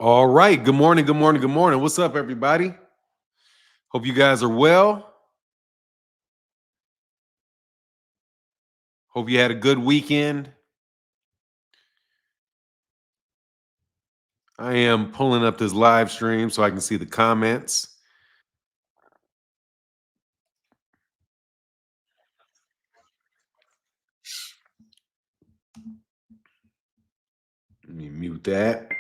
All right. Good morning. Good morning. Good morning. What's up, everybody? Hope you guys are well. Hope you had a good weekend. I am pulling up this live stream so I can see the comments. Let me mute that.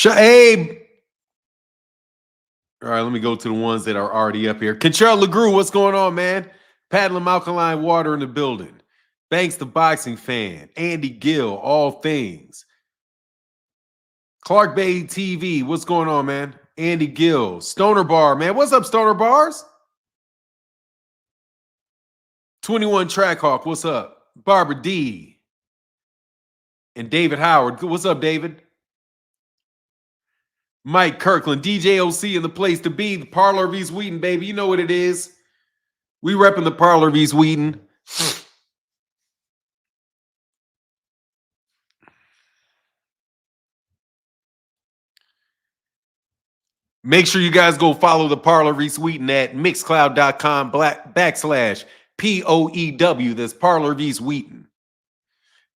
Abe. All right, let me go to the ones that are already up here. Contrell LeGroux, what's going on, man? Paddling alkaline water in the building. Thanks to Boxing Fan. Andy Gill, all things. Clark Bay TV, what's going on, man? Andy Gill. Stoner Bar, man. What's up, Stoner Bars? 21 Trackhawk, what's up? Barbara D. And David Howard. What's up, David? Mike Kirkland, DJ OC in the place to be. The Parlor of East Wheaton, baby. You know what it is. We repping the Parlor of East Wheaton. Make sure you guys go follow the Parlor of East Wheaton at mixcloud.com/POEW. That's Parlor of East Wheaton.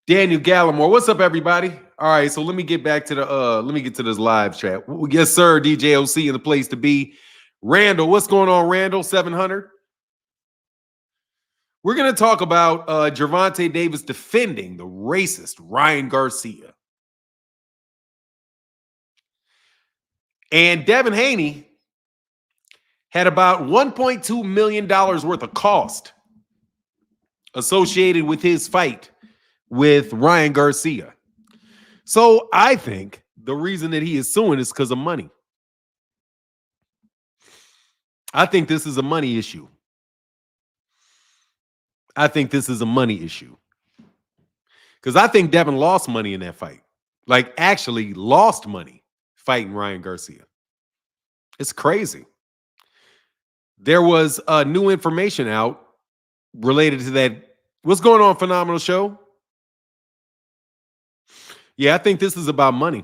Daniel Gallimore. What's up, everybody? All right, so let me get back to the let me get to this live chat. Yes, sir. DJ OC in the place to be. Randall, what's going on, Randall? 700. We're going to talk about Gervonta Davis defending the racist Ryan Garcia. And Devin Haney had about $1.2 million worth of cost associated with his fight with Ryan Garcia. So I think the reason that he is suing is because of money. I think this is a money issue. Because I think Devin lost money in that fight. Like, actually lost money fighting Ryan Garcia. It's crazy. There was new information out related to that. What's going on, Phenomenal Show? Yeah, I think this is about money.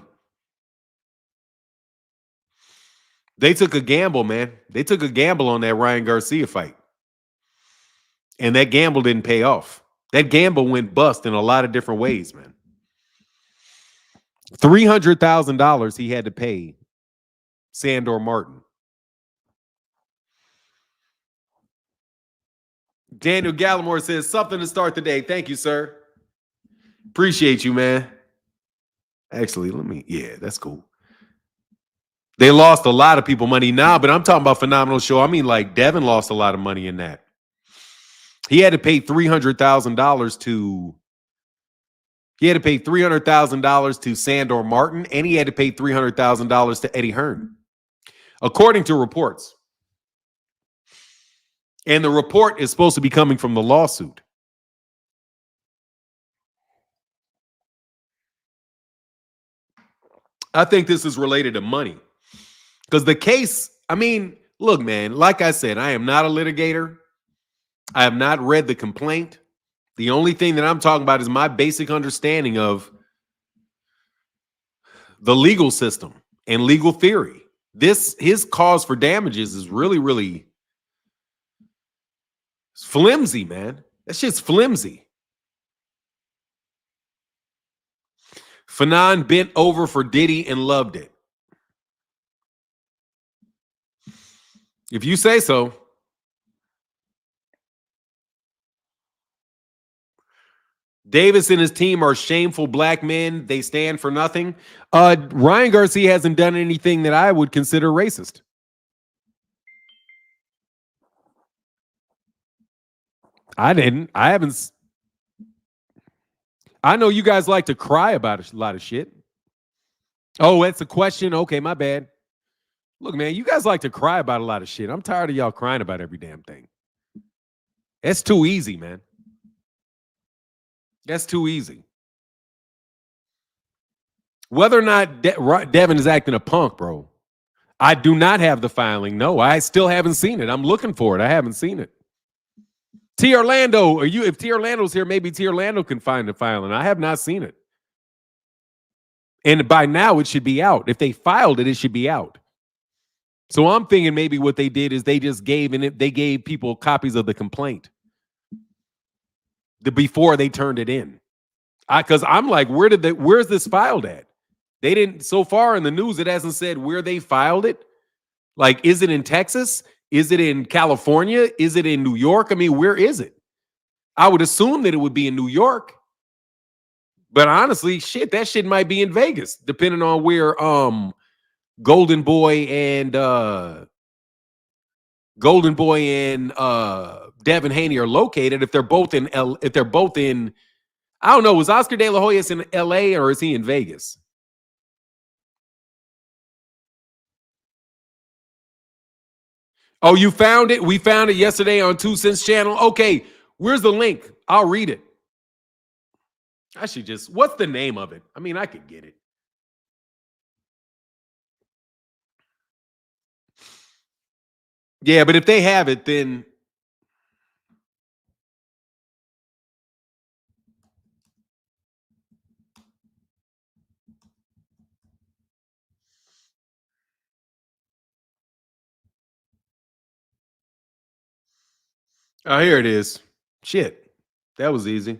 They took a gamble, man. They took a gamble on that Ryan Garcia fight. And that gamble didn't pay off. That gamble went bust in a lot of different ways, man. $300,000 he had to pay Sandor Martin. Daniel Gallimore says, something to start the day. Thank you, sir. Appreciate you, man. Actually, that's cool. They lost a lot of people money now, but I'm talking about Phenomenal Show. I mean, like, Devin lost a lot of money in that. He had to pay $300,000 to Sandor Martin, and he had to pay $300,000 to Eddie Hearn, according to reports. And the report is supposed to be coming from the lawsuit. I think this is related to money. Because the case, I mean, look, man, like I said, I am not a litigator. I have not read the complaint. The only thing that I'm talking about is my basic understanding of the legal system and legal theory. His cause for damages is really, really flimsy, man. That shit's flimsy. Fanon bent over for Diddy and loved it. If you say so. Davis and his team are shameful black men. They stand for nothing. Ryan Garcia hasn't done anything that I would consider racist. I haven't. I know you guys like to cry about a lot of shit. Oh, that's a question? Okay, my bad. Look, man, you guys like to cry about a lot of shit. I'm tired of y'all crying about every damn thing. That's too easy, man. That's too easy. Whether or not Devin is acting a punk, bro, I do not have the filing. No, I still haven't seen it. I'm looking for it. I haven't seen it. T. Orlando, if T. Orlando's here, maybe T. Orlando can find the filing. I have not seen it. And by now, it should be out. If they filed it, it should be out. So I'm thinking maybe what they did is they just gave people copies of the complaint before they turned it in. Because I'm like, where's this filed at? They didn't, so far in the news, it hasn't said where they filed it. Like, is it in Texas? Is it in California? Is it in New York? I mean, where is it? I would assume that it would be in New York. But honestly, that shit might be in Vegas, depending on where Golden Boy and Devin Haney are located. If they're both in I don't know, was Oscar De La Hoya in LA or is he in Vegas? Oh, you found it? We found it yesterday on 2 Cents channel. Okay, where's the link? I'll read it. I should just, what's the name of it? I mean, I could get it. Yeah, but if they have it, then oh, here it is. Shit. That was easy.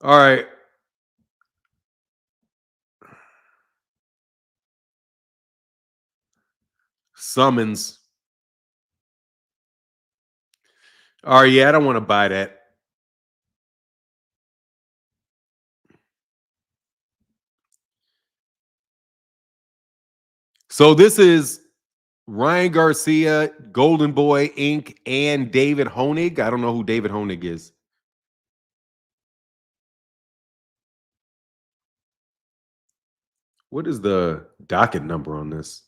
All right. Summons. All right, yeah, I don't want to buy that. So this is Ryan Garcia, Golden Boy Inc., and David Honig. I don't know who David Honig is. What is the docket number on this?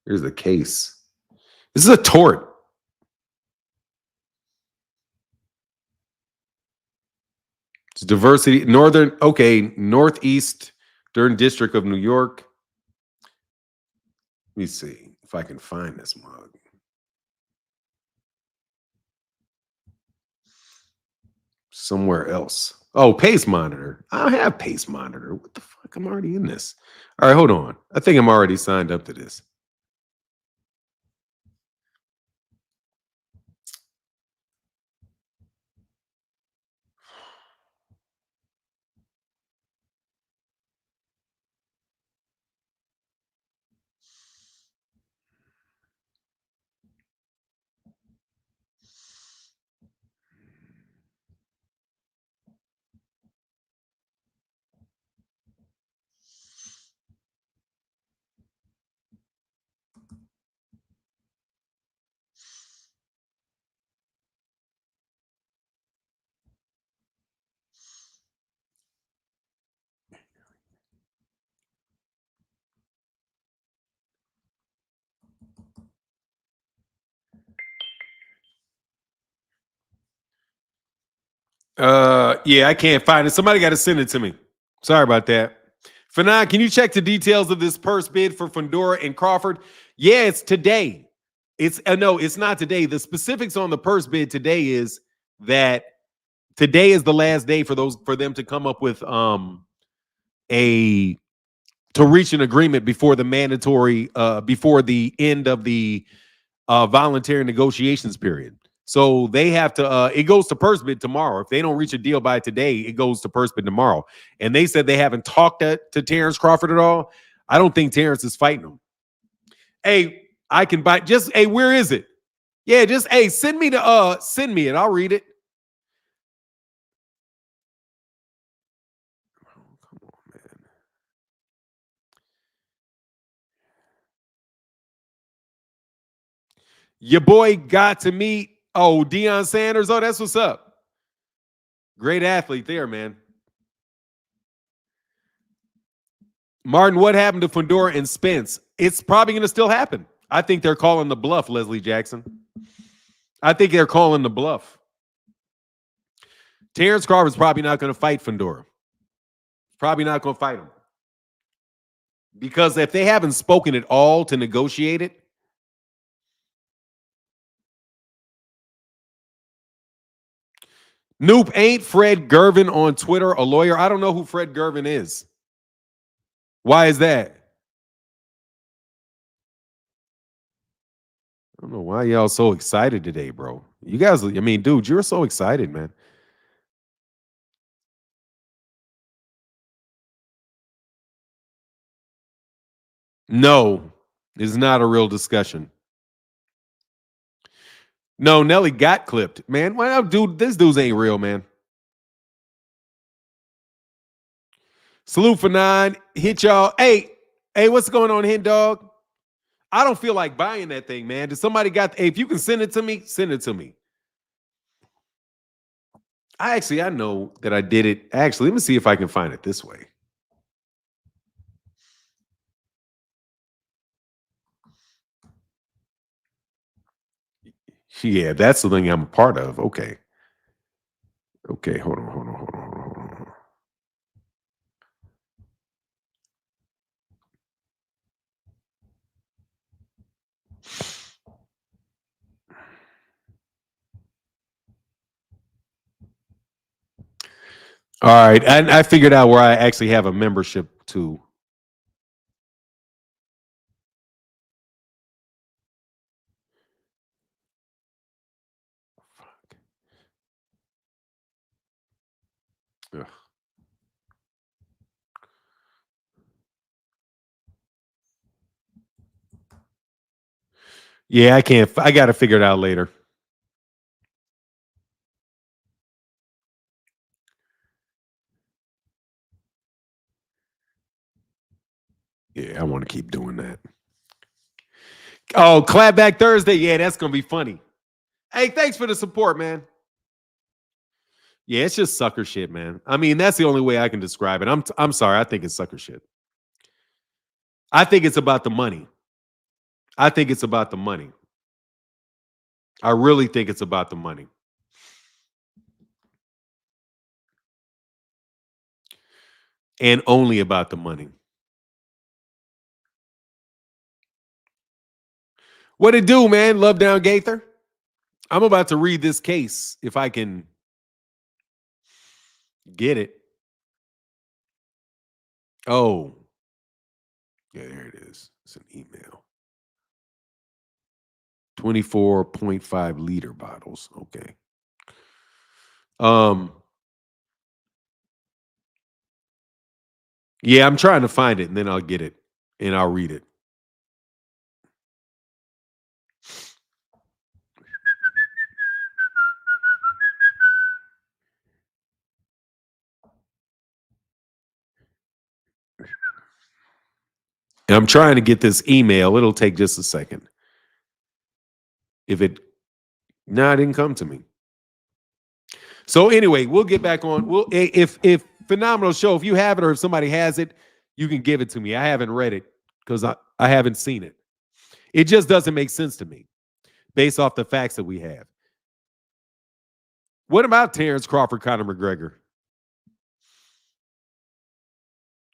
Here's the case. This is a tort. It's diversity, Northeast Durham District of New York. Let me see if I can find this mug. Somewhere else. Oh, Pace Monitor. I have Pace Monitor. What the fuck? I'm already in this. All right, hold on. I think I'm already signed up to this. Yeah, I can't find it. Somebody got to send it to me. Sorry about that. Fanon, can you check the details of this purse bid for Fundora and Crawford? Yeah, it's today. It's no, it's not today. The specifics on the purse bid today is that today is the last day for them to come up with to reach an agreement before the mandatory before the end of the voluntary negotiations period. So they have to it goes to purse bid tomorrow. If they don't reach a deal by today, it goes to purse bid tomorrow. And they said they haven't talked to Terence Crawford at all. I don't think Terence is fighting them. Hey, I can buy just where is it? Yeah, just send me it. I'll read it. Oh, come on, man. Your boy got to meet Deion Sanders. Oh, that's what's up. Great athlete there, man. Martin, what happened to Fundora and Spence? It's probably going to still happen. I think they're calling the bluff, Leslie Jackson. I think they're calling the bluff. Terence Crawford's probably not going to fight Fundora. Probably not going to fight him. Because if they haven't spoken at all to negotiate it, Nope, ain't Fred Gervin on Twitter a lawyer? I don't know who Fred Gervin is. Why is that? I don't know why y'all so excited today, bro. You guys, I mean, dude, you're so excited, man. No, it's not a real discussion. No, Nelly got clipped, man. Why not, dude? This dude's ain't real, man. Salute for 9. Hit y'all. Hey, what's going on, Hen Dog? I don't feel like buying that thing, man. Did somebody got? Hey, if you can send it to me, send it to me. I know that I did it. Actually, let me see if I can find it this way. Yeah, that's the thing I'm a part of. Okay. Okay, hold on. All right, I figured out where I actually have a membership to. Ugh. Yeah, I can't. I got to figure it out later. Yeah, I want to keep doing that. Oh, Clapback Thursday. Yeah, that's gonna be funny. Hey, thanks for the support, man. Yeah, it's just sucker shit, man. I mean, that's the only way I can describe it. I'm sorry. I think it's sucker shit. I think it's about the money. I think it's about the money. I really think it's about the money. And only about the money. What it do, man? Love Down Gaither. I'm about to read this case if I can get it. Oh. Yeah, there it is. It's an email. 24.5 liter bottles. Okay. Yeah, I'm trying to find it and then I'll get it and I'll read it. And I'm trying to get this email. It'll take just a second. If it it didn't come to me. So anyway, we'll get back on. If Phenomenal Show, if you have it or if somebody has it, you can give it to me. I haven't read it because I haven't seen it. It just doesn't make sense to me based off the facts that we have. What about Terence Crawford, Conor McGregor?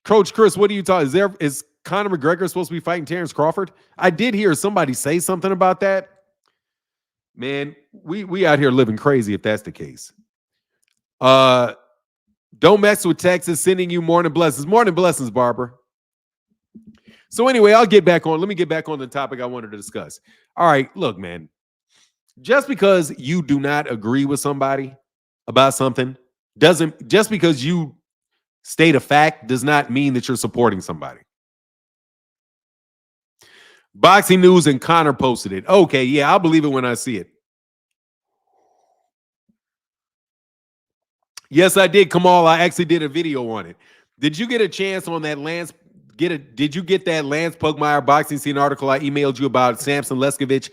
Coach Chris, what are you talking? Is Conor McGregor supposed to be fighting Terence Crawford? I did hear somebody say something about that. Man, we out here living crazy if that's the case. Don't mess with Texas. Sending you morning blessings. Morning blessings, Barbara. So anyway, I'll get back on. Let me get back on the topic I wanted to discuss. All right, look, man. Just because you do not agree with somebody about something doesn't just because you state a fact does not mean that you're supporting somebody. Boxing News and Connor posted it. Okay, yeah, I'll believe it when I see it. Yes, I did, Kamal. I actually did a video on it. Did you get a chance on that Lance? Did you get that Lance Pugmire boxing scene article I emailed you about Samson Leskovich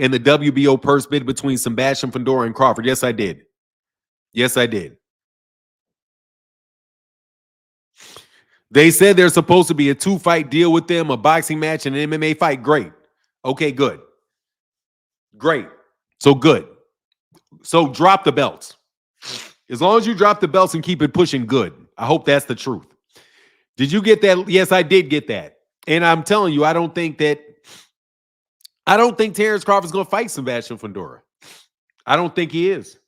and the WBO purse bid between Sebastian Fundora and Crawford? Yes, I did. Yes, I did. They said there's supposed to be a 2-fight deal with them, a boxing match and an MMA fight. Great. Okay, good. Great. So good. So drop the belts. As long as you drop the belts and keep it pushing, good. I hope that's the truth. Did you get that? Yes, I did get that. And I'm telling you, I don't think Terence Crawford's going to fight Sebastian Fundora. I don't think he is.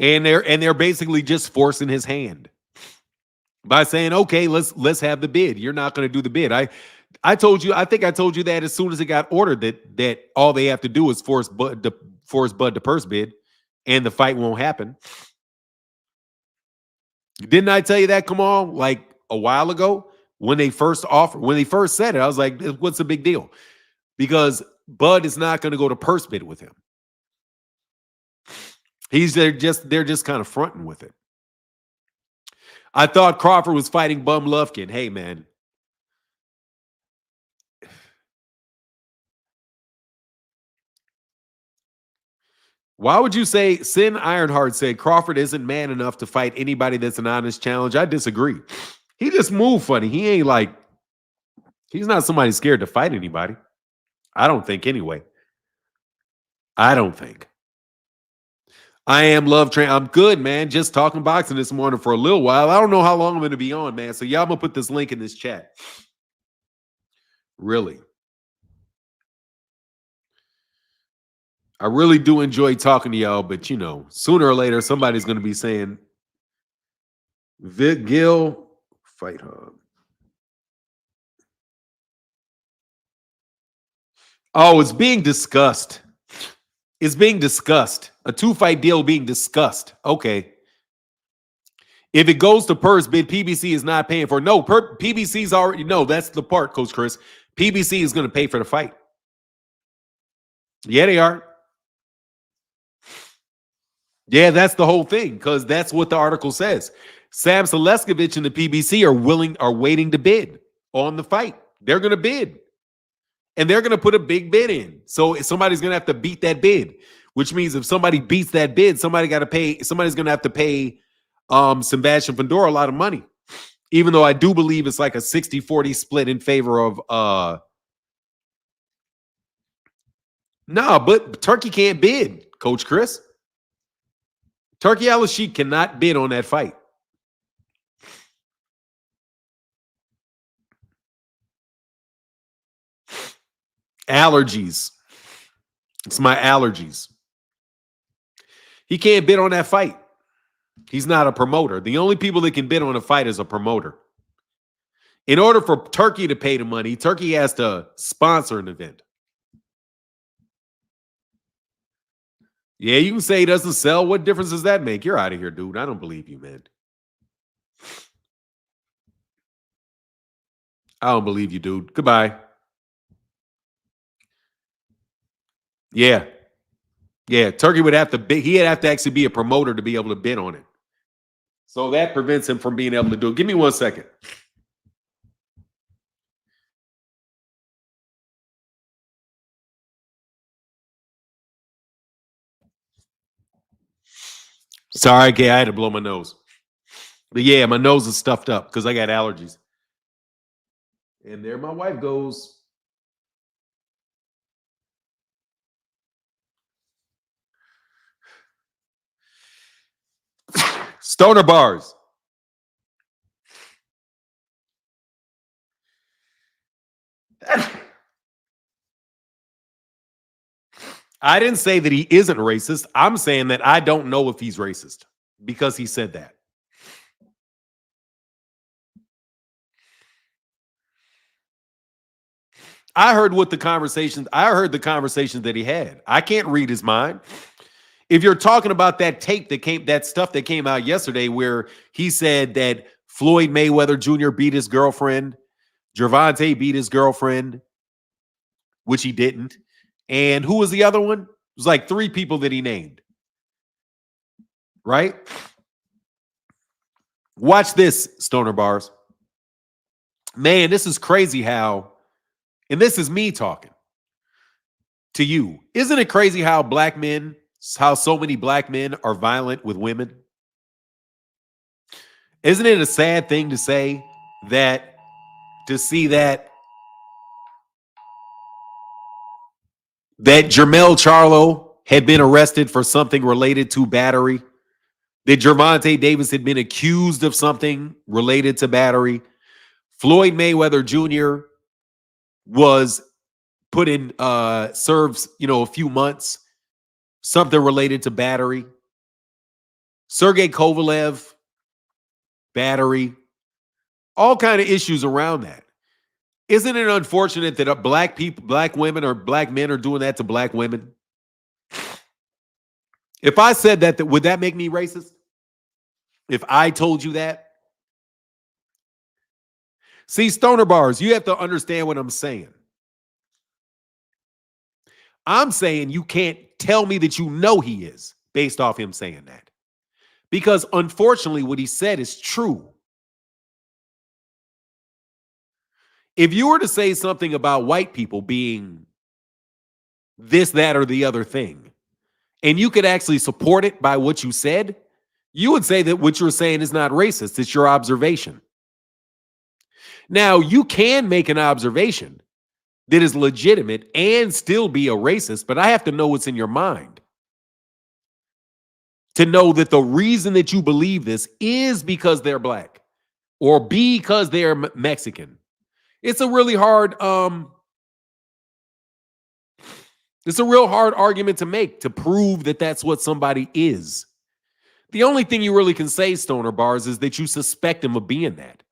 And they're basically just forcing his hand by saying, okay, let's have the bid. You're not going to do the bid. I told you, I think I told you that as soon as it got ordered that all they have to do is force Bud to purse bid, and the fight won't happen. Didn't I tell you that? Come on, like a while ago when they first said it, I was like, what's the big deal? Because Bud is not going to go to purse bid with him. They're just kind of fronting with it. I thought Crawford was fighting Bum Lufkin. Hey, man. Why would you say Sin Ironheart said Crawford isn't man enough to fight anybody that's an honest challenge? I disagree. He just moved funny. He ain't like, he's not somebody scared to fight anybody. I don't think anyway. I don't think. I am Love Train. I'm good, man. Just talking boxing this morning for a little while. I don't know how long I'm going to be on, man. So y'all going to put this link in this chat. Really. I really do enjoy talking to y'all, but you know, sooner or later, somebody's going to be saying, Vic Gill, Fight Hub. Oh, it's being discussed. It's being discussed. A 2-fight deal being discussed. Okay. If it goes to purse bid, PBC is not paying for it. No, PBC's already, no, that's the part, Coach Chris. PBC is going to pay for the fight. Yeah, they are. Yeah, that's the whole thing, because that's what the article says. Sam Seleskovich and the PBC are waiting to bid on the fight. They're going to bid. And they're going to put a big bid in. So somebody's going to have to beat that bid, which means if somebody beats that bid, somebody's going to have to pay Sebastian Fundora a lot of money. Even though I do believe it's like a 60-40 split in favor of but Turkey can't bid, Coach Chris. Turkey Al-Sheikh cannot bid on that fight. Allergies. It's my allergies. He can't bid on that fight. He's not a promoter. The only people that can bid on a fight is a promoter. In order for Turkey to pay the money, Turkey has to sponsor an event. Yeah, you can say he doesn't sell. What difference does that make? You're out of here, dude. I don't believe you, man. I don't believe you, dude. Goodbye. Yeah. Yeah, Turkey would have to bid. He'd have to actually be a promoter to be able to bid on it. So that prevents him from being able to do it. Give me 1 second. Sorry, Kay, I had to blow my nose. But yeah, my nose is stuffed up because I got allergies. And there my wife goes. Stoner bars. I didn't say that he isn't racist. I'm saying that I don't know if he's racist because he said that. I heard the conversation that he had. I can't read his mind. If you're talking about that tape that stuff that came out yesterday where he said that Floyd Mayweather Jr. beat his girlfriend, Gervonta beat his girlfriend, which he didn't. And who was the other one? It was like 3 people that he named. Right? Watch this, Stoner Bars. Man, this is crazy how, and this is me talking to you. Isn't it crazy how so many black men are violent with women? Isn't it a sad thing to say that, to see that Jermell Charlo had been arrested for something related to battery, that Gervonta Davis had been accused of something related to battery, Floyd Mayweather Jr. was put in, serves, a few months, something related to battery. Sergey Kovalev, battery, all kind of issues around that. Isn't it unfortunate that black people, black women, or black men are doing that to black women? If I said that, would that make me racist? If I told you that? See, stoner bars, you have to understand what I'm saying. I'm saying you can't tell me that you know he is based off him saying that. Because unfortunately, what he said is true. If you were to say something about white people being this, that, or the other thing, and you could actually support it by what you said, you would say that what you're saying is not racist. It's your observation. Now, you can make an observation that is legitimate and still be a racist, but I have to know what's in your mind to know that the reason that you believe this is because they're black or because they're Mexican. It's a really hard, it's a real hard argument to make to prove that that's what somebody is. The only thing you really can say, stoner bars, is that you suspect him of being that.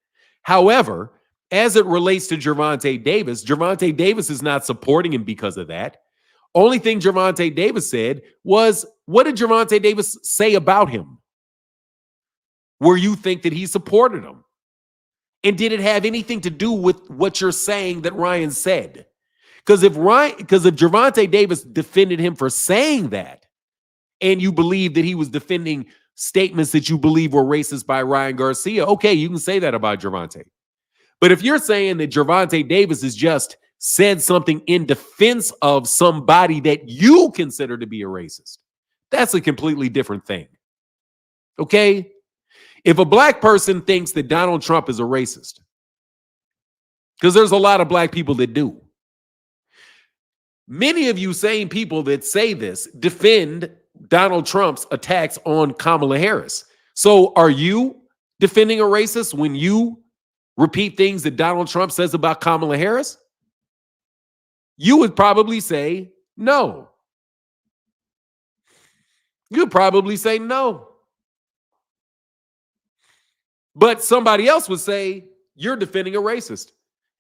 However, as it relates to Gervonta Davis is not supporting him because of that. Only thing Gervonta Davis said was, what did Gervonta Davis say about him? Where you think that he supported him? And did it have anything to do with what you're saying that Ryan said? Because if Gervonta Davis defended him for saying that, and you believe that he was defending statements that you believe were racist by Ryan Garcia, okay, you can say that about Gervonta. But if you're saying that Gervonta Davis has just said something in defense of somebody that you consider to be a racist, that's a completely different thing. Okay? If a black person thinks that Donald Trump is a racist, because there's a lot of black people that do. Many of you same people that say this defend Donald Trump's attacks on Kamala Harris. So are you defending a racist when you repeat things that Donald Trump says about Kamala Harris? You would probably say no. You'd probably say no. But somebody else would say you're defending a racist.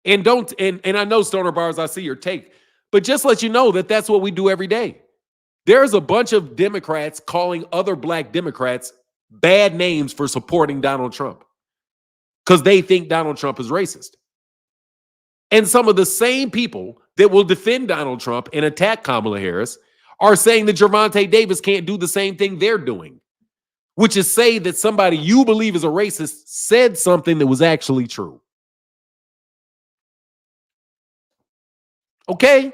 And I know, stoner bars, I see your take, but just let you know that that's what we do every day. There's a bunch of Democrats calling other black Democrats bad names for supporting Donald Trump because they think Donald Trump is racist. And some of the same people that will defend Donald Trump and attack Kamala Harris are saying that Gervonta Davis can't do the same thing they're doing, which is say that somebody you believe is a racist said something that was actually true. Okay?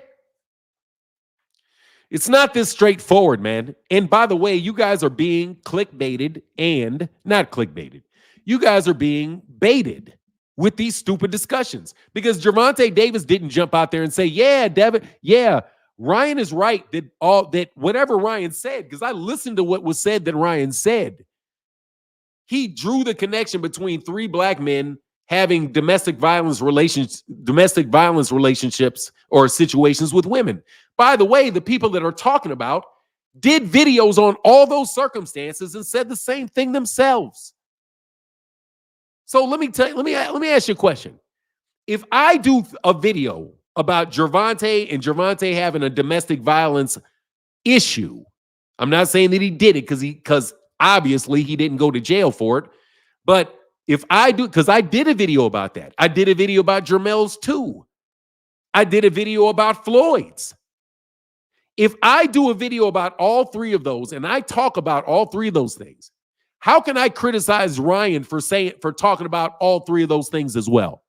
It's not this straightforward, man. And by the way, you guys are being clickbaited and not clickbaited. You guys are being baited with these stupid discussions because Gervonta Davis didn't jump out there and say, yeah, Devin, yeah, Ryan is right that whatever Ryan said, because I listened to what was said that Ryan said. He drew the connection between three black men having domestic violence relationships or situations with women. By the way, the people that are talking about did videos on all those circumstances and said the same thing themselves. So let me ask you a question. If I do a video about Gervonta and Gervonta having a domestic violence issue, I'm not saying that he did it because obviously he didn't go to jail for it, but if I do, because I did a video about that. I did a video about Jermel's too. I did a video about Floyd's. If I do a video about all three of those and I talk about all three of those things, how can I criticize Ryan for talking about all three of those things as well?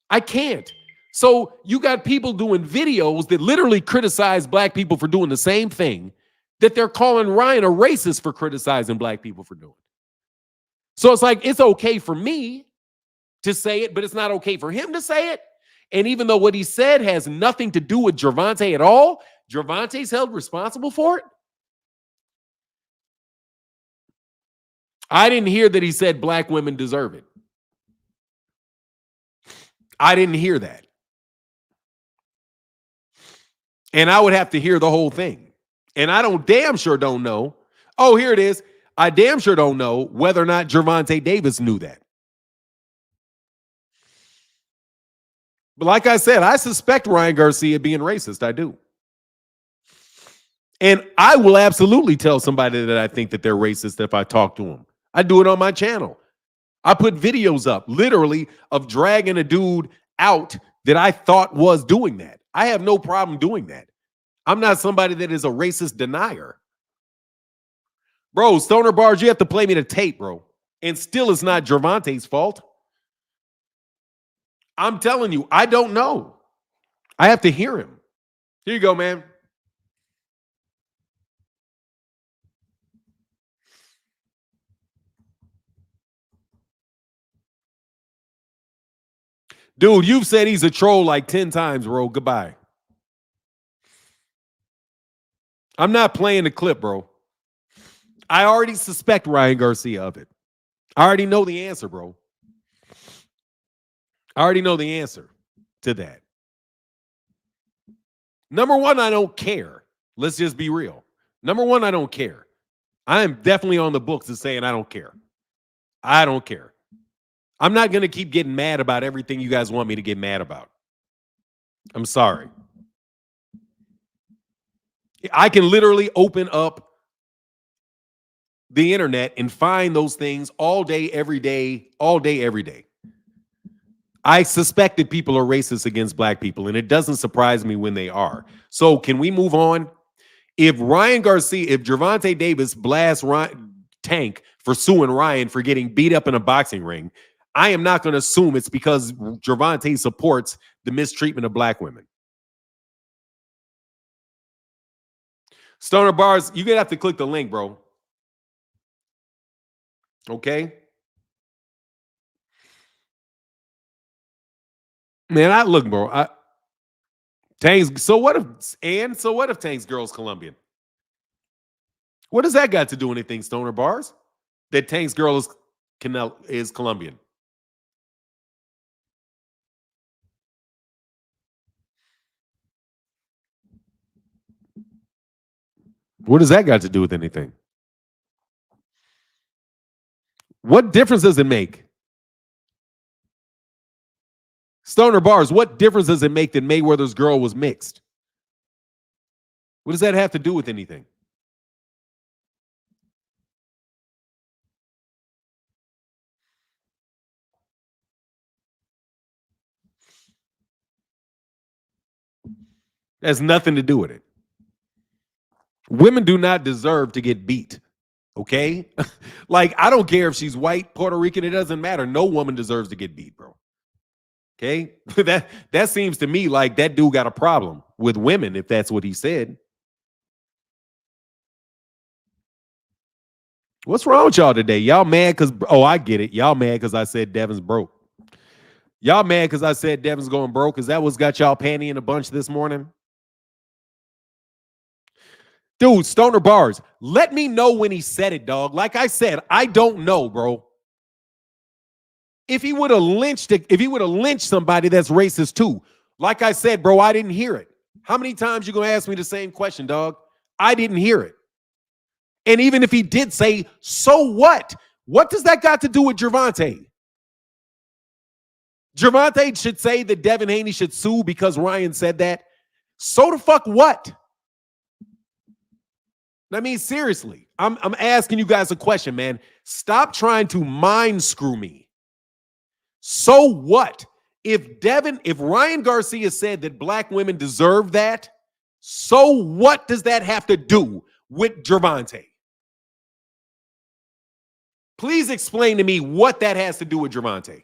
I can't. So you got people doing videos that literally criticize black people for doing the same thing that they're calling Ryan a racist for criticizing black people for doing. So it's like, it's okay for me to say it, but it's not okay for him to say it. And even though what he said has nothing to do with Gervonta at all, Gervonta's held responsible for it. I didn't hear that he said black women deserve it. I didn't hear that. And I would have to hear the whole thing. And I damn sure don't know Oh, here it is. I damn sure don't know whether or not Gervonta Davis knew that. But like I said, I suspect Ryan Garcia being racist. I do. And I will absolutely tell somebody that I think that they're racist if I talk to them. I do it on my channel. I put videos up literally of dragging a dude out that I thought was doing that. I have no problem doing that. I'm not somebody that is a racist denier. Bro, Stoner Bars, you have to play me the tape, bro. And still it's not Gervonta's fault. I'm telling you, I don't know. I have to hear him. Here you go, man. Dude, you've said he's a troll like 10 times, bro. Goodbye. I'm not playing the clip, bro. I already suspect Ryan Garcia of it. I already know the answer, bro. I already know the answer to that. Number one, I don't care. Let's just be real. Number one, I don't care. I am definitely on the books of saying I don't care. I don't care. I'm not going to keep getting mad about everything you guys want me to get mad about. I'm sorry. I can literally open up the internet and find those things all day, every day, all day, every day. I suspect that people are racist against black people, and it doesn't surprise me when they are. So can we move on? If Ryan Garcia, if Gervonta Davis blasts Tank for suing Ryan for getting beat up in a boxing ring, I am not going to assume it's because Gervonta supports the mistreatment of black women. Stoner Bars, you're going to have to click the link, bro. Okay? Man, I look, bro. Tank's, so what if Tank's girl's Colombian? What does that got to do with anything, Stoner Bars? That Tank's girl is Colombian. What does that got to do with anything? What difference does it make? Stoner Bars, what difference does it make that Mayweather's girl was mixed? What does that have to do with anything? It has nothing to do with it. Women do not deserve to get beat. Okay? Like, I don't care if she's white, Puerto Rican, it doesn't matter. No woman deserves to get beat, bro. Okay? That seems to me like that dude got a problem with women, if that's what he said. What's wrong with y'all today? Y'all mad because, oh, I get it. Y'all mad because I said Devin's broke. Y'all mad because I said Devin's going broke? Is that what's got y'all panty in a bunch this morning? Dude, Stoner Bars, let me know when he said it, dog. Like I said, I don't know, bro. If he would have lynched somebody that's racist too, like I said, bro, I didn't hear it. How many times you gonna ask me the same question, dog? I didn't hear it. And even if he did say, so what? What does that got to do with Gervonta? Gervonta should say that Devin Haney should sue because Ryan said that. So the fuck what? I mean, seriously, I'm asking you guys a question, man. Stop trying to mind screw me. So what? If Ryan Garcia said that black women deserve that, so what does that have to do with Gervonta? Please explain to me what that has to do with Gervonta.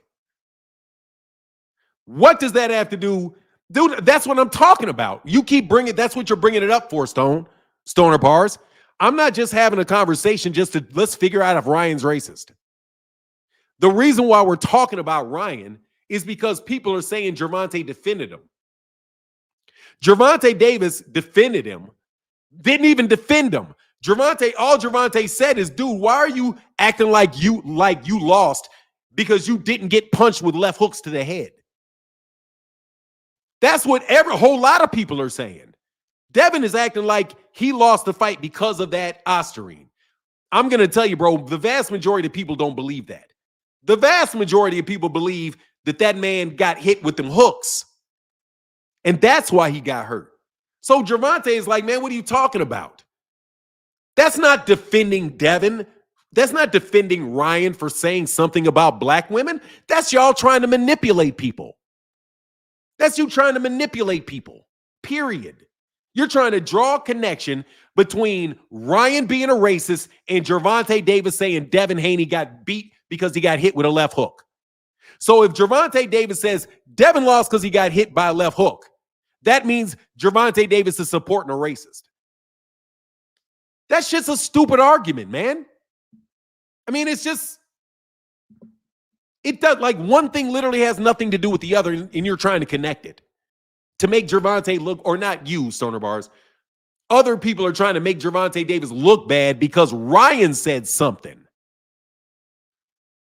What does that have to do? Dude, that's what I'm talking about. You keep bringing, that's what you're bringing it up for, Stoner Bars. I'm not just having a conversation just to let's figure out if Ryan's racist. The reason why we're talking about Ryan is because people are saying Gervonta defended him. Gervonta Davis defended him. Didn't even defend him. All Gervonta said is, dude, why are you acting like you lost because you didn't get punched with left hooks to the head? That's what a whole lot of people are saying. Devin is acting like he lost the fight because of that ostarine. I'm going to tell you, bro, the vast majority of people don't believe that. The vast majority of people believe that man got hit with them hooks. And that's why he got hurt. So Gervonta is like, man, what are you talking about? That's not defending Devin. That's not defending Ryan for saying something about black women. That's y'all trying to manipulate people. That's you trying to manipulate people, period. You're trying to draw a connection between Ryan being a racist and Gervonta Davis saying Devin Haney got beat because he got hit with a left hook. So if Gervonta Davis says Devin lost because he got hit by a left hook, that means Gervonta Davis is supporting a racist. That's just a stupid argument, man. I mean, it does, like, one thing literally has nothing to do with the other, and you're trying to connect it to make Gervonta look, or not you, Stoner Bars. Other people are trying to make Gervonta Davis look bad because Ryan said something.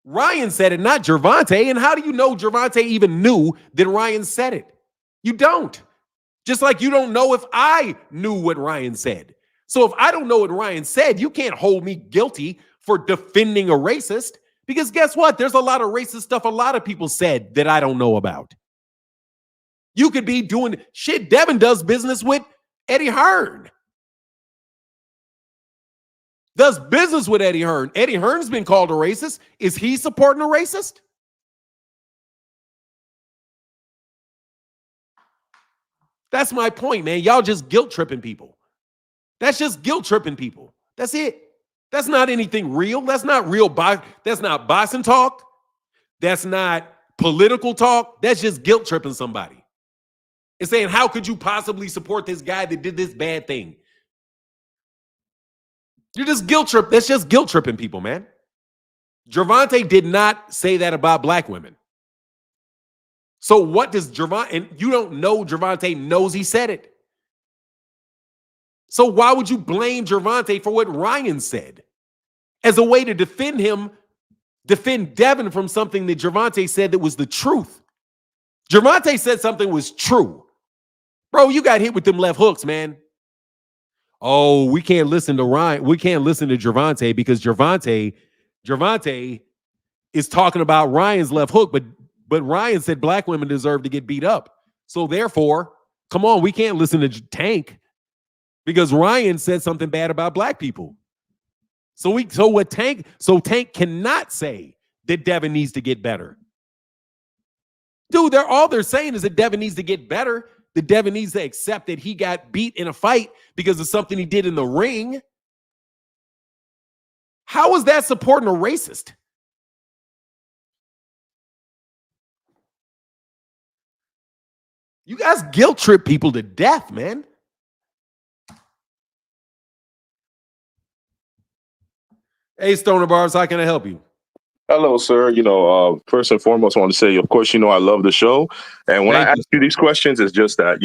Ryan said it, not Gervonta. And how do you know Gervonta even knew that Ryan said it? You don't. Just like you don't know if I knew what Ryan said. So if I don't know what Ryan said, you can't hold me guilty for defending a racist, because guess what? There's a lot of racist stuff a lot of people said that I don't know about. You could be doing shit. Devin does business with Eddie Hearn. Does business with Eddie Hearn. Eddie Hearn's been called a racist. Is he supporting a racist? That's my point, man. Y'all just guilt tripping people. That's just guilt tripping people. That's it. That's not anything real. That's not real. That's not boxing talk. That's not political talk. That's just guilt tripping somebody. It's saying, how could you possibly support this guy that did this bad thing? You're just guilt tripping. That's just guilt tripping people, man. Gervonta did not say that about black women. So what does Gervonta, and you don't know Gervonta knows he said it. So why would you blame Gervonta for what Ryan said as a way to defend him, defend Devin from something that Gervonta said that was the truth? Gervonta said something was true. Bro, you got hit with them left hooks, man. Oh, we can't listen to Ryan. We can't listen to Gervonta because Gervonta is talking about Ryan's left hook, but Ryan said black women deserve to get beat up. So therefore, come on, we can't listen to Tank because Ryan said something bad about black people. Tank cannot say that Devin needs to get better. Dude, all they're saying is that Devin needs to get better. That Devin needs to accept that he got beat in a fight because of something he did in the ring. How is that supporting a racist? You guys guilt trip people to death, man. Hey, Stoner Bars, how can I help you? Hello, sir. First and foremost, I want to say, of course, I love the show. And when I ask you these questions, it's just that,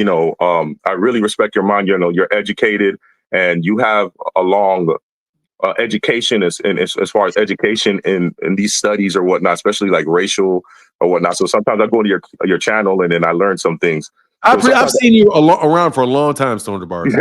I really respect your mind. You're educated and you have a long education as far as education in these studies or whatnot, especially like racial or whatnot. So sometimes I go to your channel and then I learn some things. I've seen you around for a long time, Stoner Bars.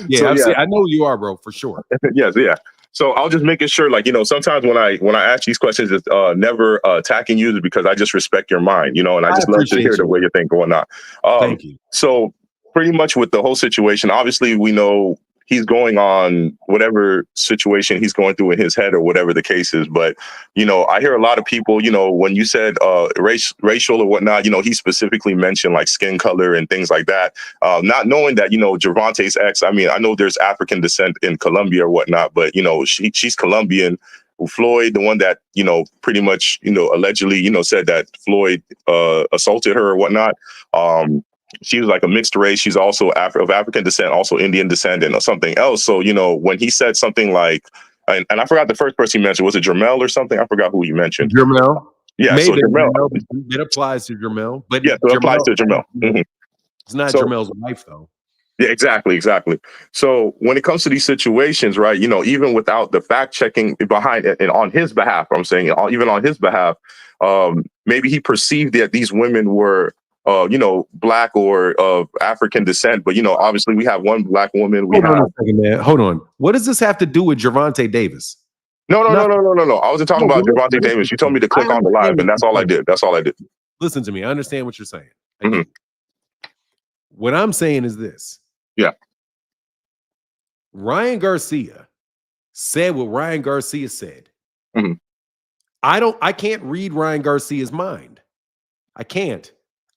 Yeah, I know you are, bro, for sure. Yes, yeah. So I'll just making sure, sometimes when I ask these questions, it's never attacking you because I just respect your mind, and I just love to hear the way you think or whatnot. Thank you. So pretty much with the whole situation, obviously we know he's going on whatever situation he's going through in his head or whatever the case is. But, I hear a lot of people, when you said racial or whatnot, he specifically mentioned like skin color and things like that. Not knowing that, Gervonta's ex, I mean, I know there's African descent in Colombia or whatnot, but, she's Colombian. Floyd, the one that, pretty much, allegedly, said that Floyd assaulted her or whatnot. She was like a mixed race. She's also of African descent, also Indian descent, and something else. So, when he said something like, and I forgot the first person he mentioned, was it Jermel or something? I forgot who he mentioned. Jermel. Yeah, maybe so Jermel. It applies to Jermel. But yeah, so it applies to Jermel. Mm-hmm. It's not Jermel's wife, though. Yeah, exactly. So when it comes to these situations, right, even without the fact checking behind it and on his behalf, I'm saying even on his behalf, maybe he perceived that these women were black or of African descent. But obviously we have one black woman. Hold on a second, man. Hold on. What does this have to do with Gervonta Davis? No. I wasn't talking about Gervonta Davis. You told me to click on the live, and that's all I did. Listen to me. I understand what you're saying. Mhm. What I'm saying is this. Yeah. Ryan Garcia said what Ryan Garcia said. Mhm. I can't read Ryan Garcia's mind. I can't.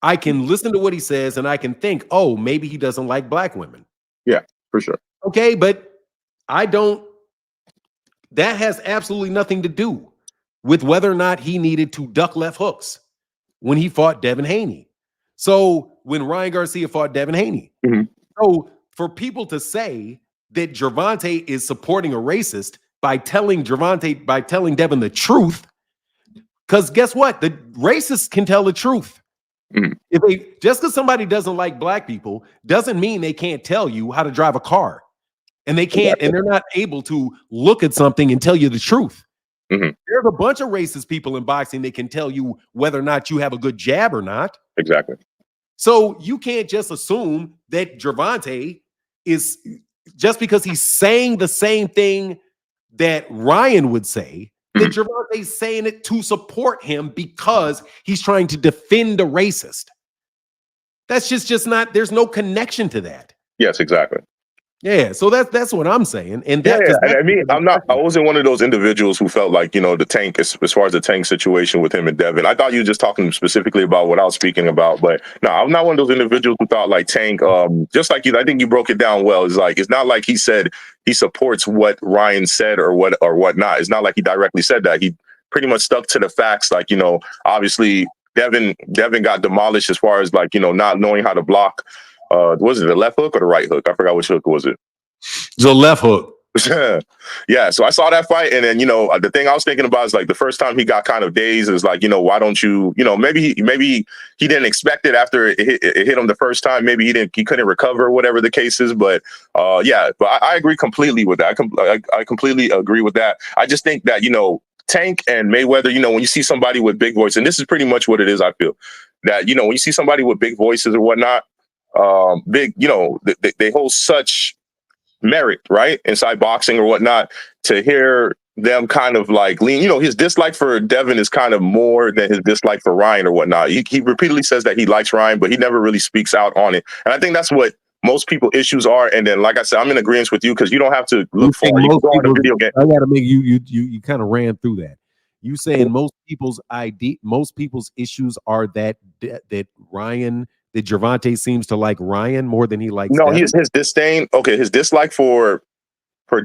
I can listen to what he says and I can think, oh, maybe he doesn't like black women. Yeah, for sure. Okay, but that has absolutely nothing to do with whether or not he needed to duck left hooks when he fought Devin Haney. So when Ryan Garcia fought Devin Haney. Mhm. So for people to say that Gervonta is supporting a racist by telling Devin the truth, because guess what? The racists can tell the truth. Mhm. Just because somebody doesn't like black people doesn't mean they can't tell you how to drive a car. And they can't, and they're not able to look at something and tell you the truth. Mhm. There's a bunch of racist people in boxing that can tell you whether or not you have a good jab or not. Exactly. So you can't just assume that Gervonta is, just because he's saying the same thing that Ryan would say, that Gervonta is saying it to support him because he's trying to defend a racist. That's just not, there's no connection to that. Yes, exactly. Yeah, so that's what I'm saying. And I wasn't one of those individuals who felt like, the Tank, as far as the Tank situation with him and Devin. I thought you were just talking specifically about what I was speaking about. But no, I'm not one of those individuals who thought like Tank, just like you, I think you broke it down well. It's not like he said he supports what Ryan said or whatnot. It's not like he directly said that. He pretty much stuck to the facts. Like, obviously Devin got demolished as far as like, not knowing how to block. Was it the left hook or the right hook? I forgot which hook was it. The left hook. Yeah, so I saw that fight, and then the thing I was thinking about is like the first time he got kind of dazed is like, why don't you, maybe he didn't expect it after it hit him the first time. Maybe he couldn't recover, whatever the case is. But but I agree completely with that. I completely agree with that. I just think that Tank and Mayweather, when you see somebody with big voice, and this is pretty much what it is. I feel that when you see somebody with big voices or whatnot. They hold such merit, right, inside boxing or whatnot, to hear them kind of like lean. His dislike for Devin is kind of more than his dislike for Ryan or whatnot. He repeatedly says that he likes Ryan, but he never really speaks out on it. And I think that's what most people issues are. And then, like I said, I'm in agreement with you because you don't have to look for it. You can go on a video game. I got to make you kind of ran through that. You saying most people's issues are that Ryan. That Gervonta seems to like Ryan more than he likes Devin? His disdain. Okay, his dislike for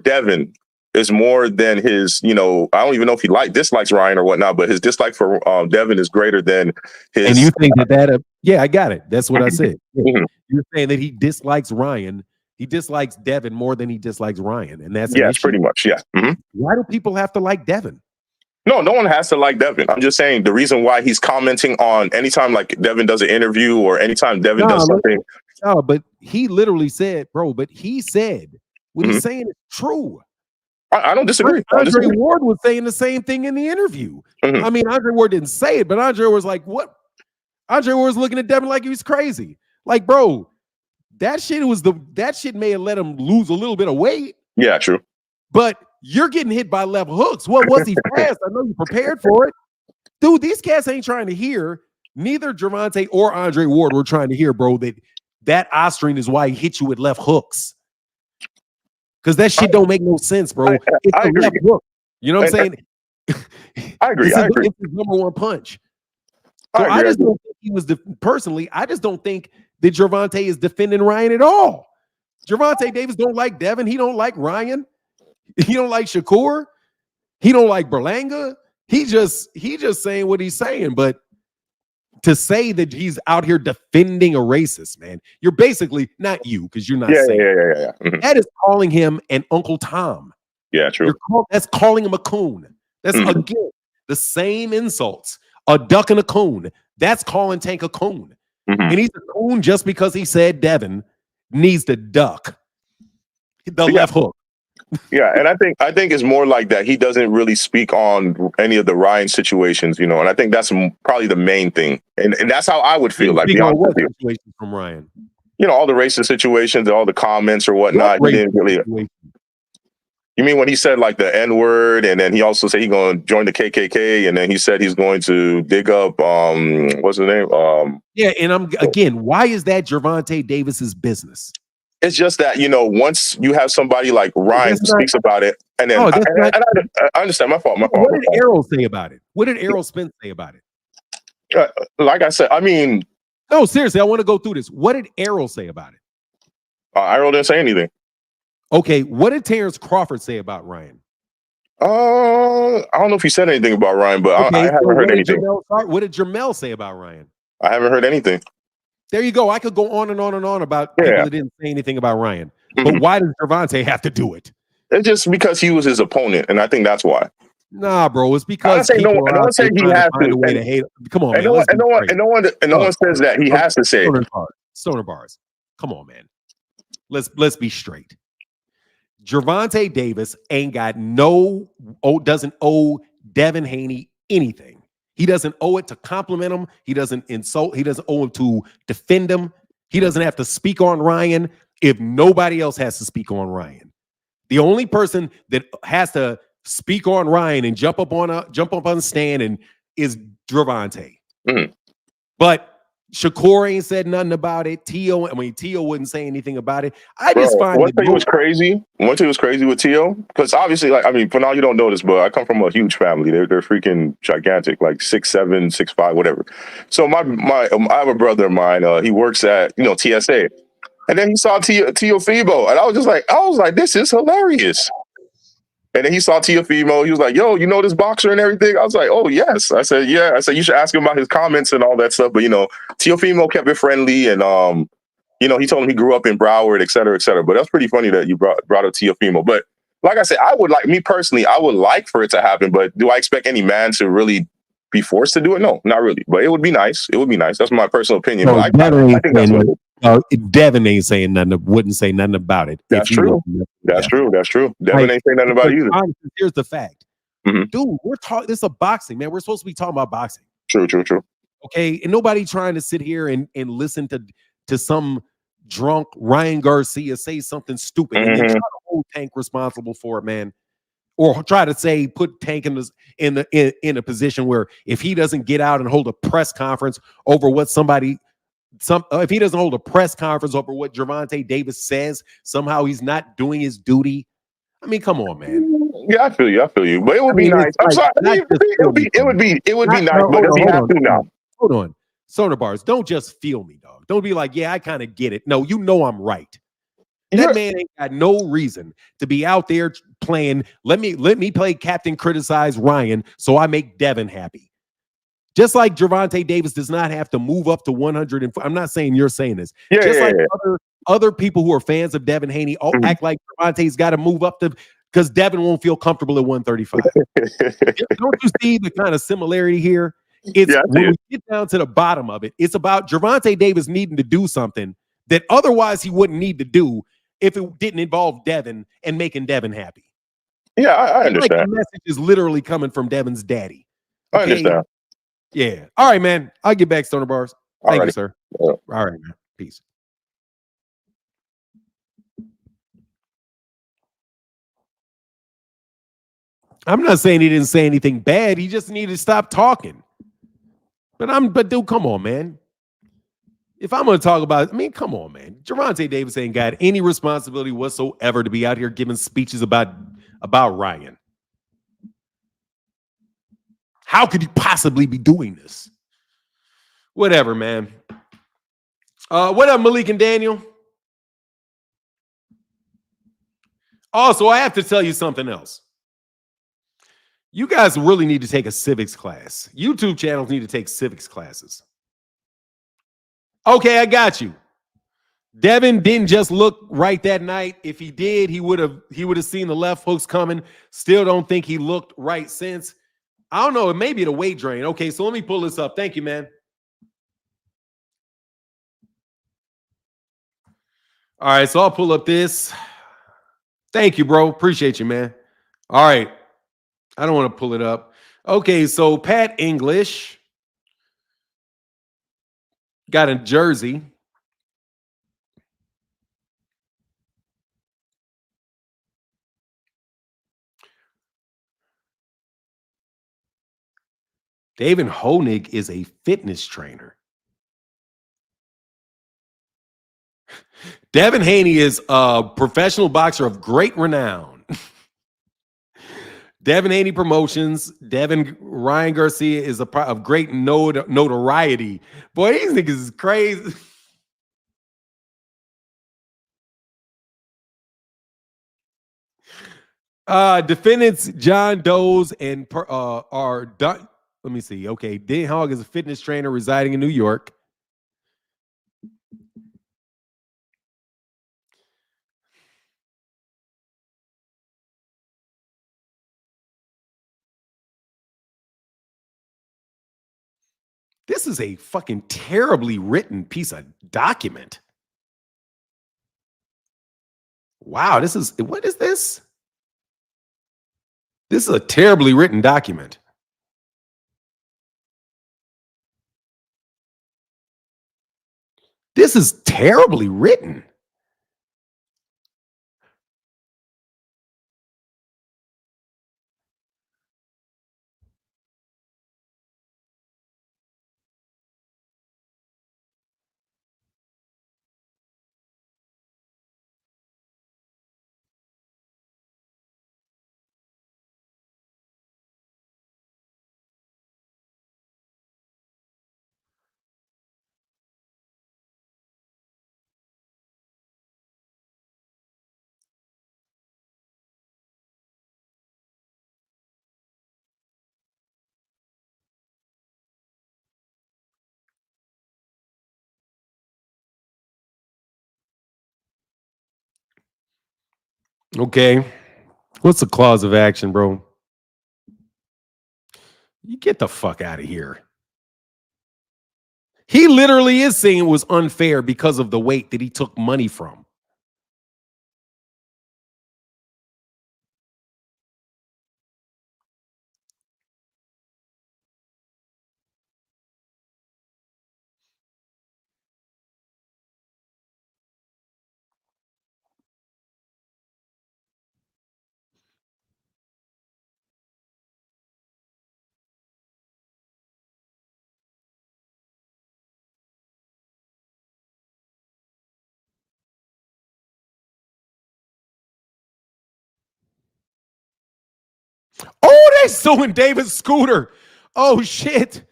Devin is more than his. I don't even know if he dislikes Ryan or whatnot, but his dislike for Devin is greater than his. And you think that? Yeah, I got it. That's what I said. Yeah. You're saying that he dislikes Ryan. He dislikes Devin more than he dislikes Ryan, and that's pretty much. Yeah. Mm-hmm. Why do people have to like Devin? No one has to like Devin. I'm just saying the reason why he's commenting on anytime like Devin does an interview or anytime Devin does something. No, but he literally said, bro, what he's saying is true. I don't disagree. Andre Ward was saying the same thing in the interview. Mm-hmm. I mean, Andre Ward didn't say it, but Andre was like, what? Andre Ward was looking at Devin like he was crazy. Like, bro, that shit may have let him lose a little bit of weight. Yeah, true. But you're getting hit by left hooks. What was he fast? I know you prepared for it. Dude, these cats ain't trying to hear. Neither Gervonta or Andre Ward were trying to hear, bro, that eye strain is why he hit you with left hooks. Because that shit don't make no sense, bro. It's a left hook. You know what I'm saying? I agree. It's his number one punch. So I just don't think he was personally. I just don't think that Gervonta is defending Ryan at all. Gervonta Davis don't like Devin. He don't like Ryan. He don't like Shakur. He don't like Berlanga. He just saying what he's saying. But to say that he's out here defending a racist, man, you're basically not you because you're not saying. Yeah. Mm-hmm. That is calling him an Uncle Tom. Yeah, true. That's calling him a coon. That's again the same insults. A duck and a coon. That's calling Tank a coon. Mm-hmm. And he's a coon just because he said Devin needs to duck the left hook. Yeah, and I think it's more like that. He doesn't really speak on any of the Ryan situations, you know, and I think that's probably the main thing. And that's how I would feel. Like, be Speak on honest with what you, situation from Ryan? you know, all the racist situations, all the comments or What whatnot. He racist didn't really. situation? You mean when he said like the N word, and then he also said he's going to join the KKK, and then he said he's going to dig up what's his name? Yeah, and I'm again, why is that Gervonta Davis's business? It's just that, you know, once you have somebody like Ryan who speaks about it, and then I understand. My fault. What did Errol say about it? What did Errol Spence say about it? Like I said, I mean, no, seriously, I want to go through this. What did Errol say about it? Errol didn't say anything. Okay, what did Terence Crawford say about Ryan? I don't know if he said anything about Ryan, but I haven't heard anything. What did Jermel say about Ryan? I haven't heard anything. There you go. I could go on and on and on about people that didn't say anything about Ryan. But why does Gervonta have to do it? It's just because he was his opponent, and I think that's why. Nah, bro, it's because no one said he has to. Way to hate. Come on, man. No one says that he has to say it. Stoner bars. Come on, man. Let's be straight. Gervonta Davis ain't got doesn't owe Devin Haney anything. He doesn't owe it to compliment him. He doesn't insult. He doesn't owe him to defend him. He doesn't have to speak on Ryan if nobody else has to speak on Ryan. The only person that has to speak on Ryan and jump up on the stand and is Gervonta. Mm-hmm. But Shakur ain't said nothing about it. Tio wouldn't say anything about it. I just find one thing was crazy. One thing was crazy with Tio, because obviously, like, I mean, for now you don't know this, but I come from a huge family. They're freaking gigantic, like 6'7", 6'5", whatever. So I have a brother of mine. He works at TSA, and then he saw Tio Febo, and I was like, this is hilarious. And then he saw Teofimo. He was like, yo, you know this boxer and everything? I was like, oh, yes. I said, yeah. I said, you should ask him about his comments and all that stuff. But, Teofimo kept it friendly. And, he told him he grew up in Broward, et cetera, et cetera. But that's pretty funny that you brought up Teofimo. But like I said, I would like for it to happen. But do I expect any man to really be forced to do it? No, not really. But it would be nice. It would be nice. That's my personal opinion. No, but I think that's what it is. Devin ain't saying nothing. Wouldn't say nothing about it. That's true. That's true. Devin ain't saying nothing about it either. Here's the fact, dude. We're talking. This is a boxing, man. We're supposed to be talking about boxing. True. Okay, and nobody trying to sit here and listen to some drunk Ryan Garcia say something stupid and then try to hold Tank responsible for it, man. Or try to say put Tank in a position where if he doesn't get out and hold a press conference over what if he doesn't hold a press conference over what Gervonta Davis says, somehow he's not doing his duty. I mean, come on, man. Yeah, I feel you. But it would be nice. I'm sorry. It would be nice. But does he have to now? Hold on. Sonar bars, don't just feel me, dog. Don't be like, yeah, I kind of get it. No, I'm right. That man ain't got no reason to be out there playing. Let me play captain, criticize Ryan so I make Devin happy. Just like Gervonta Davis does not have to move up to 100. I'm not saying you're saying this. Other people who are fans of Devin Haney act like Gervonta's got to move up to because Devin won't feel comfortable at 135. Don't you see the kind of similarity here? When we get down to the bottom of it, it's about Gervonta Davis needing to do something that otherwise he wouldn't need to do if it didn't involve Devin and making Devin happy. Yeah, I understand. Like the message is literally coming from Devin's daddy. Okay? I understand. Yeah. All right, man. I'll get back, Stoner Bars. Thank you, sir. Yeah. All right, man. Peace. I'm not saying he didn't say anything bad. He just needed to stop talking. But dude, come on, man. If I'm going to talk about, come on, man. Gervonta Davis ain't got any responsibility whatsoever to be out here giving speeches about Ryan. How could you possibly be doing this? Whatever, man. What up, Malik and Daniel? Also, I have to tell you something else. You guys really need to take a civics class. YouTube channels need to take civics classes. Okay, I got you. Devin didn't just look right that night. If he did, he would have seen the left hooks coming. Still don't think he looked right since. I don't know. It may be the weight drain. Okay, so let me pull this up. Thank you, man. All right, so I'll pull up this. Thank you, bro. Appreciate you, man. All right. I don't want to pull it up. Okay, so Pat English got a jersey. David Honig is a fitness trainer. Devin Haney is a professional boxer of great renown. Devin Haney Promotions. Ryan Garcia is of great notoriety. Boy, these niggas is crazy. Defendants John Doe's and are done. Let me see. Okay, Dan Hogg is a fitness trainer residing in New York. This is a fucking terribly written piece of document. Wow, what is this? This is a terribly written document. This is terribly written. Okay. What's the clause of action, bro? You get the fuck out of here. He literally is saying it was unfair because of the weight that he took money from. Oh, they suing David Scooter. Oh, shit.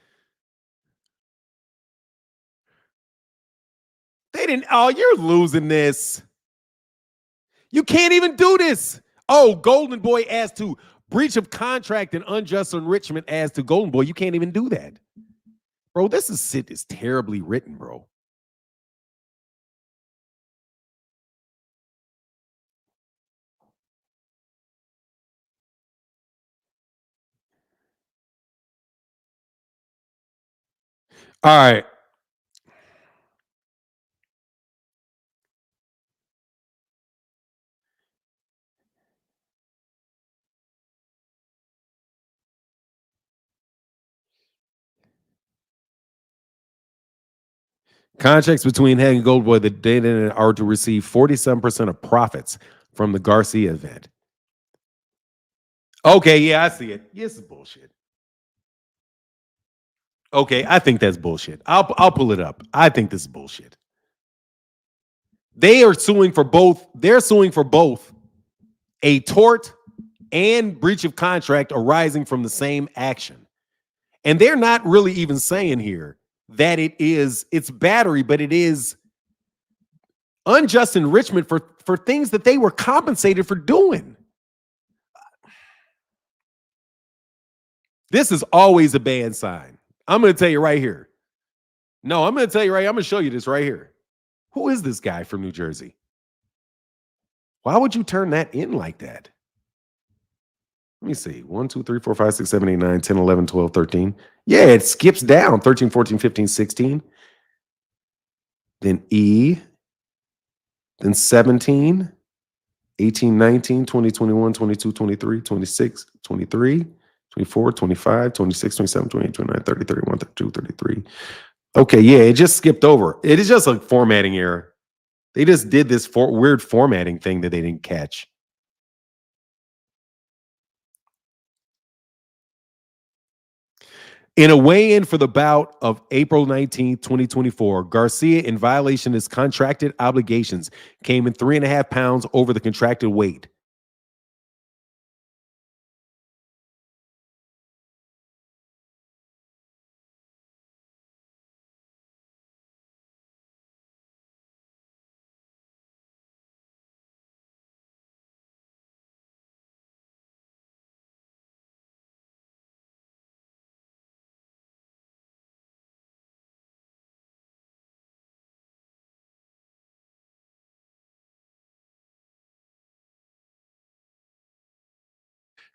They didn't. Oh, you're losing this. You can't even do this. Oh, Golden Boy as to breach of contract and unjust enrichment as to Golden Boy. You can't even do that. Bro, this is terribly written, bro. All right. Contracts between Hank and Goldboy that dated are to receive 47% of profits from the Garcia event. Okay, yeah, I see it. Yeah, this is bullshit. Okay, I think that's bullshit. I'll pull it up. I think this is bullshit. They are suing for both. They're suing for both a tort and breach of contract arising from the same action. And they're not really even saying here that it's battery, but it is unjust enrichment for things that they were compensated for doing. This is always a bad sign. I'm going to tell you right here. No, I'm going to tell you right. I'm going to show you this right here. Who is this guy from New Jersey? Why would you turn that in like that? Let me see. 1, 2, 3, 4, 5, 6, 7, 8, 9, 10, 11, 12, 13. Yeah, it skips down. 13, 14, 15, 16. Then E. Then 17. 18, 19, 20, 21, 22, 23, 26, 23, 24, 25, 26, 27, 28, 29, 30, 31, 32, 33. Okay, yeah, it just skipped over. It is just a formatting error. They just did this weird formatting thing that they didn't catch. In a weigh-in for the bout of April 19th, 2024, Garcia, in violation of his contracted obligations, came in 3.5 pounds over the contracted weight.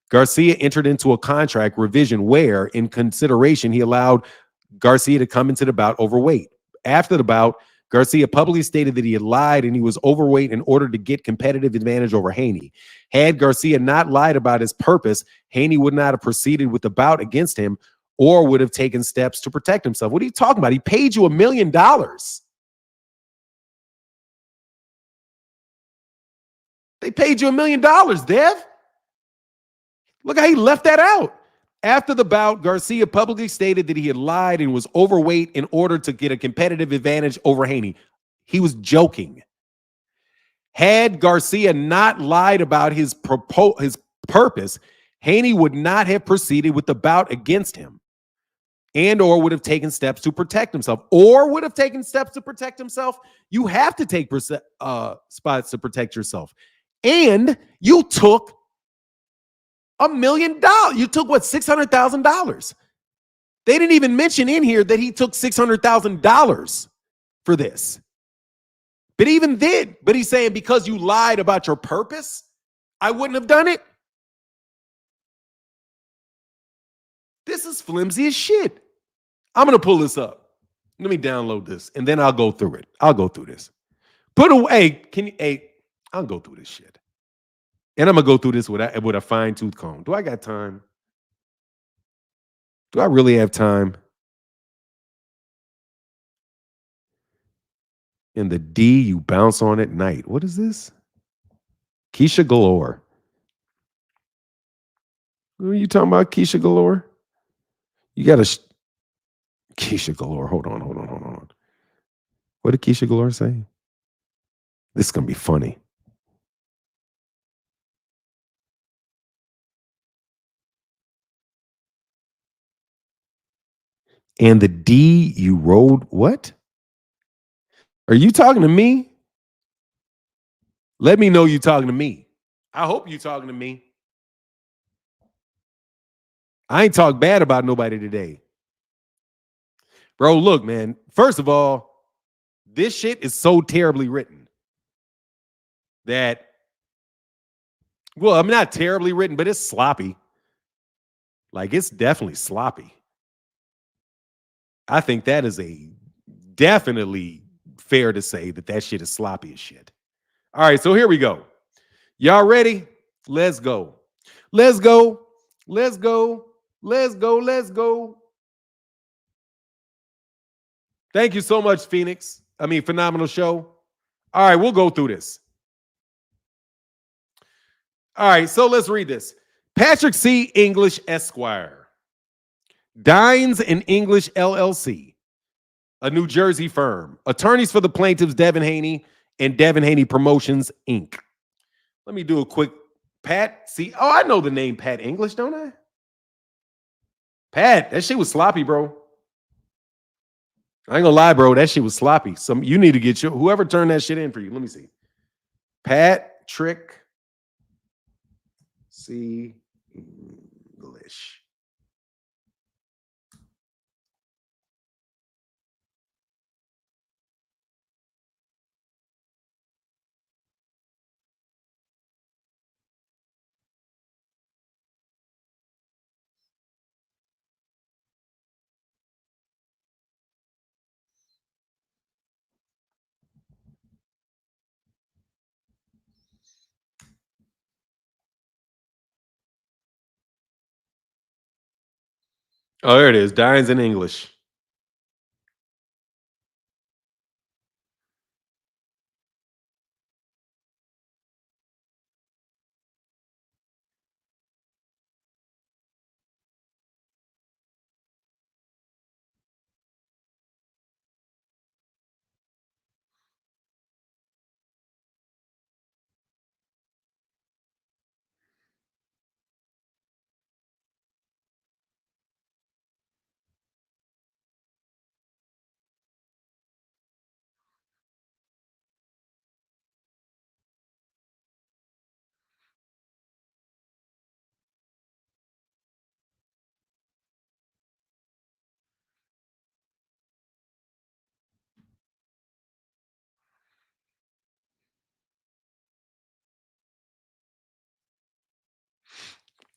Garcia entered into a contract revision where, in consideration, he allowed Garcia to come into the bout overweight. After the bout, Garcia publicly stated that he had lied and he was overweight in order to get competitive advantage over Haney. Had Garcia not lied about his purpose, Haney would not have proceeded with the bout against him or would have taken steps to protect himself. What are you talking about? He paid you $1 million. They paid you $1 million, Dev. Look how he left that out. After the bout, Garcia publicly stated that he had lied and was overweight in order to get a competitive advantage over Haney. He was joking. Had Garcia not lied about his purpose, Haney would not have proceeded with the bout against him and or would have taken steps to protect himself. You have to take spots to protect yourself. And you took $1 million. You took what, $600,000? They didn't even mention in here that he took $600,000 for this. But he's saying because you lied about your purpose, I wouldn't have done it. This is flimsy as shit. I'm going to pull this up. Let me download this and then I'll go through it. I'll go through this. I'll go through this shit. And I'm going to go through this with a fine-tooth comb. Do I got time? Do I really have time? And the D you bounce on at night. What is this? Keisha Galore. What are you talking about, Keisha Galore? You got to... Keisha Galore. Hold on. What did Keisha Galore say? This is going to be funny. And the D you rode, what? Are you talking to me? Let me know you talking to me. I hope you talking to me. I ain't talk bad about nobody today. Bro, look, man. First of all, this shit is so terribly written that, well, I'm not terribly written, but it's sloppy. Like, it's definitely sloppy. I think that is definitely fair to say that shit is sloppy as shit. All right, so here we go. Y'all ready? Let's go. Let's go. Let's go. Let's go. Let's go. Thank you so much, Phoenix. Phenomenal show. All right, we'll go through this. All right, so let's read this. Patrick C. English Esquire. Dines and English LLC, a New Jersey firm. Attorneys for the plaintiffs, Devin Haney and Devin Haney Promotions, Inc. Let me do a quick Pat. See, I know the name Pat English, don't I? Pat, that shit was sloppy, bro. I ain't gonna lie, bro. That shit was sloppy. You need to get whoever turned that shit in for you. Let me see. Patrick C. English. Oh, there it is. Dines in English.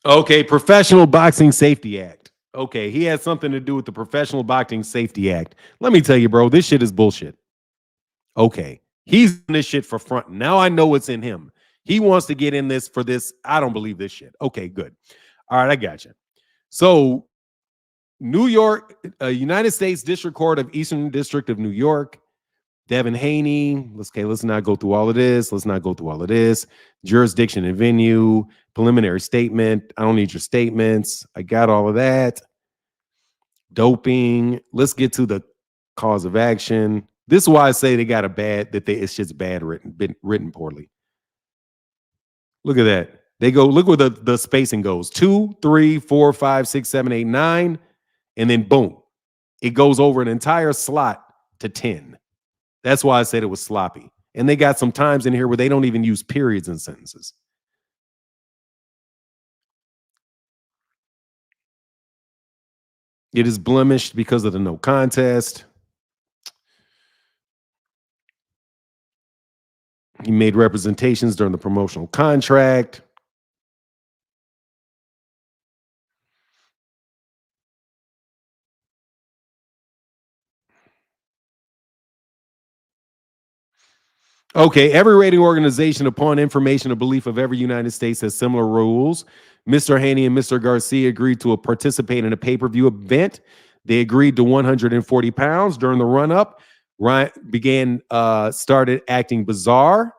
Okay, Professional Boxing Safety Act. Okay, he has something to do with the Professional Boxing Safety Act. Let me tell you, bro, this shit is bullshit. Okay, he's in this shit for front. Now I know what's in him. He wants to get in this for this. I don't believe this shit. Okay, good. All right, I got you. So, New York, United States District Court of Eastern District of New York, Devin Haney. Let's not go through all of this. Jurisdiction and venue, preliminary statement. I don't need your statements. I got all of that. Doping. Let's get to the cause of action. This is why I say they got a bad, it's just bad written poorly. Look at that. They go, look where the spacing goes. 2, 3, 4, 5, 6, 7, 8, 9. And then boom, it goes over an entire slot to 10. That's why I said it was sloppy. And they got some times in here where they don't even use periods in sentences. It is blemished because of the no contest. He made representations during the promotional contract. Okay, every rating organization, upon information or belief of every United States, has similar rules. Mr. Haney and Mr. Garcia agreed to participate in a pay-per-view event. They agreed to 140 pounds during the run-up. Ryan started acting bizarre,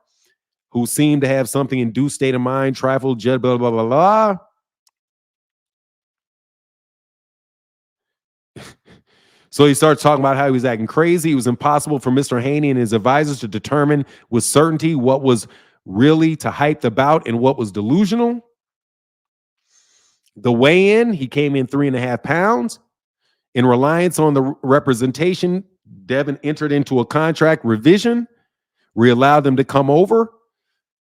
who seemed to have something induced state of mind, trifle, blah, blah, blah, blah, blah. So he starts talking about how he was acting crazy. It was impossible for Mr. Haney and his advisors to determine with certainty what was really to hype the bout and what was delusional. The weigh-in, he came in 3.5 pounds. In reliance on the representation, Devin entered into a contract revision. We allowed them to come over,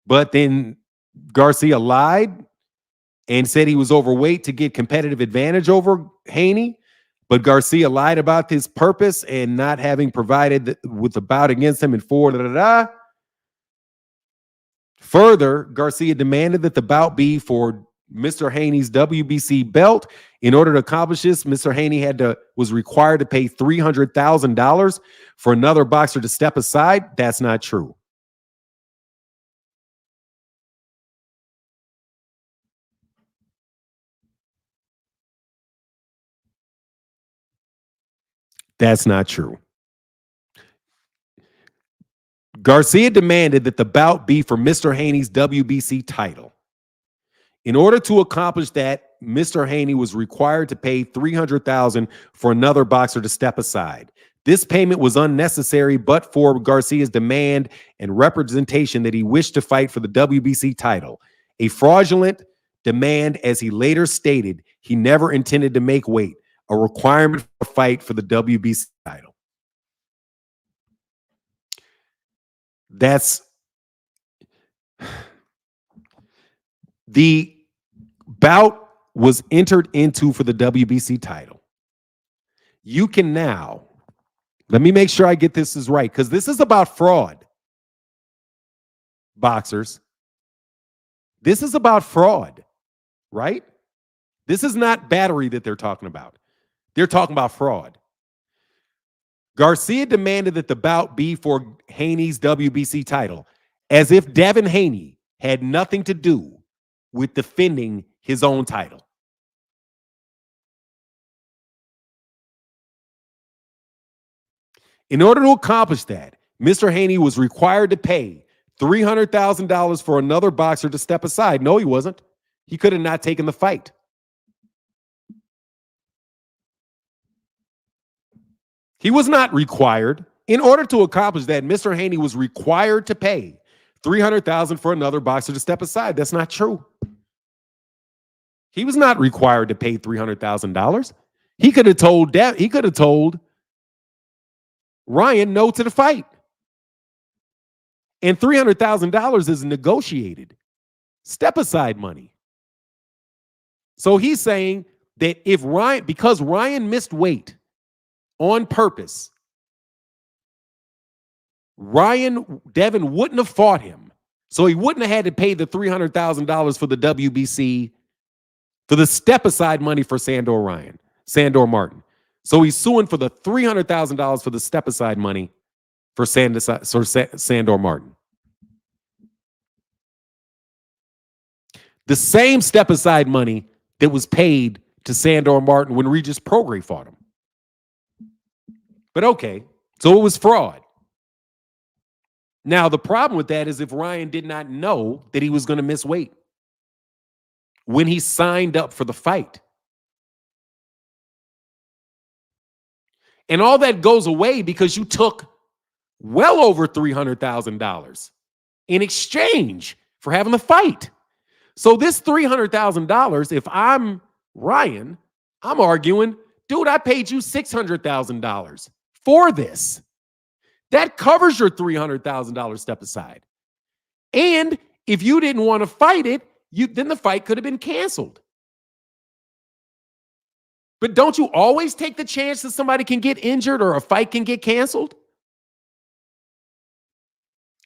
but then Garcia lied and said he was overweight to get competitive advantage over Haney. But Garcia lied about his purpose and not having provided with the bout against him in 4. Further, Garcia demanded that the bout be for Mr. Haney's WBC belt. In order to accomplish this, Mr. Haney was required to pay $300,000 for another boxer to step aside. That's not true. That's not true. Garcia demanded that the bout be for Mr. Haney's WBC title. In order to accomplish that, Mr. Haney was required to pay $300,000 for another boxer to step aside. This payment was unnecessary, but for Garcia's demand and representation that he wished to fight for the WBC title. A fraudulent demand, as he later stated, he never intended to make weight, a requirement for a fight for the WBC title. That's the bout was entered into for the WBC title. You can now, let me make sure I get this is right, because this is about fraud, boxers. This is about fraud, right? This is not battery that they're talking about. They're talking about fraud. Garcia demanded that the bout be for Haney's WBC title, as if Devin Haney had nothing to do with defending his own title. In order to accomplish that, Mr. Haney was required to pay $300,000 for another boxer to step aside. No, he wasn't. He could have not taken the fight. He was not required. In order to accomplish that, Mr. Haney was required to pay $300,000 for another boxer to step aside. That's not true. He was not required to pay $300,000. He could have told Ryan no to the fight. And $300,000 is negotiated step aside money. So he's saying that because Ryan missed weight on purpose, Devin wouldn't have fought him. So he wouldn't have had to pay the $300,000 for the WBC, for the step aside money for Sandor Martin. So he's suing for the $300,000 for the step aside money for Sandor Martin. The same step aside money that was paid to Sandor Martin when Regis Prograis fought him. But okay, so it was fraud. Now, the problem with that is if Ryan did not know that he was going to miss weight when he signed up for the fight. And all that goes away because you took well over $300,000 in exchange for having the fight. So this $300,000, if I'm Ryan, I'm arguing, dude, I paid you $600,000 for this. That covers your $300,000 step aside. And if you didn't want to fight it, then the fight could have been canceled. But don't you always take the chance that somebody can get injured or a fight can get canceled?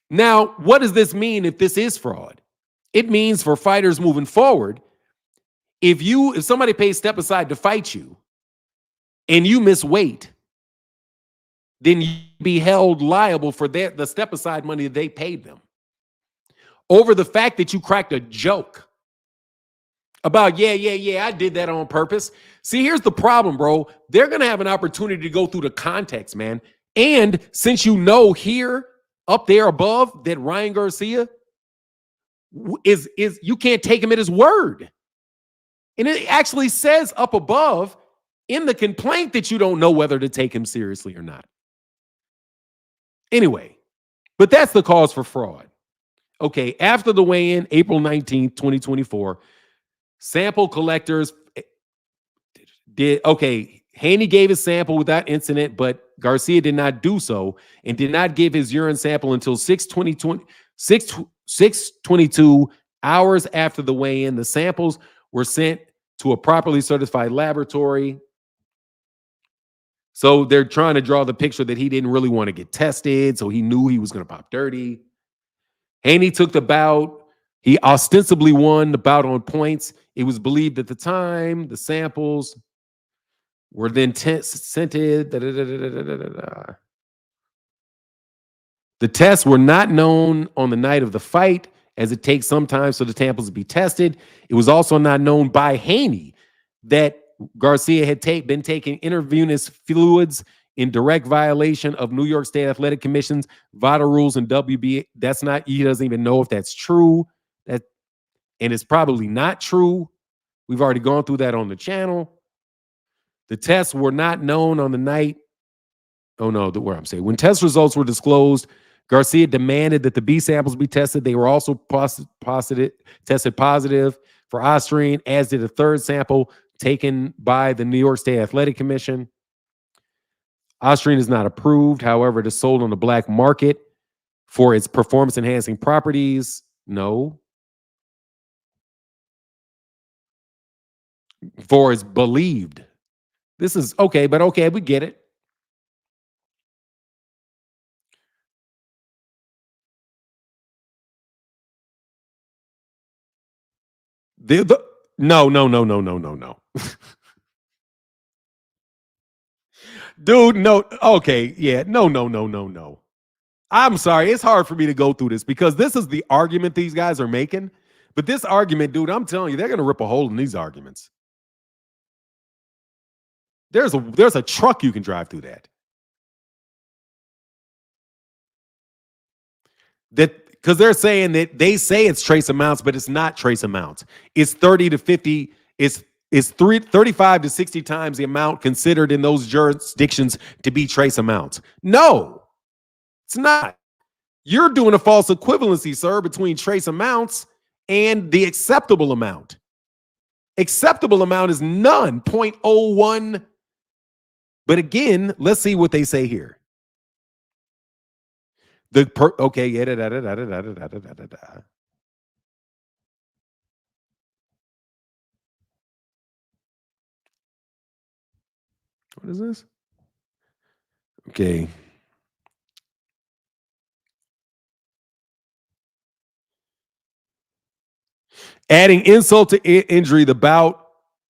Now, what does this mean if this is fraud? It means for fighters moving forward, if somebody pays step aside to fight you and you miss weight, then you be held liable for the step aside money that they paid them over the fact that you cracked a joke about, I did that on purpose. See, here's the problem, bro. They're going to have an opportunity to go through the context, man. And since you know here, up there above, that Ryan Garcia is you can't take him at his word. And it actually says up above in the complaint that you don't know whether to take him seriously or not. Anyway, but that's the cause for fraud. Okay, after the weigh-in, April 19th, 2024, sample collectors Haney gave his sample without incident, but Garcia did not do so and did not give his urine sample until 6:22 hours after the weigh-in. The samples were sent to a properly certified laboratory. So they're trying to draw the picture that he didn't really want to get tested, so he knew he was going to pop dirty. Haney took the bout. He ostensibly won the bout on points. It was believed at the time the samples were then scented. The tests were not known on the night of the fight, as it takes some time for the samples to be tested. It was also not known by Haney that Garcia had been taking intravenous fluids in direct violation of New York State Athletic Commission's vital rules and WBA. He doesn't even know if that's true. And it's probably not true. We've already gone through that on the channel. The tests were not known on the night. When test results were disclosed, Garcia demanded that the B samples be tested. They were also tested positive for Ostrine, as did a third sample taken by the New York State Athletic Commission. Ostrine is not approved. However, it is sold on the black market for its performance-enhancing properties. No. For its believed. This is okay, but okay, we get it. No. Dude, no. Okay, yeah. No. I'm sorry. It's hard for me to go through this because this is the argument these guys are making. But this argument, dude, I'm telling you, they're going to rip a hole in these arguments. There's a truck you can drive through that. that because they're saying that they say it's trace amounts, but it's not trace amounts. It's 30 to 50. It's 35 to 60 times the amount considered in those jurisdictions to be trace amounts. No, it's not. You're doing a false equivalency, sir, between trace amounts and the acceptable amount. Acceptable amount is none, 0.01. But again, let's see what they say here. Okay, yeah, What is this? Okay. Adding insult to injury, the bout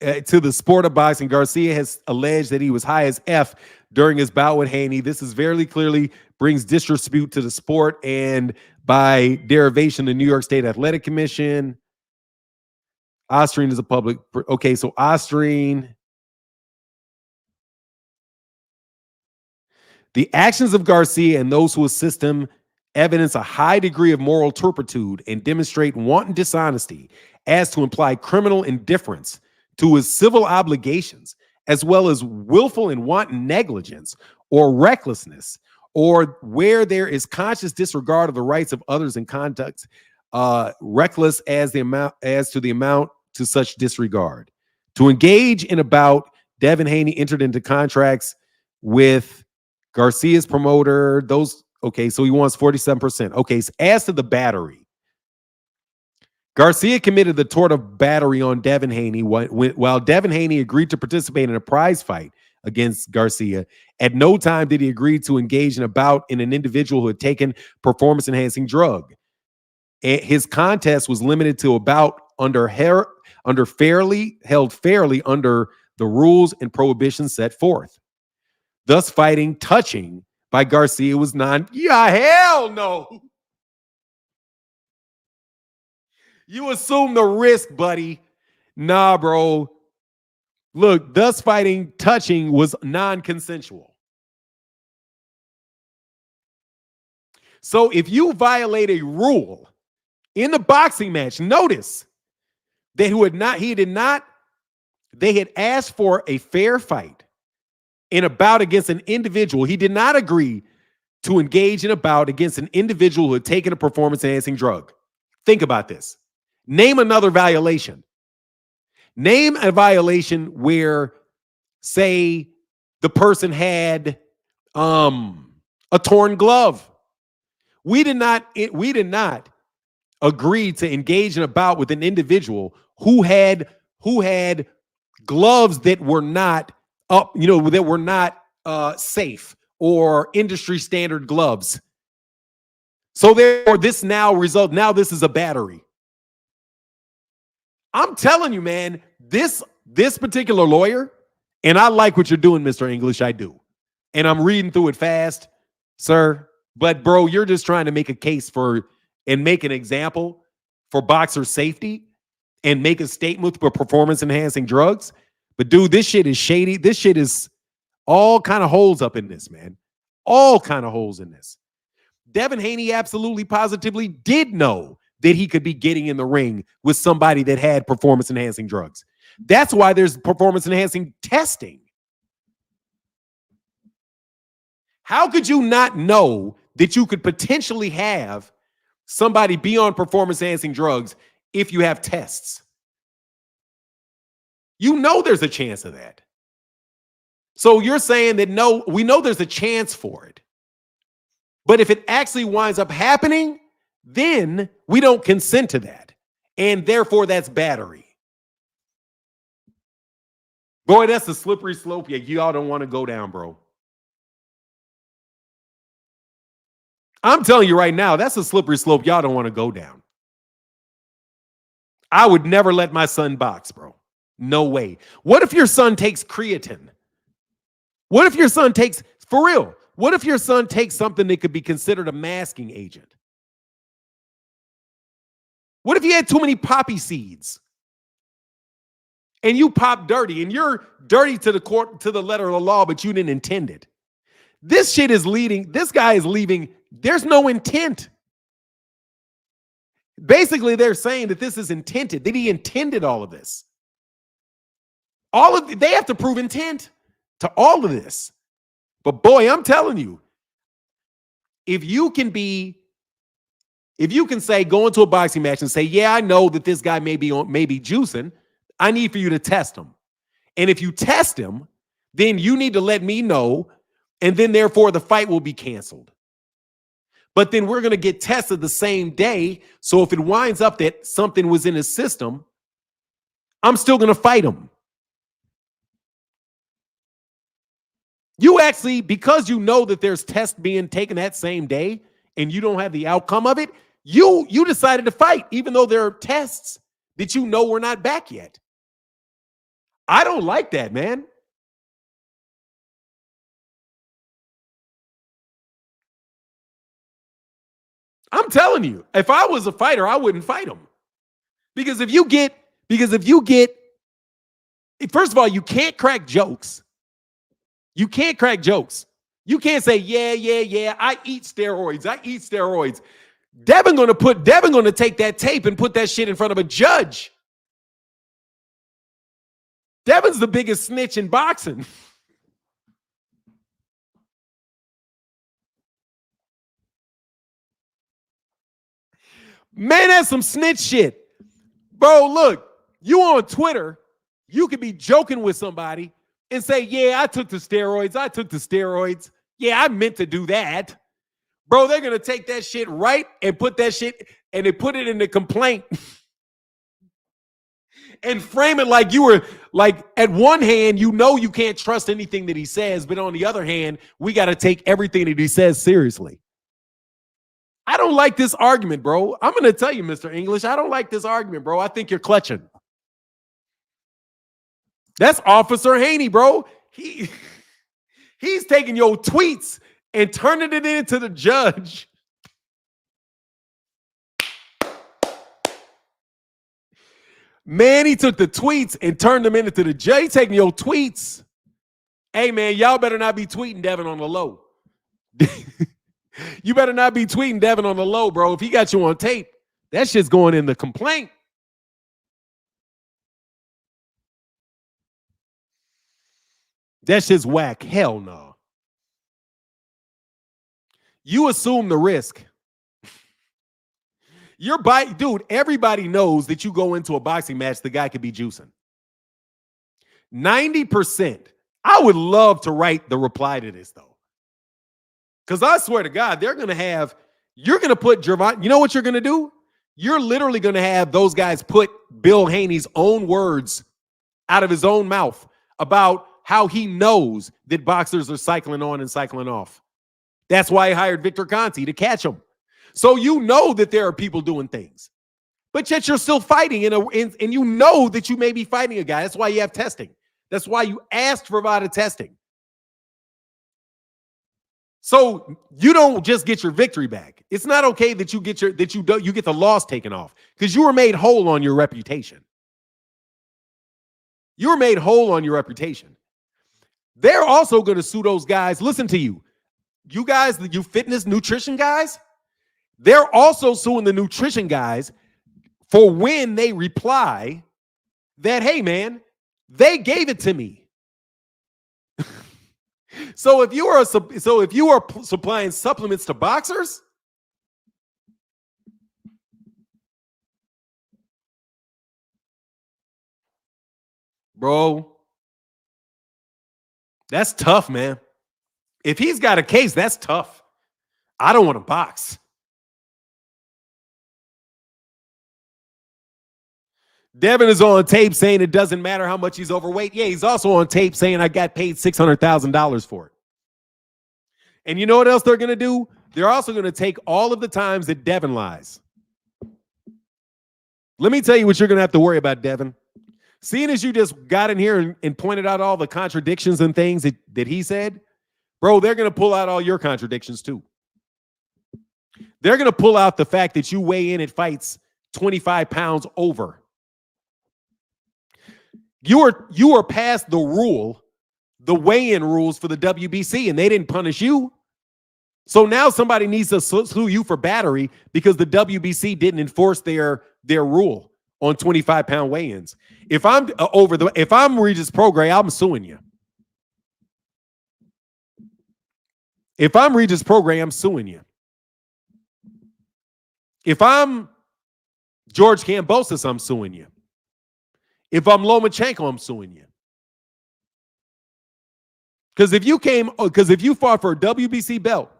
to the sport of boxing, Garcia has alleged that he was high as F during his bout with Haney. This is very clearly brings disrepute to the sport and by derivation, the New York State Athletic Commission. Ostrine is a public. Okay, so Ostrine. The actions of Garcia and those who assist him evidence a high degree of moral turpitude and demonstrate wanton dishonesty as to imply criminal indifference to his civil obligations, as well as willful and wanton negligence or recklessness, or where there is conscious disregard of the rights of others in conduct, reckless as to the amount to such disregard. To engage in a bout, Devin Haney entered into contracts with Garcia's promoter. Okay, so he wants 47%. Okay, so as to the battery, Garcia committed the tort of battery on Devin Haney while Devin Haney agreed to participate in a prize fight against Garcia. At no time did he agree to engage in a bout in an individual who had taken performance-enhancing drug. His contest was limited to a bout held fairly under the rules and prohibitions set forth. Thus, fighting touching by Garcia was hell no. You assume the risk, buddy. Nah, bro. Look, thus fighting touching was non-consensual. So if you violate a rule in the boxing match, notice that they had asked for a fair fight in a bout against an individual. He did not agree to engage in a bout against an individual who had taken a performance-enhancing drug. Think about this. Name another violation. Name a violation where, say, the person had a torn glove. We did not agree to engage in a bout with an individual who had gloves that were not safe or industry standard gloves. So therefore, this is a battery. I'm telling you, man, this particular lawyer, and I like what you're doing, Mr. English, I do. And I'm reading through it fast, sir. But bro, you're just trying to make a case and make an example for boxer safety and make a statement for performance-enhancing drugs. But dude, this shit is shady. This shit is all kind of holes up in this, man. All kind of holes in this. Devin Haney absolutely positively did know that he could be getting in the ring with somebody that had performance-enhancing drugs. That's why there's performance-enhancing testing. How could you not know that you could potentially have somebody be on performance-enhancing drugs if you have tests? You know there's a chance of that. So you're saying that no, we know there's a chance for it. But if it actually winds up happening, then we don't consent to that. And therefore, that's battery. Boy, that's a slippery slope. Yeah, y'all don't want to go down, bro. I'm telling you right now, that's a slippery slope y'all don't want to go down. I would never let my son box, bro. No way. What if your son takes creatine? What if your son takes, for real, what if your son takes something that could be considered a masking agent? What if you had too many poppy seeds? And you pop dirty, and you're dirty to the letter of the law, but you didn't intend it. This guy is leaving. There's no intent. Basically, they're saying that this is intended, that he intended all of this. They have to prove intent to all of this. But boy, I'm telling you, if you can say, go into a boxing match and say, yeah, I know that this guy may be juicing, I need for you to test him. And if you test him, then you need to let me know, and then therefore the fight will be canceled. But then we're going to get tested the same day. So if it winds up that something was in his system, I'm still going to fight him. You actually, because you know that there's tests being taken that same day and you don't have the outcome of it, you decided to fight, even though there are tests that you know were not back yet. I don't like that, man. I'm telling you, if I was a fighter, I wouldn't fight him. Because if you get, first of all, you can't crack jokes. You can't crack jokes. You can't say, yeah, I eat steroids. Devin gonna take that tape and put that shit in front of a judge. Devin's the biggest snitch in boxing. Man, that's some snitch shit. Bro, look, you on Twitter, you could be joking with somebody and say, yeah, I took the steroids. Yeah, I meant to do that. Bro, they're going to take that shit right and put that shit, and they put it in the complaint and frame it like you were, like, at one hand, you know you can't trust anything that he says, but on the other hand, we got to take everything that he says seriously. I don't like this argument, bro. I'm going to tell you, Mr. English, I don't like this argument, bro. I think you're clutching. That's Officer Haney, bro. He's taking your tweets and turning it into the judge. Man, he took the tweets and turned them into the judge. He's taking your tweets. Hey, man, y'all better not be tweeting Devin on the low. You better not be tweeting Devin on the low, bro. If he got you on tape, that shit's going in the complaint. That shit's whack. Hell no. You assume the risk. Dude, everybody knows that you go into a boxing match, the guy could be juicing. 90%. I would love to write the reply to this, though. Because I swear to God, you're going to put Gervonta, you know what you're going to do? You're literally going to have those guys put Bill Haney's own words out of his own mouth about how he knows that boxers are cycling on and cycling off. That's why he hired Victor Conti to catch him. So you know that there are people doing things, but yet you're still fighting, and you know that you may be fighting a guy. That's why you have testing. That's why you asked for VADA testing. So you don't just get your victory back. It's not okay that you get the loss taken off, because you were made whole on your reputation. You were made whole on your reputation. They're also going to sue those guys. Listen to you. You guys, you fitness nutrition guys, they're also suing the nutrition guys for when they reply that, hey, man, they gave it to me. So if you are supplying supplements to boxers, bro, that's tough, man. If he's got a case, that's tough. I don't want to box. Devin is on tape saying it doesn't matter how much he's overweight. Yeah, he's also on tape saying I got paid $600,000 for it. And you know what else they're going to do? They're also going to take all of the times that Devin lies. Let me tell you what you're going to have to worry about, Devin. Seeing as you just got in here and pointed out all the contradictions and things that he said, bro, they're going to pull out all your contradictions too. They're going to pull out the fact that you weigh in at fights 25 pounds over. You are past the weigh-in rules for the WBC, and they didn't punish you. So now somebody needs to sue you for battery because the WBC didn't enforce their rule on 25-pound weigh-ins. If I'm if I'm Regis Prograis, I'm suing you. If I'm Regis Prograis, I'm suing you. If I'm George Kambosos, I'm suing you. If I'm Lomachenko, I'm suing you. Because if you fought for a WBC belt,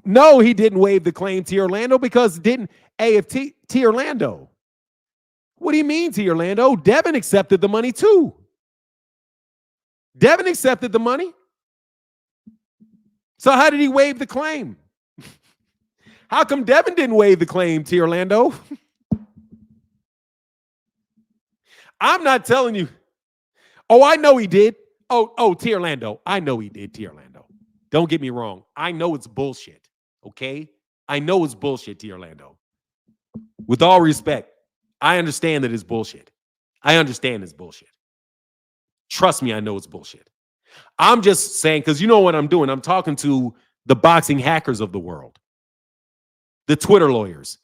no, he didn't waive the claim to Orlando because T Orlando. What do you mean to Orlando? Devin accepted the money too. Devin accepted the money. So how did he waive the claim? How come Devin didn't waive the claim to Orlando? I'm not telling you. Oh, I know he did. T Orlando. I know he did, T Orlando. Don't get me wrong. I know it's bullshit. Okay? I know it's bullshit, T Orlando. With all respect, I understand that it's bullshit. I understand it's bullshit. Trust me, I know it's bullshit. I'm just saying, because you know what I'm doing. I'm talking to the boxing hackers of the world, the Twitter lawyers,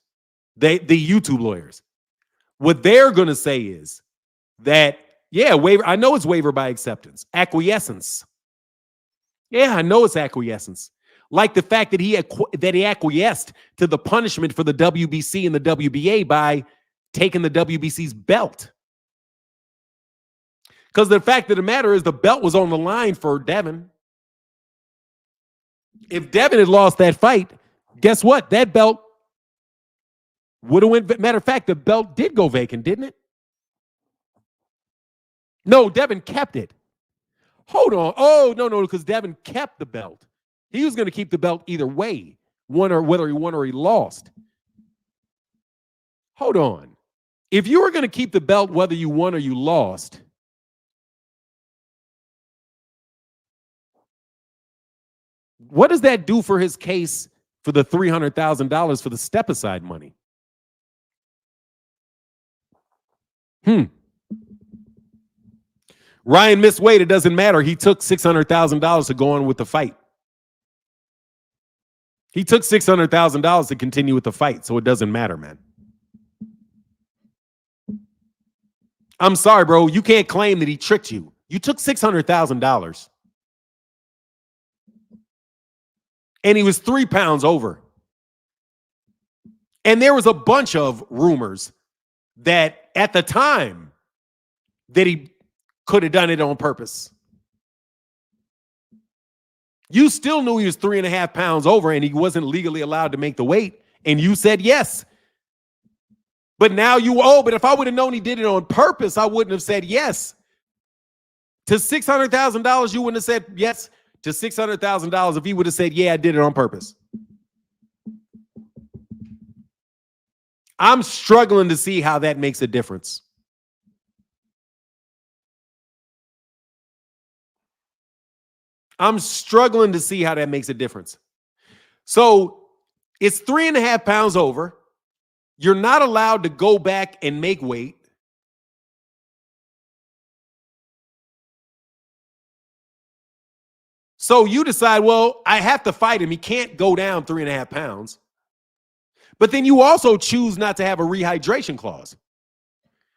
the YouTube lawyers. What they're going to say is that, yeah, waiver. I know it's waiver by acceptance, acquiescence. Yeah, I know it's acquiescence. Like the fact that he acquiesced to the punishment for the WBC and the WBA by taking the WBC's belt. Because the fact of the matter is the belt was on the line for Devin. If Devin had lost that fight, guess what? That belt would have went. Matter of fact, the belt did go vacant, didn't it? No, Devin kept it. Hold on. Oh, no, because Devin kept the belt. He was going to keep the belt either way, whether he won or he lost. Hold on. If you were going to keep the belt whether you won or you lost, what does that do for his case for the $300,000 for the step-aside money? Ryan missed weight. It doesn't matter. He took $600,000 to go on with the fight. He took $600,000 to continue with the fight, so it doesn't matter, man. I'm sorry, bro. You can't claim that he tricked you. You took $600,000. And he was 3 pounds over. And there was a bunch of rumors that at the time that he could have done it on purpose. You still knew he was 3.5 pounds over and he wasn't legally allowed to make the weight. And you said yes. But now but if I would have known he did it on purpose, I wouldn't have said yes. To $600,000, you wouldn't have said yes. To $600,000 if he would have said, yeah, I did it on purpose. I'm struggling to see how that makes a difference. I'm struggling to see how that makes a difference. So it's 3.5 pounds over. You're not allowed to go back and make weight. So you decide, well, I have to fight him. He can't go down 3.5 pounds. But then you also choose not to have a rehydration clause,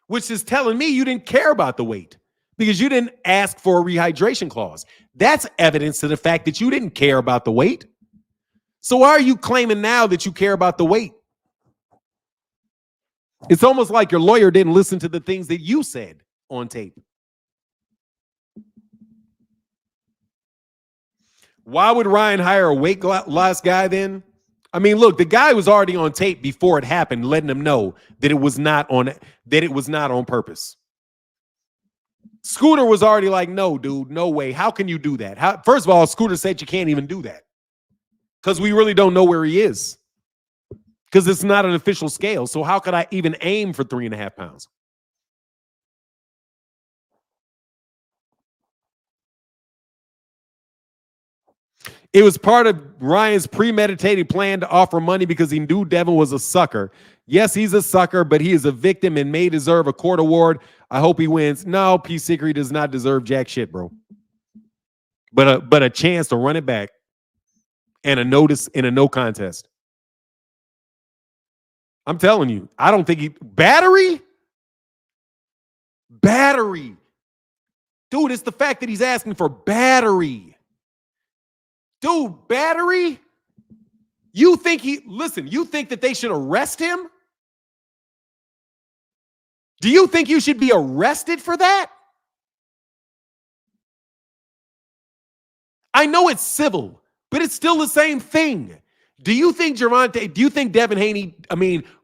which is telling me you didn't care about the weight because you didn't ask for a rehydration clause. That's evidence to the fact that you didn't care about the weight. So why are you claiming now that you care about the weight? It's almost like your lawyer didn't listen to the things that you said on tape. Why would Ryan hire a weight loss guy then? I mean, look, the guy was already on tape before it happened, letting him know that it was not on purpose. Scooter was already like, no, dude, no way. How can you do that? First of all, Scooter said you can't even do that because we really don't know where he is because it's not an official scale. So how could I even aim for 3.5 pounds? It was part of Ryan's premeditated plan to offer money because he knew Devin was a sucker. Yes, he's a sucker, but he is a victim and may deserve a court award. I hope he wins. No, P. Secret does not deserve jack shit, bro. but a chance to run it back and a notice in a no contest. I'm telling you, I don't think battery. Dude, it's the fact that he's asking for battery. Dude, battery? You think you think that they should arrest him? Do you think you should be arrested for that? I know it's civil, but it's still the same thing. Do you think Devin Haney,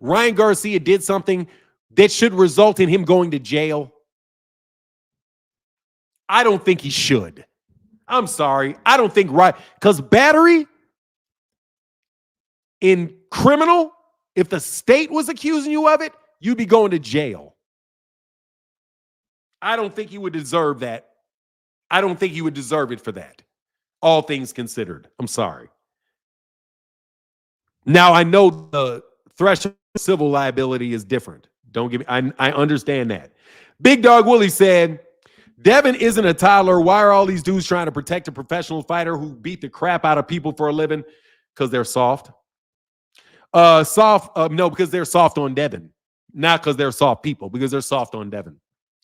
Ryan Garcia did something that should result in him going to jail? I don't think he should. I'm sorry. I don't think because battery in criminal, if the state was accusing you of it, you'd be going to jail. I don't think you would deserve that. I don't think you would deserve it for that. All things considered. I'm sorry. Now, I know the threshold of civil liability is different. Don't give me, I understand that. Big Dog Willie said, Devin isn't a toddler. Why are all these dudes trying to protect a professional fighter who beat the crap out of people for a living? Because they're soft. No, because they're soft on Devin. Not because they're soft people, because they're soft on Devin.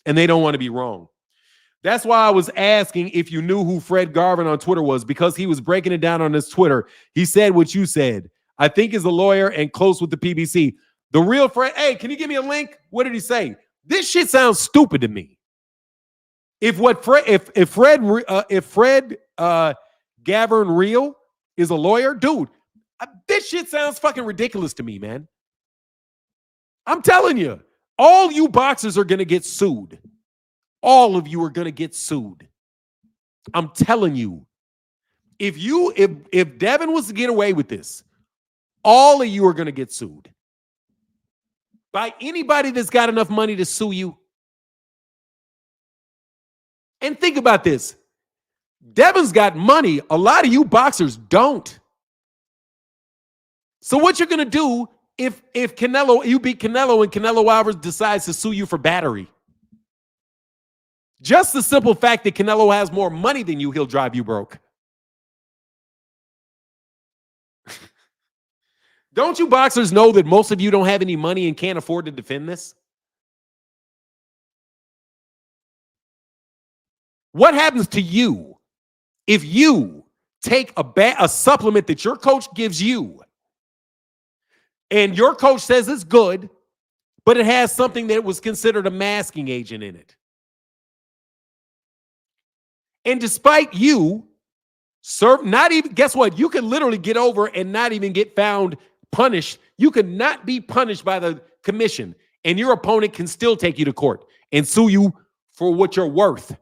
And they don't want to be wrong. That's why I was asking if you knew who Fred Garvin on Twitter was, because he was breaking it down on his Twitter. He said what you said. I think is a lawyer and close with the PBC. The real Fred, hey, can you give me a link? What did he say? This shit sounds stupid to me. If Fred Gavin Real is a lawyer, dude, this shit sounds fucking ridiculous to me, man. I'm telling you, all you boxers are going to get sued. All of you are going to get sued. I'm telling you. If Devin was to get away with this, all of you are going to get sued by anybody that's got enough money to sue you. And think about this. Devin's got money. A lot of you boxers don't. So what you're going to do if you beat Canelo and Canelo Alvarez decides to sue you for battery? Just the simple fact that Canelo has more money than you, he'll drive you broke. Don't you boxers know that most of you don't have any money and can't afford to defend this? What happens to you if you take a supplement that your coach gives you and your coach says it's good, but it has something that was considered a masking agent in it? And despite you guess what? You can literally get over and not even get found punished. You could not be punished by the commission, and your opponent can still take you to court and sue you for what you're worth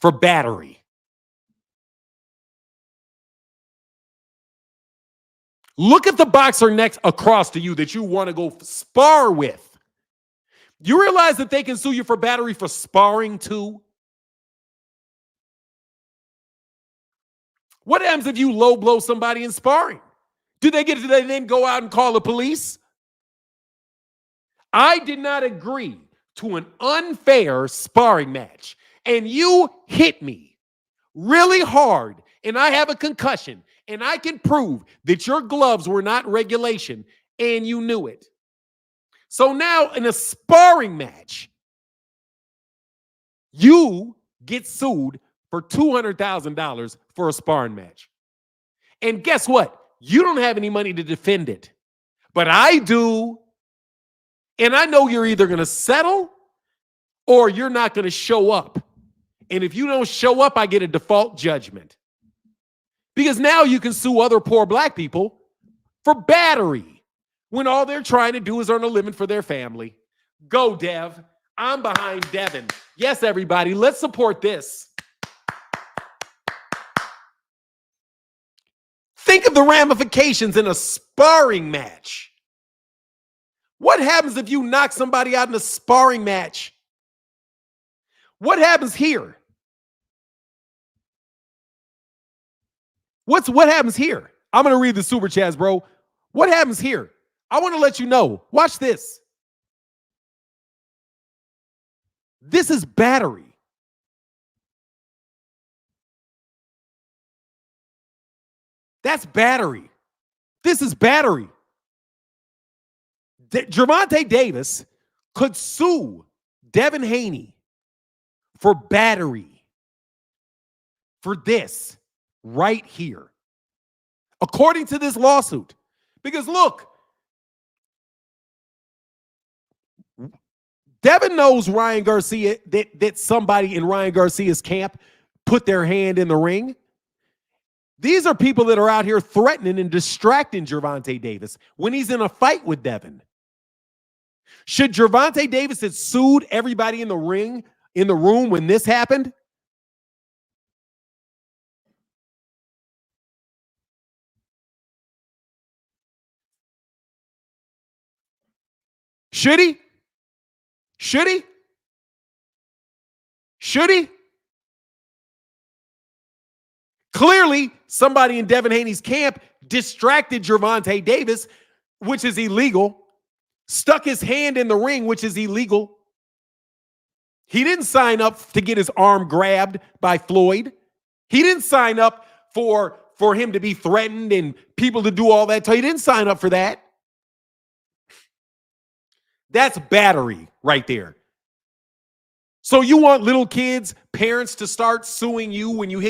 for battery. Look at the boxer next across to you that you want to go spar with. You realize that they can sue you for battery for sparring too? What happens if you low blow somebody in sparring? Do they then go out and call the police? I did not agree to an unfair sparring match, and you hit me really hard, and I have a concussion, and I can prove that your gloves were not regulation, and you knew it. So now in a sparring match, you get sued for $200,000 for a sparring match. And guess what? You don't have any money to defend it. But I do. And I know you're either going to settle or you're not going to show up. And if you don't show up, I get a default judgment. Because now you can sue other poor black people for battery when all they're trying to do is earn a living for their family. Go, Dev. I'm behind Devin. Yes, everybody, let's support this. Think of the ramifications in a sparring match. What happens if you knock somebody out in a sparring match? What happens here? What happens here? I'm going to read the super chats, bro. What happens here? I want to let you know. Watch this. This is battery. That's battery. This is battery. Gervonta Davis could sue Devin Haney for battery for this right here, according to this lawsuit. Because look, Devin knows Ryan Garcia, that somebody in Ryan Garcia's camp put their hand in the ring. These are people that are out here threatening and distracting Gervonta Davis when he's in a fight with Devin. Should Gervonta Davis have sued everybody in the ring, in the room when this happened? Should he? Should he? Should he? Clearly, somebody in Devin Haney's camp distracted Gervonta Davis, which is illegal, stuck his hand in the ring, which is illegal. He didn't sign up to get his arm grabbed by Floyd. He didn't sign up for him to be threatened and people to do all that. He didn't sign up for that. That's battery right there. So you want little kids, parents to start suing you when you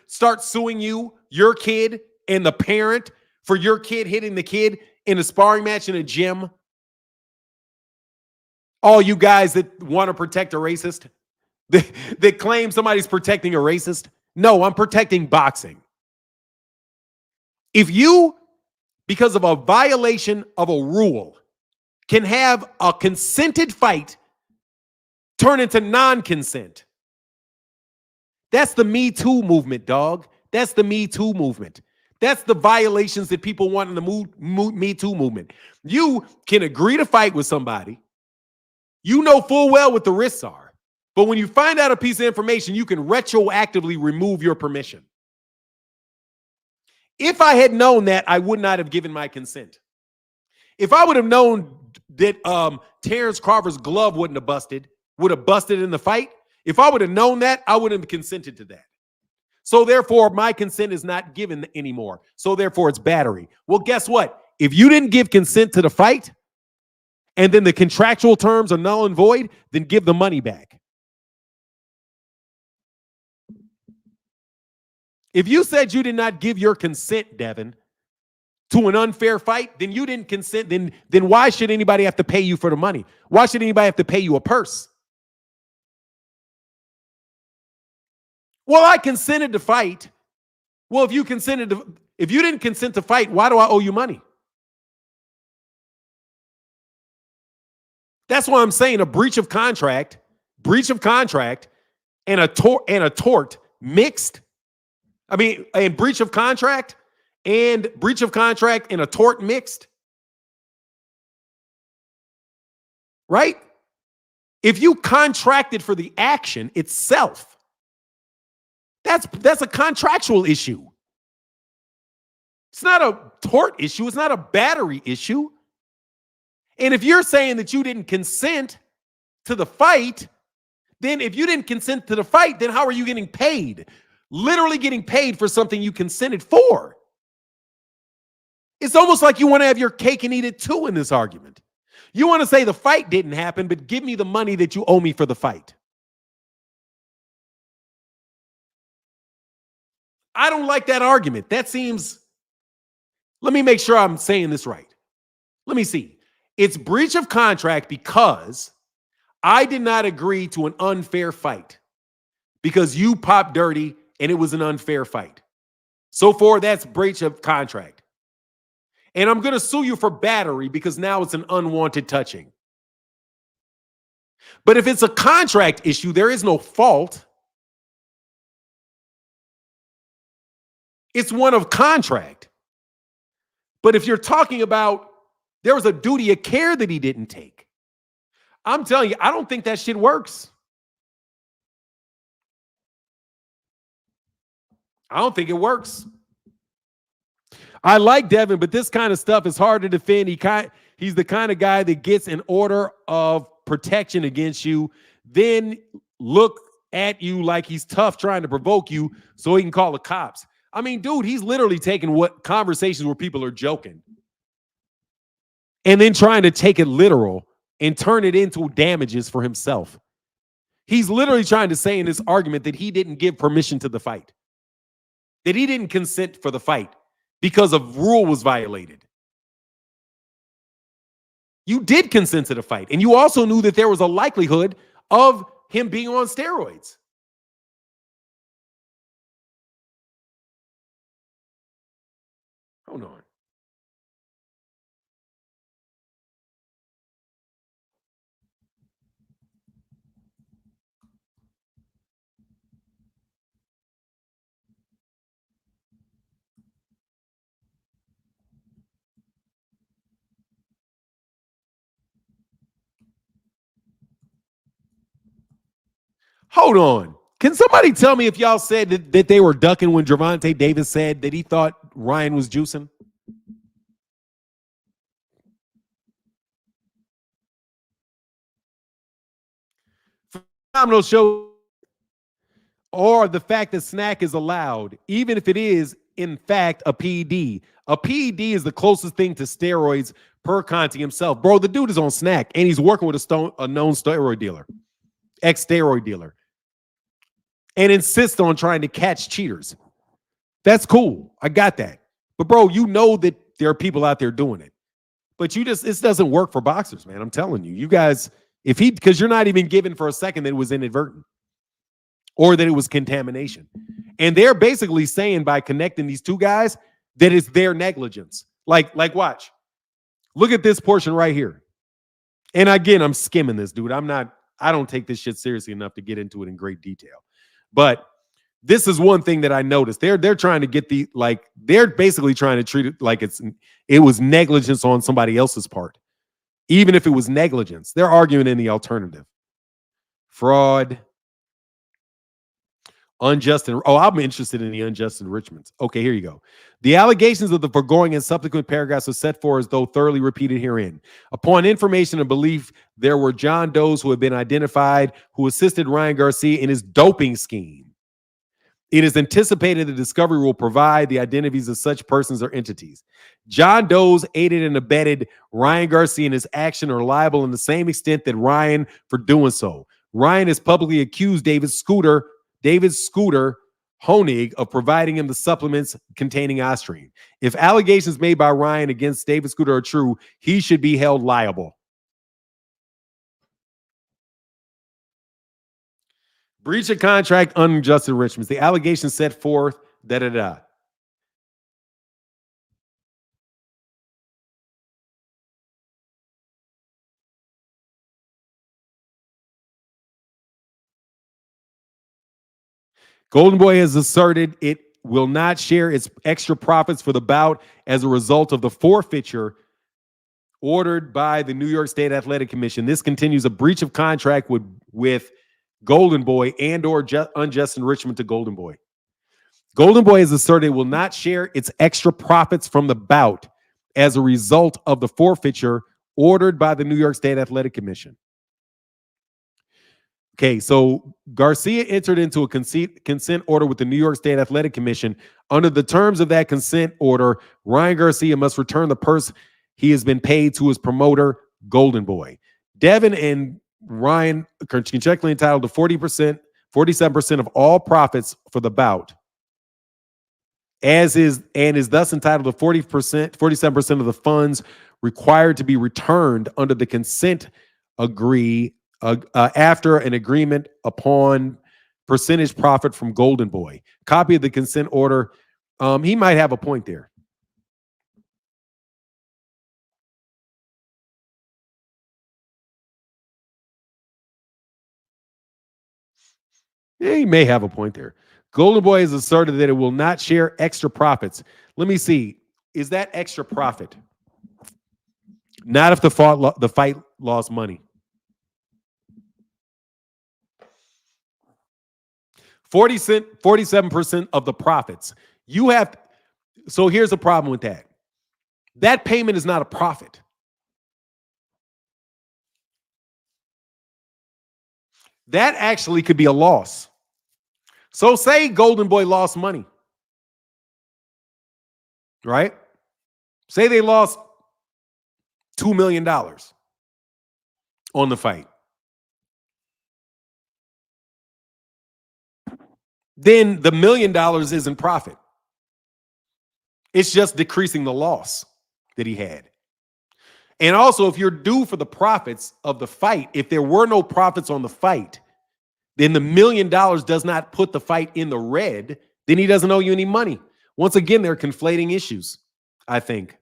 start suing your kid and the parent for your kid hitting the kid in a sparring match in a gym? All you guys that want to protect a racist, that claim somebody's protecting a racist. No, I'm protecting boxing. If you, because of a violation of a rule, can have a consented fight turn into non-consent, that's the Me Too movement, dog. That's the Me Too movement. That's the violations that people want in the Me Too movement. You can agree to fight with somebody. You know full well what the risks are. But when you find out a piece of information, you can retroactively remove your permission. If I had known that, I would not have given my consent. If I would have known that Terence Crawford's glove would have busted in the fight, if I would have known that, I wouldn't have consented to that. So therefore, my consent is not given anymore. So therefore, it's battery. Well, guess what? If you didn't give consent to the fight, and then the contractual terms are null and void, then give the money back. If you said you did not give your consent, Devin, to an unfair fight, then you didn't consent. Then why should anybody have to pay you for the money? Why should anybody have to pay you a purse? Well, I consented to fight. Well, if you didn't consent to fight, why do I owe you money? That's why I'm saying a breach of contract, and a tort mixed. I mean, and breach of contract and a tort mixed. Right? If you contracted for the action itself, that's a contractual issue. It's not a tort issue. It's not a battery issue. And if you're saying that you didn't consent to the fight, then if you didn't consent to the fight, then how are you getting paid? Literally getting paid for something you consented for. It's almost like you want to have your cake and eat it too in this argument. You want to say the fight didn't happen, but give me the money that you owe me for the fight. I don't like that argument. That seems, let me make sure I'm saying this right. Let me see. It's breach of contract because I did not agree to an unfair fight because you popped dirty and it was an unfair fight. So far, that's breach of contract. And I'm going to sue you for battery because now it's an unwanted touching. But if it's a contract issue, there is no fault. It's one of contract. But if you're talking about there was a duty of care that he didn't take, I'm telling you, I don't think that shit works. I don't think it works. I like Devin, but this kind of stuff is hard to defend. He's the kind of guy that gets an order of protection against you, then look at you like he's tough trying to provoke you so he can call the cops. I mean, dude, he's literally taking what conversations where people are joking and then trying to take it literal and turn it into damages for himself. He's literally trying to say in this argument that he didn't give permission to the fight, that he didn't consent for the fight because a rule was violated. You did consent to the fight, and you also knew that there was a likelihood of him being on steroids. Hold on. Hold on. Can somebody tell me if y'all said that they were ducking when Gervonta Davis said that he thought Ryan was juicing? Phenomenal show. Or the fact that snack is allowed, even if it is, in fact, a PED. A PED is the closest thing to steroids per Conti himself. Bro, the dude is on snack, and he's working with a known steroid dealer, ex-steroid dealer, and insists on trying to catch cheaters. That's cool. I got that. But, bro, you know that there are people out there doing it. But this doesn't work for boxers, man. I'm telling you. You guys, because you're not even given for a second that it was inadvertent or that it was contamination. And they're basically saying by connecting these two guys that it's their negligence. Like watch. Look at this portion right here. And again, I'm skimming this, dude. I don't take this shit seriously enough to get into it in great detail. But this is one thing that I noticed. They're trying to get they're basically trying to treat it like it was negligence on somebody else's part. Even if it was negligence, they're arguing in the alternative. Fraud, unjust, I'm interested in the unjust enrichments. Okay, here you go. The allegations of the foregoing and subsequent paragraphs are set forth as though thoroughly repeated herein. Upon information and belief, there were John Does who had been identified who assisted Ryan Garcia in his doping scheme. It is anticipated the discovery will provide the identities of such persons or entities. John Does aided and abetted Ryan Garcia in his action are liable in the same extent that Ryan for doing so. Ryan has publicly accused David Scooter Honig of providing him the supplements containing ostrine. If allegations made by Ryan against David Scooter are true, he should be held liable. Breach of contract, unjust enrichments. The allegations set forth, da-da-da. Golden Boy has asserted it will not share its extra profits for the bout as a result of the forfeiture ordered by the New York State Athletic Commission. This continues a breach of contract with Golden Boy and or unjust enrichment to Golden Boy. Golden Boy has asserted it will not share its extra profits from the bout as a result of the forfeiture ordered by the New York State Athletic Commission. Okay, so Garcia entered into a consent order with the New York State Athletic Commission. Under the terms of that consent order, Ryan Garcia must return the purse he has been paid to his promoter, Golden Boy. Devin and Ryan are contractually entitled to 40%, 47% of all profits for the bout, is thus entitled to 47% of the funds required to be returned under the consent after an agreement upon percentage profit from Golden Boy. Copy of the consent order. He might have a point there. Yeah, he may have a point there. Golden Boy has asserted that it will not share extra profits. Let me see. Is that extra profit? Not if the fight lost money. 47% of the profits. So here's the problem with that. That payment is not a profit. That actually could be a loss. So say Golden Boy lost money. right? Say they lost $2 million on the fight. Then the $1 million isn't profit. It's just decreasing the loss that he had. And also, if you're due for the profits of the fight, if there were no profits on the fight, then the $1 million does not put the fight in the red, then he doesn't owe you any money. Once again, they're conflating issues, I think.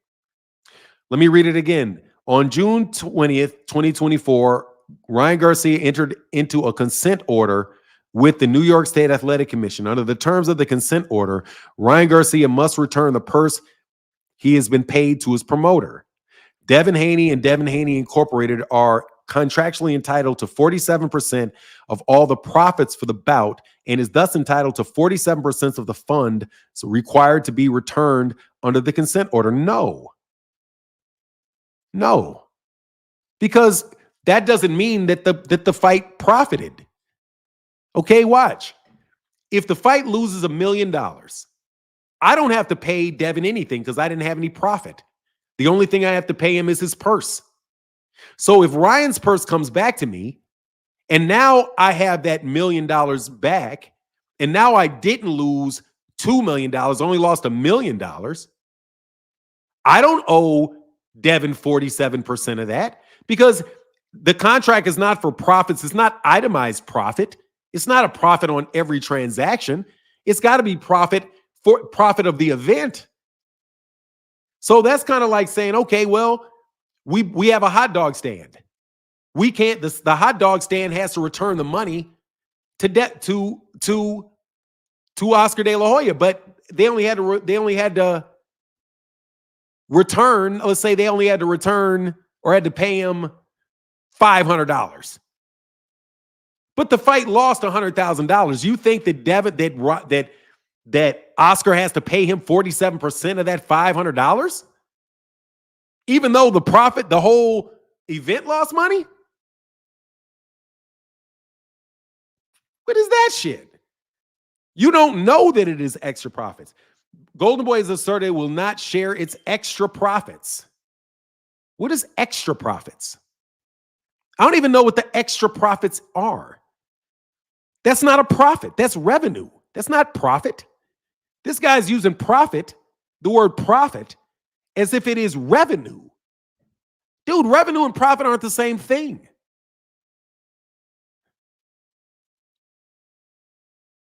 Let me read it again. On June 20th, 2024, Ryan Garcia entered into a consent order with the New York State Athletic Commission. Under the terms of the consent order, Ryan Garcia must return the purse he has been paid to his promoter. Devin Haney and Devin Haney Incorporated are contractually entitled to 47% of all the profits for the bout and is thus entitled to 47% of the fund required to be returned under the consent order. No, because that doesn't mean that the fight profited. Okay, watch. If the fight loses $1 million, I don't have to pay Devin anything because I didn't have any profit. The only thing I have to pay him is his purse. So if Ryan's purse comes back to me, and now I have that $1 million back, and now I didn't lose $2 million, only lost $1 million, I don't owe Devin 47% of that because the contract is not for profits. It's not itemized profit. It's not a profit on every transaction. It's got to be profit for profit of the event. So that's kind of like saying, okay, well, we have a hot dog stand. We can't. The hot dog stand has to return the money to Oscar De La Hoya, but they only had to return. Let's say they only had to return or had to pay him $500. But the fight lost $100,000. You think that that Oscar has to pay him 47% of that $500? Even though the whole event lost money? What is that shit? You don't know that it is extra profits. Golden Boy has asserted it will not share its extra profits. What is extra profits? I don't even know what the extra profits are. That's not a profit. That's revenue. That's not profit. This guy's using profit, the word profit, as if it is revenue. Dude, revenue and profit aren't the same thing.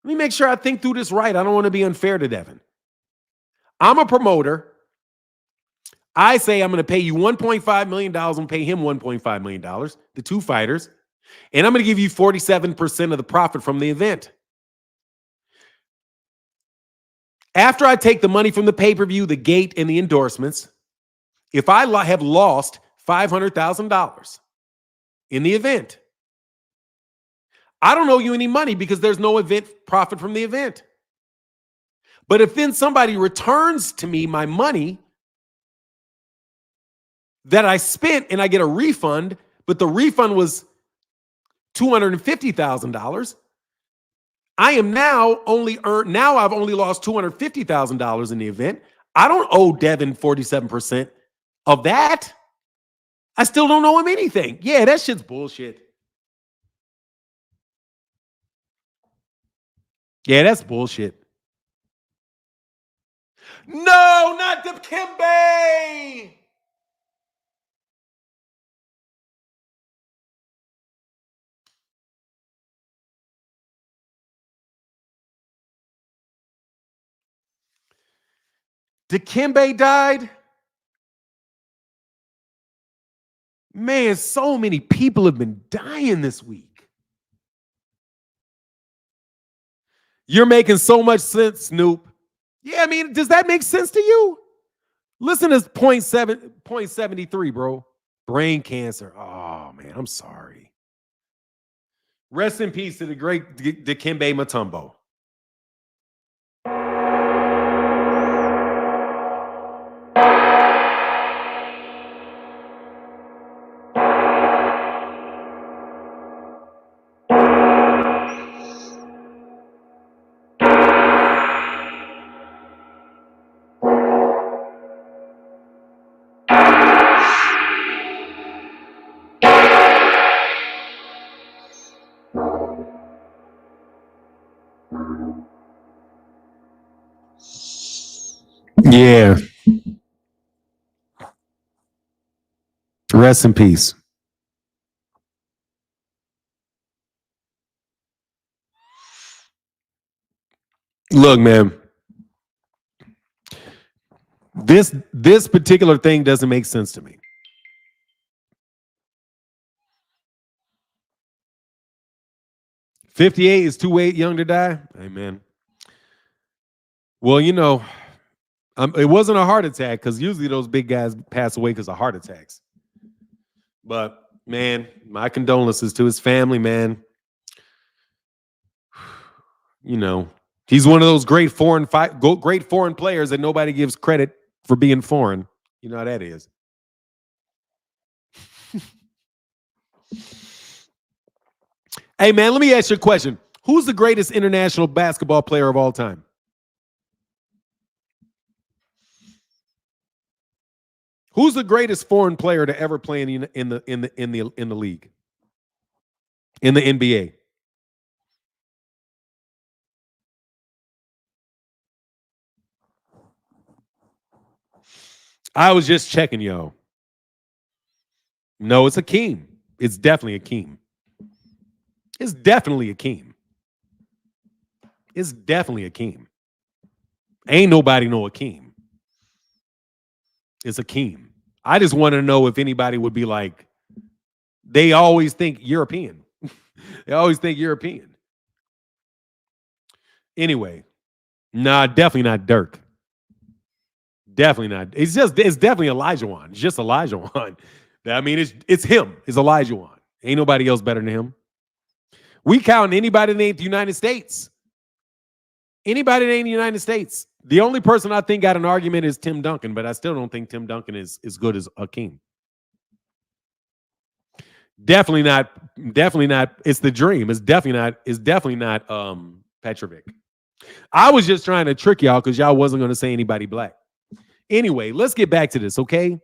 Let me make sure I think through this right. I don't want to be unfair to Devin. I'm a promoter. I say I'm going to pay you $1.5 million and pay him $1.5 million, the two fighters, and I'm going to give you 47% of the profit from the event. After I take the money from the pay-per-view, the gate, and the endorsements, if I have lost $500,000 in the event, I don't owe you any money because there's no event profit from the event. But if then somebody returns to me my money that I spent and I get a refund, but the refund was $250,000, I am now I've only lost $250,000 in the event. I don't owe Devin 47% of that. I still don't owe him anything. Yeah, that shit's bullshit. Yeah, that's bullshit. No, not Dikembe. Dikembe died. Man, so many people have been dying this week. You're making so much sense, Snoop. Yeah, I mean, does that make sense to you? Listen to 0.73, bro. Brain cancer. Oh, man, I'm sorry. Rest in peace to the great Dikembe Mutombo. Yeah. Rest in peace. Look, man. This particular thing doesn't make sense to me. $58 is too young to die. Amen. Well, it wasn't a heart attack because usually those big guys pass away because of heart attacks. But man, my condolences to his family, man. He's one of those great foreign players that nobody gives credit for being foreign. You know how that is. Hey, man, let me ask you a question. Who's the greatest international basketball player of all time? Who's the greatest foreign player to ever play in the league? In the NBA? I was just checking, yo. No, it's Akeem. It's definitely Akeem. It's definitely Akeem. It's definitely Akeem. Ain't nobody know Akeem. It's Akeem. I just want to know if anybody would be like, they always think European. They always think European. Anyway, nah, definitely not Dirk. Definitely not. It's definitely Olajuwon. It's just Olajuwon. I mean, it's him. It's Olajuwon. Ain't nobody else better than him. We count anybody named the United States. Anybody named the United States. The only person I think got an argument is Tim Duncan, but I still don't think Tim Duncan is as good as Akeem. Definitely not. Definitely not. It's the dream. It's definitely not Petrovic. I was just trying to trick y'all because y'all wasn't going to say anybody black. Anyway, let's get back to this, okay?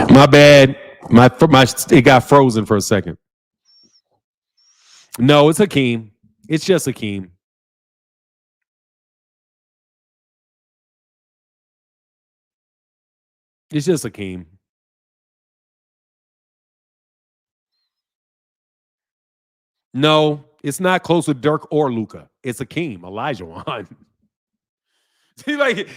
My bad. My it got frozen for a second. No, it's Akeem. It's just Akeem. It's just Akeem. No, it's not close with Dirk or Luka. It's Akeem, Olajuwon. See, like,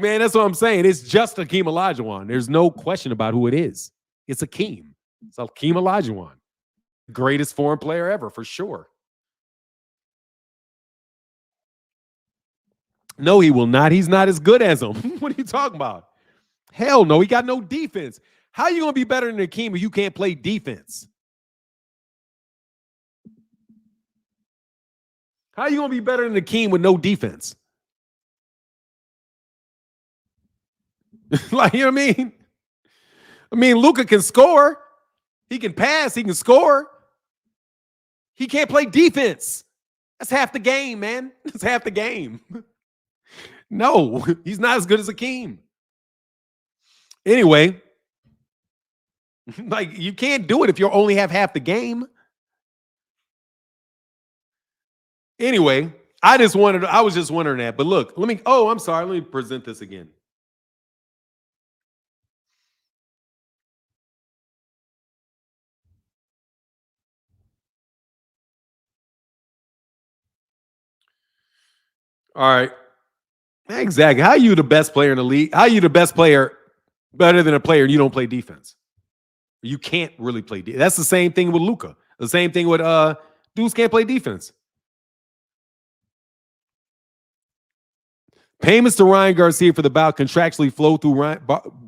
man, that's what I'm saying. It's just Akeem Olajuwon. There's no question about who it is. It's Akeem. It's Akeem Olajuwon. Greatest foreign player ever, for sure. No, he will not. He's not as good as him. What are you talking about? Hell no, he got no defense. How are you going to be better than Akeem if you can't play defense? How are you going to be better than Akeem with no defense? Like, you know what I mean? I mean, Luka can score. He can pass. He can score. He can't play defense. That's half the game, man. That's half the game. No, he's not as good as Akeem. Anyway, like, you can't do it if you only have half the game. Anyway, I was just wondering that. But look, I'm sorry. Let me present this again. All right. Exactly. How are you the best player in the league? How are you the best player better than a player and you don't play defense? You can't really play defense. That's the same thing with Luka. The same thing with dudes can't play defense. Payments to Ryan Garcia for the bout contractually flow through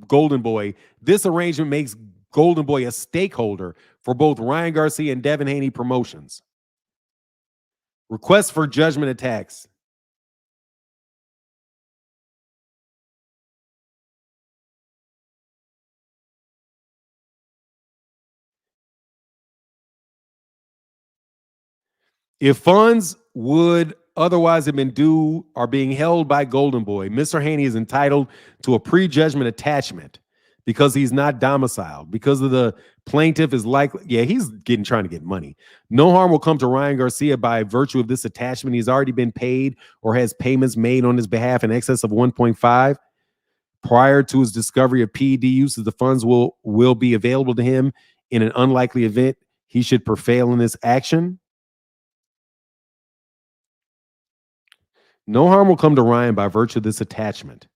Golden Boy. This arrangement makes Golden Boy a stakeholder for both Ryan Garcia and Devin Haney promotions. Request for judgment attacks. If funds would otherwise have been due are being held by Golden Boy, Mr. Haney is entitled to a prejudgment attachment because he's not domiciled. Because of the plaintiff is likely, he's trying to get money. No harm will come to Ryan Garcia by virtue of this attachment. He's already been paid or has payments made on his behalf in excess of 1.5 prior to his discovery of PED uses. The funds will be available to him in an unlikely event he should prevail in this action. No harm will come to Ryan by virtue of this attachment.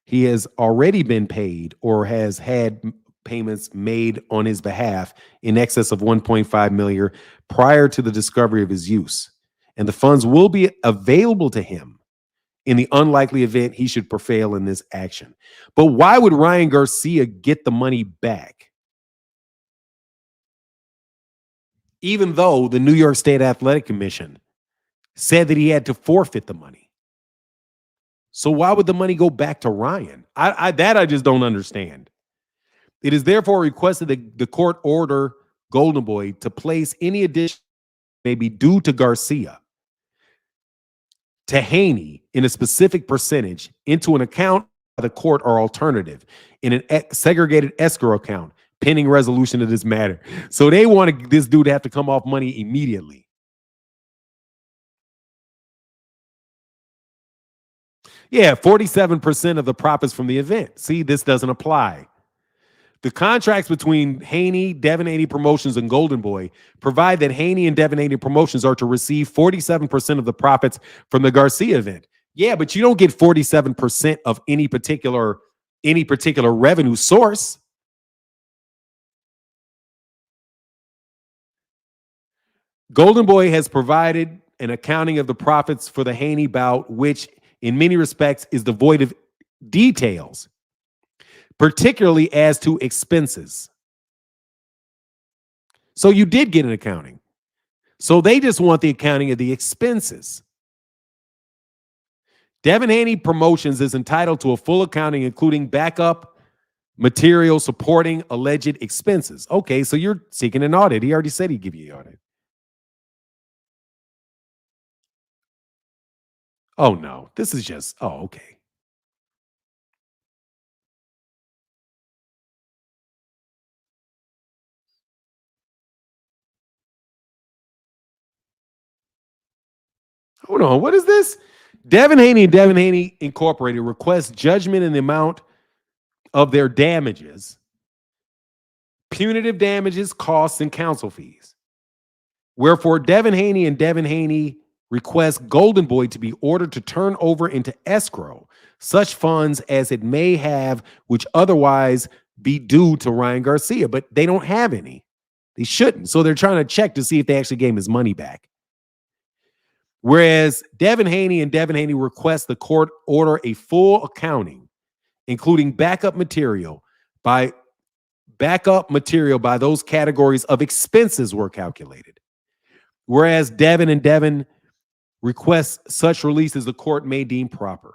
He has already been paid or has had payments made on his behalf in excess of 1.5 million prior to the discovery of his use. And the funds will be available to him in the unlikely event he should prevail in this action. But why would Ryan Garcia get the money back? Even though the New York State Athletic Commission said that he had to forfeit the money. So why would the money go back to Ryan? I just don't understand. It is therefore requested that the court order Golden Boy to place any addition may be due to Garcia to Haney in a specific percentage into an account by the court or alternative in an segregated escrow account pending resolution of this matter. So they wanted this dude to have to come off money immediately. Yeah, 47% of the profits from the event. See, this doesn't apply. The contracts between Haney, Devin Haney Promotions, and Golden Boy provide that Haney and Devin Haney Promotions are to receive 47% of the profits from the Garcia event. Yeah, but you don't get 47% of any particular revenue source. Golden Boy has provided an accounting of the profits for the Haney bout, which in many respects is devoid of details, particularly as to expenses. So you did get an accounting. So they just want the accounting of the expenses. Devin Haney Promotions is entitled to a full accounting, including backup material supporting alleged expenses. Okay, so you're seeking an audit. He already said he'd give you the audit. Oh, no. This is just, okay. Hold on. What is this? Devin Haney and Devin Haney Incorporated request judgment in the amount of their damages, punitive damages, costs, and counsel fees. Wherefore, Devin Haney and Devin Haney request Golden Boy to be ordered to turn over into escrow such funds as it may have, which otherwise be due to Ryan Garcia, but they don't have any. They shouldn't. So they're trying to check to see if they actually gave him his money back. Whereas Devin Haney and Devin Haney request the court order a full accounting, including backup material by those categories of expenses were calculated. Whereas Devin and Devin request such release as the court may deem proper.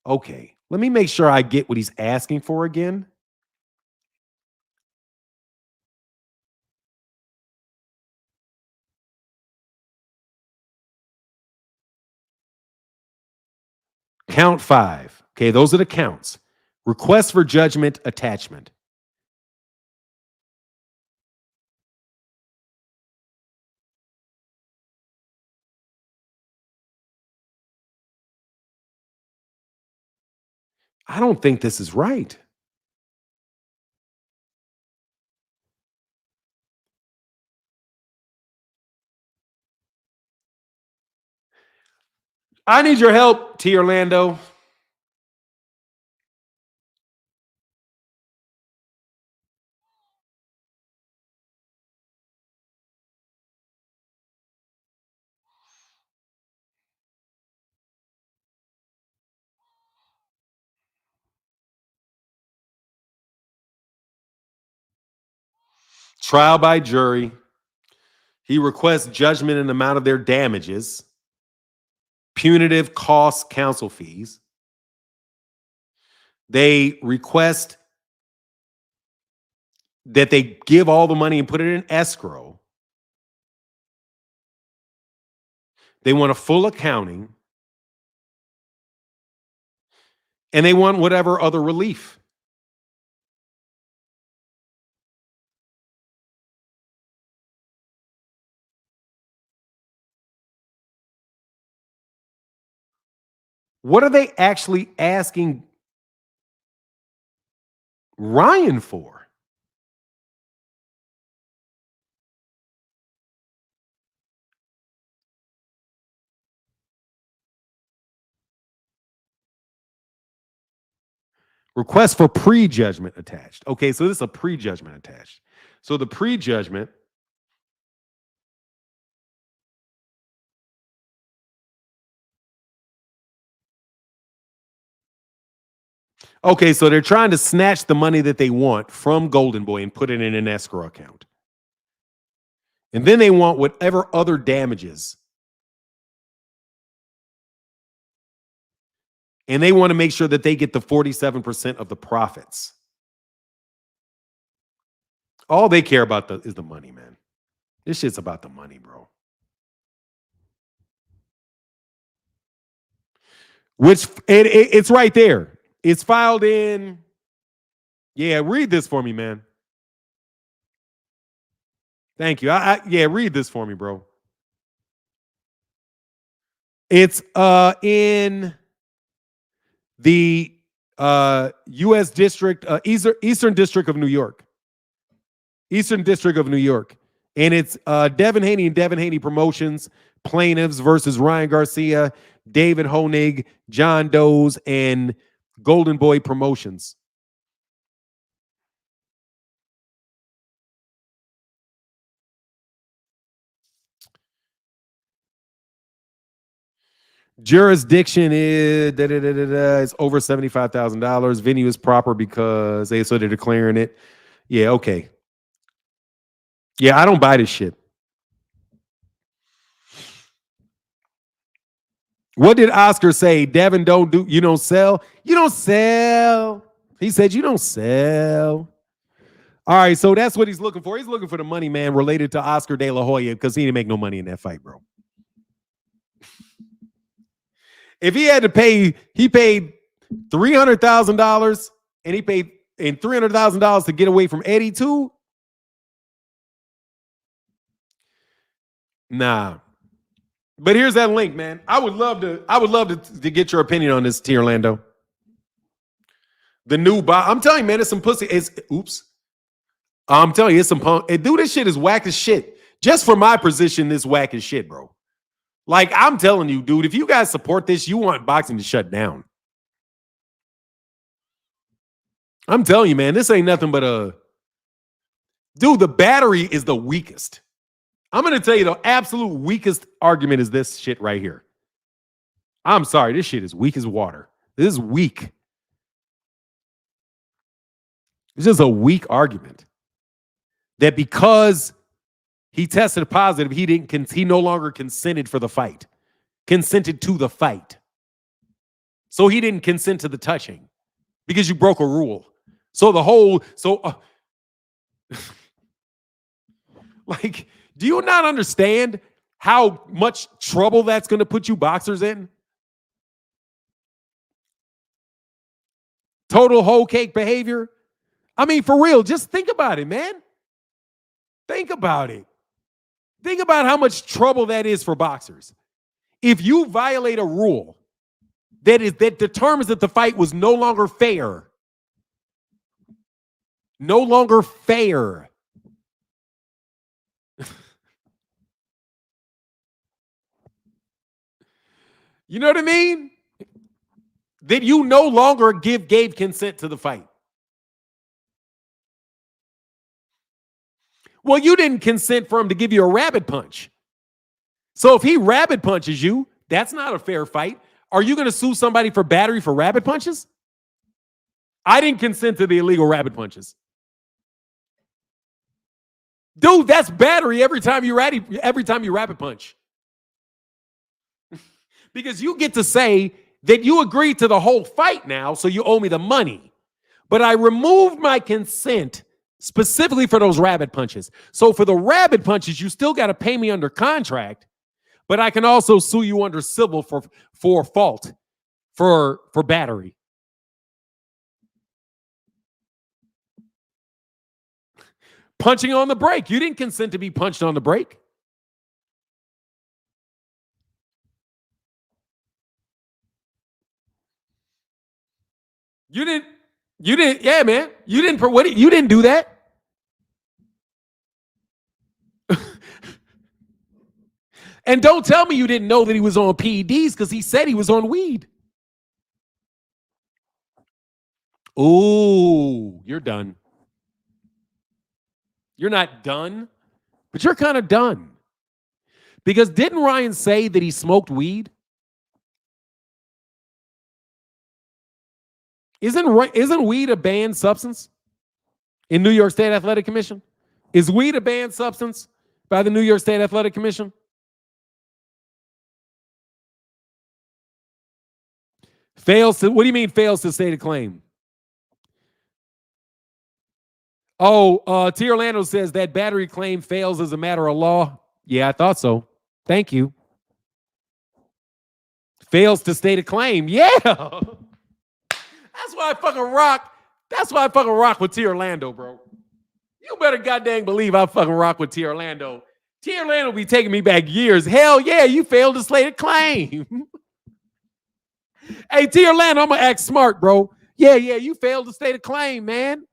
Okay, let me make sure I get what he's asking for again. Count 5. Okay, those are the counts. Request for judgment attachment. I don't think this is right. I need your help, T. Orlando. Trial by jury. He requests judgment in the amount of their damages, punitive costs, counsel fees. They request that they give all the money and put it in escrow. They want a full accounting. And they want whatever other relief. What are they actually asking Ryan for? Request for prejudgment attached. Okay, so this is a prejudgment attached. So the prejudgment. Okay, so they're trying to snatch the money that they want from Golden Boy and put it in an escrow account. And then they want whatever other damages. And they want to make sure that they get the 47% of the profits. All they care about is the money, man. This shit's about the money, bro. Which it's right there. It's filed in. Yeah, read this for me, man. Thank you. Yeah, read this for me, bro. It's in the U.S. District, Eastern District of New York. Eastern District of New York. And it's Devin Haney and Devin Haney Promotions, plaintiffs versus Ryan Garcia, David Honig, John Doe's, and Golden Boy Promotions. Jurisdiction is it's over $75,000. Venue is proper because they're declaring it. Yeah, okay. Yeah, I don't buy this shit. What did Oscar say? Devin, you don't sell? You don't sell. He said you don't sell. All right, so that's what he's looking for. He's looking for the money, man, related to Oscar De La Hoya because he didn't make no money in that fight, bro. If he had to pay, he paid $300,000 and he paid $300,000 to get away from Eddie too. Nah. But here's that link, man. I would love to get your opinion on this, T. Orlando. The new I'm telling you, man, it's some pussy. I'm telling you, it's some punk. Dude, this shit is whack as shit. Just for my position, this whack as shit, bro. Like, I'm telling you, dude, if you guys support this, you want boxing to shut down. I'm telling you, man, this ain't nothing but dude, the battery is the weakest. I'm going to tell you the absolute weakest argument is this shit right here. I'm sorry, this shit is weak as water. This is weak. It's just a weak argument. That because he tested positive, he no longer consented for the fight. Consented to the fight. So he didn't consent to the touching because you broke a rule. So like, do you not understand how much trouble that's going to put you boxers in? Total whole cake behavior. I mean, for real, just think about it, man. Think about it. Think about how much trouble that is for boxers. If you violate a rule that determines that the fight was no longer fair. No longer fair. You know what I mean? That you no longer gave consent to the fight. Well, you didn't consent for him to give you a rabbit punch. So if he rabbit punches you, that's not a fair fight. Are you going to sue somebody for battery for rabbit punches? I didn't consent to the illegal rabbit punches. Dude, that's battery every time you rapid punch. Because you get to say that you agreed to the whole fight now, so you owe me the money. But I removed my consent specifically for those rabbit punches. So for the rabbit punches, you still got to pay me under contract, but I can also sue you under civil for fault, for battery. Punching on the break. You didn't consent to be punched on the break. You didn't, yeah, man. You didn't do that. And don't tell me you didn't know that he was on PEDs because he said he was on weed. Ooh, you're done. You're not done, but you're kind of done. Because didn't Ryan say that he smoked weed? Isn't weed a banned substance in New York State Athletic Commission? Is weed a banned substance by the New York State Athletic Commission? What do you mean fails to state a claim? Oh, T. Orlando says that battery claim fails as a matter of law. Yeah, I thought so. Thank you. Fails to state a claim. Yeah. That's why I fucking rock. That's why I fucking rock with T. Orlando, bro. You better goddamn believe I fucking rock with T. Orlando. T. Orlando be taking me back years. Hell yeah, you failed to state a claim. Hey, T. Orlando, I'm going to act smart, bro. Yeah, you failed to state a claim, man.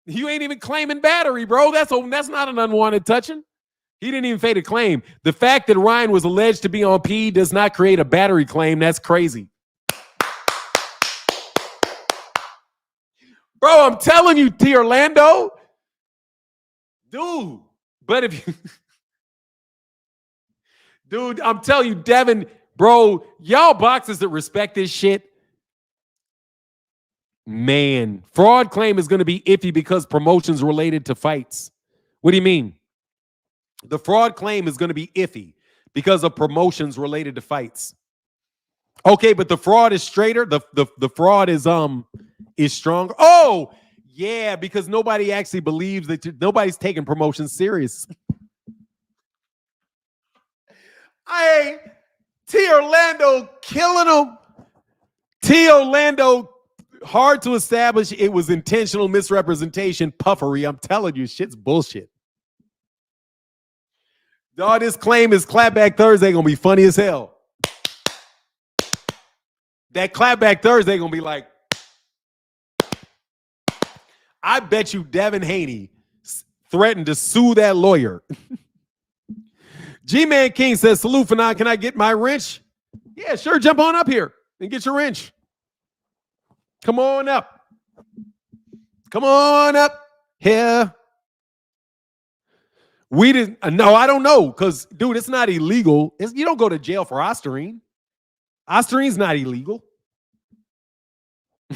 You ain't even claiming battery, bro. That's not an unwanted touching. He didn't even fade a claim. The fact that Ryan was alleged to be on P does not create a battery claim. That's crazy. Bro, I'm telling you, T. Orlando. Dude, but if you... Dude, I'm telling you, Devin, bro, y'all boxers that respect this shit, man, fraud claim is going to be iffy because promotions related to fights. What do you mean? The fraud claim is going to be iffy because of promotions related to fights. Okay, but the fraud is straighter. The fraud is stronger. Oh, yeah, because nobody actually believes that nobody's taking promotions serious. Hey, T. Orlando killing him. T. Orlando, hard to establish it was intentional misrepresentation, puffery. I'm telling you, shit's bullshit. Dog, this claim is Clapback Thursday gonna be funny as hell. That Clapback Thursday gonna be like, I bet you Devin Haney threatened to sue that lawyer. G-Man King says, salute for now. Can I get my wrench? Yeah, sure. Jump on up here and get your wrench. Come on up. Come on up here. We didn't. No, I don't know. Because, dude, it's not illegal. You don't go to jail for Ostarine. Ostarine's not illegal.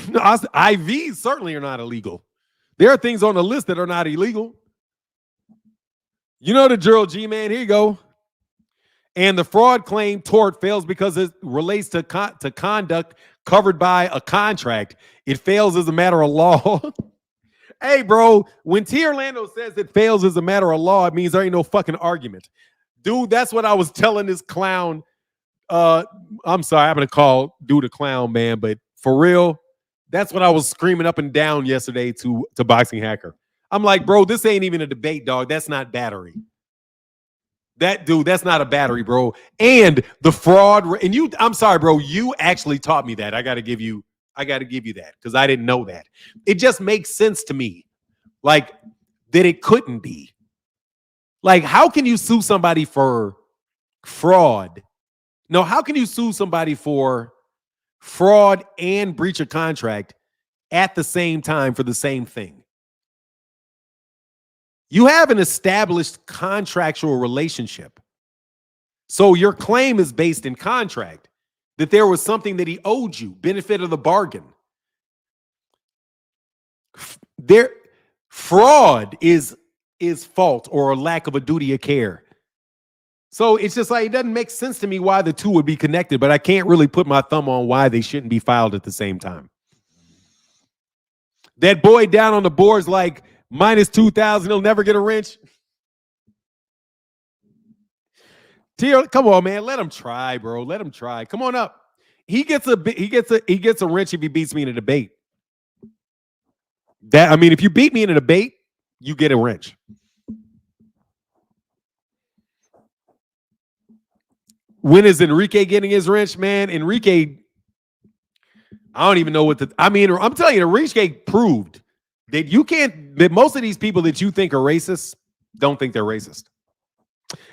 No, IVs certainly are not illegal. There are things on the list that are not illegal. You know the drill, G-Man. Here you go. And the fraud claim tort fails because it relates to conduct covered by a contract. It fails as a matter of law. Hey, bro, when T. Orlando says it fails as a matter of law, it means there ain't no fucking argument. Dude, that's what I was telling this clown. I'm sorry, I'm going to call dude a clown, man, but for real, that's what I was screaming up and down yesterday to Boxing Hacker. I'm like, bro, this ain't even a debate, dog. That's not battery. That's not a battery, bro. And the fraud, and I'm sorry, bro, you actually taught me that. I got to give you that because I didn't know that. It just makes sense to me, like, that it couldn't be. Like, how can you sue somebody for fraud? No, how can you sue somebody for fraud and breach of contract at the same time for the same thing? You have an established contractual relationship. So your claim is based in contract that there was something that he owed you, benefit of the bargain. Fraud is is fault or a lack of a duty of care. So it's just like, it doesn't make sense to me why the two would be connected, but I can't really put my thumb on why they shouldn't be filed at the same time. That boy down on the board's like minus 2,000. He'll never get a wrench. Come on, man. Let him try, bro. Let him try. Come on up. He gets a wrench if he beats me in a debate. If you beat me in a debate, you get a wrench. When is Enrique getting his wrench, man? Enrique, I don't even know what I'm telling you, Enrique proved that most of these people that you think are racist don't think they're racist.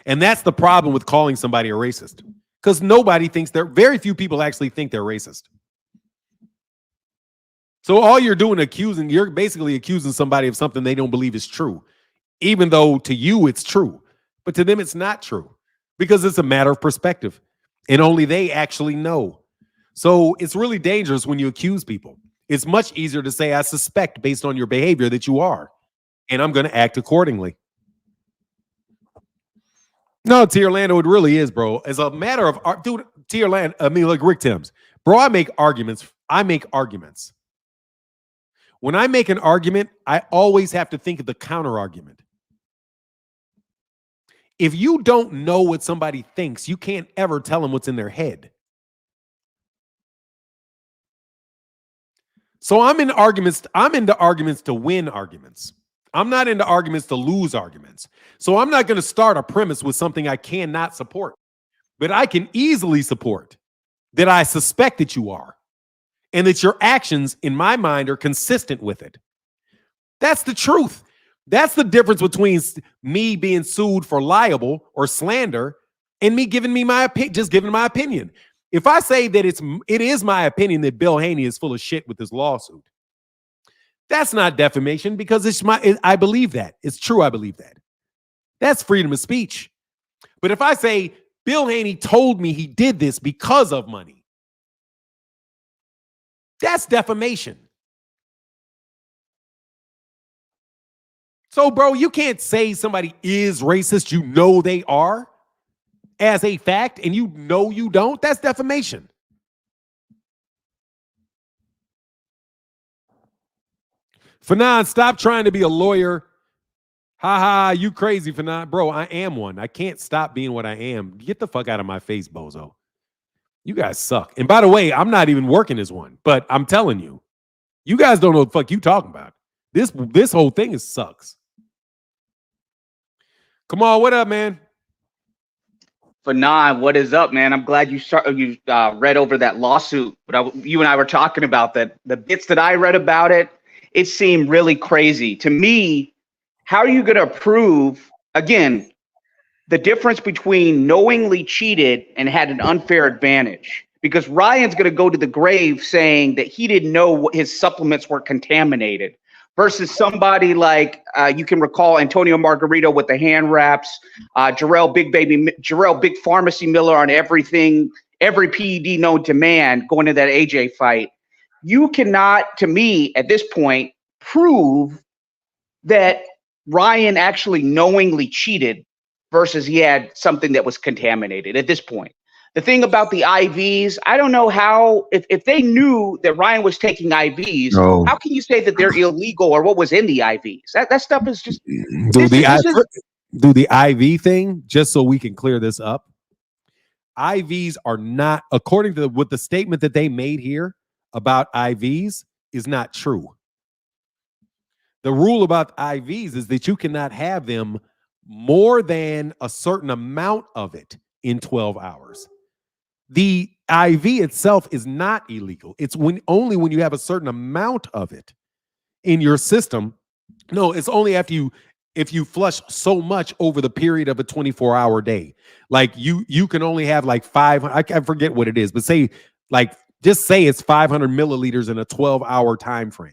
And that's the problem with calling somebody a racist. Because very few people actually think they're racist. So all you're doing you're basically accusing somebody of something they don't believe is true. Even though to you it's true. But to them it's not true. Because it's a matter of perspective. And only they actually know. So it's really dangerous when you accuse people. It's much easier to say, I suspect based on your behavior that you are. And I'm going to act accordingly. No, T. Orlando, it really is, bro. As a matter of art, dude, T. Orlando, like Rick Timms. Bro, I make arguments. When I make an argument, I always have to think of the counter argument. If you don't know what somebody thinks, you can't ever tell them what's in their head. So I'm into arguments to win arguments. I'm not into arguments to lose arguments. So I'm not going to start a premise with something I cannot support. But I can easily support that I suspect that you are. And that your actions, in my mind, are consistent with it. That's the truth. That's the difference between me being sued for libel or slander and me giving my opinion. If I say that it is my opinion that Bill Haney is full of shit with this lawsuit, that's not defamation because I believe that. It's true, I believe that. That's freedom of speech. But if I say Bill Haney told me he did this because of money, that's defamation. So, bro, you can't say somebody is racist. You know they are as a fact, and you know you don't. That's defamation. Fanon, stop trying to be a lawyer. Ha ha, you crazy, Fanon. Bro, I am one. I can't stop being what I am. Get the fuck out of my face, bozo. You guys suck. And by the way, I'm not even working as one, but I'm telling you, you guys don't know what the fuck you talking about. This whole thing sucks. Come on, what up, man? Fanon, what is up, man? I'm glad you read over that lawsuit. But you and I were talking about that. The bits that I read about it, it seemed really crazy to me. How are you going to prove again the difference between knowingly cheated and had an unfair advantage? Because Ryan's going to go to the grave saying that he didn't know his supplements were contaminated. Versus somebody like you can recall Antonio Margarito with the hand wraps, Jarrell Big Pharmacy Miller on everything, every PED known to man going to that AJ fight. You cannot, to me, at this point, prove that Ryan actually knowingly cheated versus he had something that was contaminated at this point. The thing about the IVs, I don't know how, if they knew that Ryan was taking IVs, how can you say that they're illegal or what was in the IVs? That stuff is just... Do the IV thing, just so we can clear this up. IVs are not, according to what the statement that they made here about IVs is not true. The rule about IVs is that you cannot have them more than a certain amount of it in 12 hours. The IV itself is not illegal. It's only when you have a certain amount of it in your system. No, it's only if you flush so much over the period of a 24-hour day. Like you can only have like 500, I forget what it is, but just say it's 500 milliliters in a 12-hour time frame.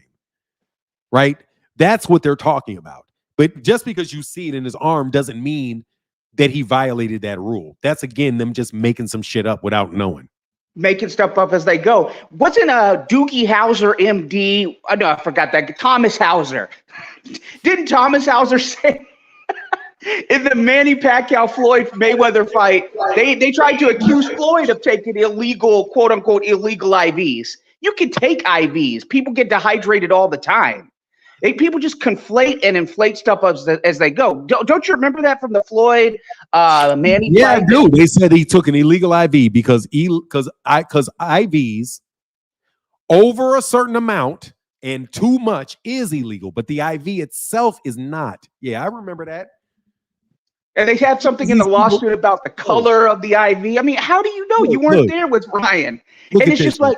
Right? That's what they're talking about. But just because you see it in his arm doesn't mean that he violated that rule. That's, again, them just making some shit up without knowing. Making stuff up as they go. Wasn't Doogie Howser, MD? No, I forgot that. Thomas Hauser. Didn't Thomas Hauser say In the Manny Pacquiao Floyd Mayweather fight, they tried to accuse Floyd of taking illegal, quote unquote, illegal IVs. You can take IVs. People get dehydrated all the time. People just conflate and inflate stuff as they go. Don't you remember that from the Floyd Manny fight? Yeah, I do. They said he took an illegal IV because IVs over a certain amount and too much is illegal, but the IV itself is not. Yeah, I remember that. And they had something in the lawsuit about the color of the IV. I mean, how do you know? You weren't there with Ryan. And it's just like,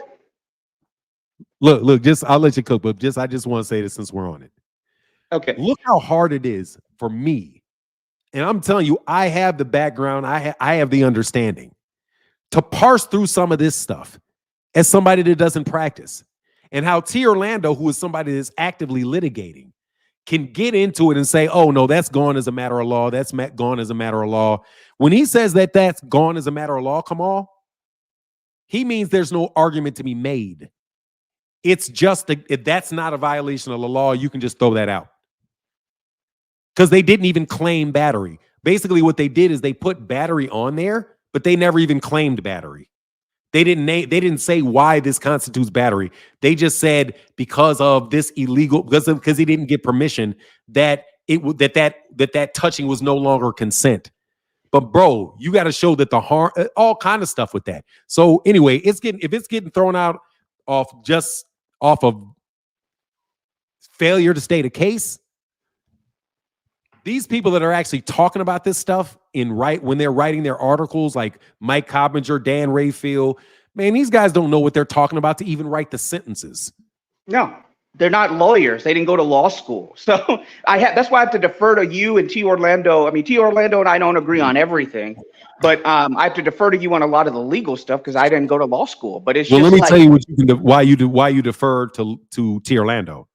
look, just I'll let you cook, but I just want to say this since we're on it. Okay. Look how hard it is for me. And I'm telling you, I have the background, I have the understanding to parse through some of this stuff as somebody that doesn't practice. And how T. Orlando, who is somebody that's actively litigating, can get into it and say, oh, no, that's gone as a matter of law. That's gone as a matter of law. When he says that that's gone as a matter of law, Kamal, he means there's no argument to be made. It's just if that's not a violation of the law, you can just throw that out. Because they didn't even claim battery. Basically, what they did is they put battery on there, but they never even claimed battery. They didn't say why this constitutes battery. They just said because of this illegal, because he didn't get permission, that that touching was no longer consent. But bro, you got to show that the harm, all kind of stuff with that. So anyway, if it's getting thrown out off of failure to state a case, these people that are actually talking about this stuff when they're writing their articles, like Mike Cobbinger, Dan Rayfield, man, these guys don't know what they're talking about to even write the sentences. No, they're not lawyers. They didn't go to law school. So that's why I have to defer to you and T. Orlando. I mean, T. Orlando and I don't agree on everything, but I have to defer to you on a lot of the legal stuff because I didn't go to law school. But it's let me tell you why you defer to T. Orlando.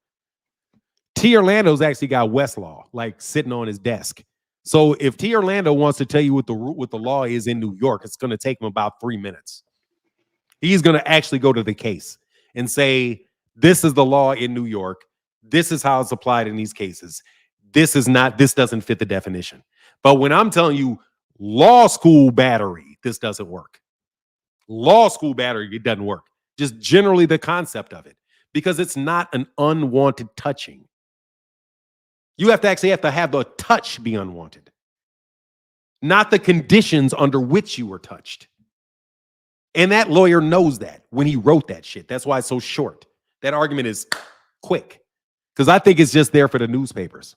T. Orlando's actually got Westlaw like sitting on his desk. So if T. Orlando wants to tell you what the law is in New York, it's going to take him about 3 minutes. He's going to actually go to the case and say, this is the law in New York. This is how it's applied in these cases. This doesn't fit the definition. But when I'm telling you law school battery, this doesn't work. Law school battery, it doesn't work. Just generally the concept of it, because it's not an unwanted touching. You have to have the touch be unwanted, not the conditions under which you were touched. And that lawyer knows that when he wrote that shit. That's why it's so short. That argument is quick because I think it's just there for the newspapers.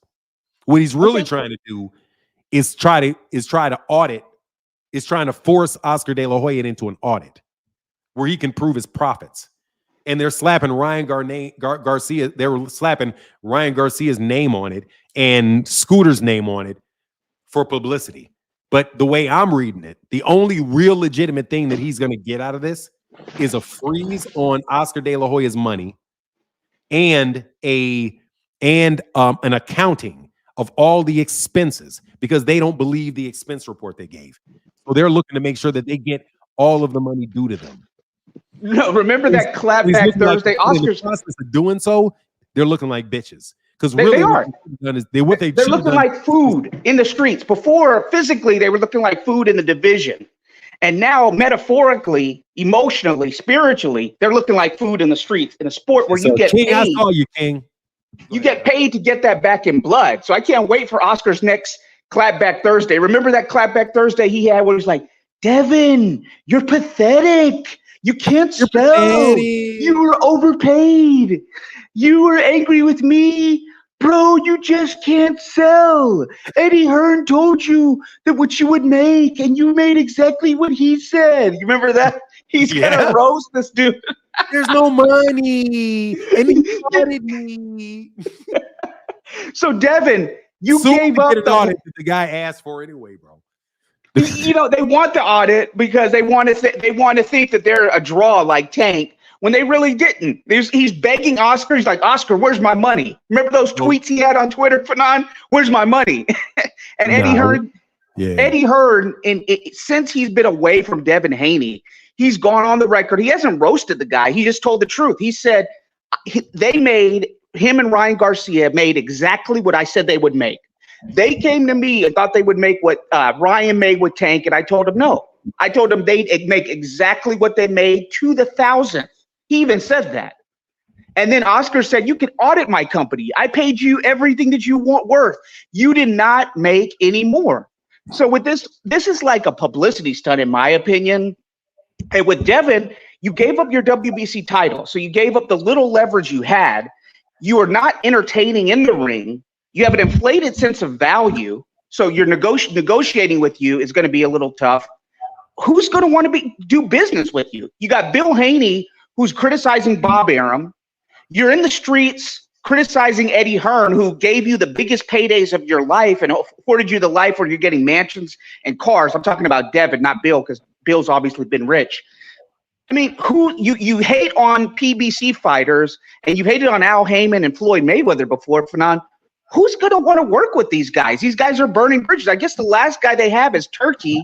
What he's really trying to do is try to force Oscar De La Hoya into an audit where he can prove his profits. And they're slapping Garcia. They were slapping Ryan Garcia's name on it and Scooter's name on it for publicity. But the way I'm reading it, the only real legitimate thing that he's going to get out of this is a freeze on Oscar De La Hoya's money and an accounting of all the expenses because they don't believe the expense report they gave. So they're looking to make sure that they get all of the money due to them. No, remember that clapback Thursday? Like, Oscars in the process of doing so, they're looking like bitches because they are. They're looking like food in the streets. Before, physically, they were looking like food in the division, and now, metaphorically, emotionally, spiritually, they're looking like food in the streets in a sport where you get King, paid. I saw you, King. You get paid to get that back in blood. So I can't wait for Oscar's next clapback Thursday. Remember that clapback Thursday he had where he's like, "Devin, you're pathetic. You can't spell. You were overpaid. You were angry with me. Bro, you just can't sell. Eddie Hearn told you that what you would make, and you made exactly what he said." You remember that? He's gonna roast this dude. There's no money. And he wanted me. So, Devin, you gave up an audit that the guy asked for anyway, bro. You know, they want the audit because they want to think that they're a draw like Tank when they really didn't. He's begging Oscar. He's like, "Oscar, where's my money?" Remember those tweets he had on Twitter, Fanon? "Where's my money?" And Eddie Hearn, since he's been away from Devin Haney, he's gone on the record. He hasn't roasted the guy. He just told the truth. He said him and Ryan Garcia made exactly what I said they would make. They came to me and thought they would make what Ryan made with Tank, and I told them no. I told them they'd make exactly what they made to the thousandth. He even said that. And then Oscar said, you can audit my company. I paid you everything that you want worth. You did not make any more. So with this is like a publicity stunt, in my opinion. And with Devin, you gave up your WBC title. So you gave up the little leverage you had. You are not entertaining in the ring. You have an inflated sense of value. So you're negotiating with you is going to be a little tough. Who's going to want to do business with you? You got Bill Haney, who's criticizing Bob Arum. You're in the streets criticizing Eddie Hearn, who gave you the biggest paydays of your life and afforded you the life where you're getting mansions and cars. I'm talking about Devin, not Bill, because Bill's obviously been rich. I mean, who you hate on PBC fighters, and you've hated on Al Heyman and Floyd Mayweather before, Fanon. Who's going to want to work with these guys? These guys are burning bridges. I guess the last guy they have is Turkey,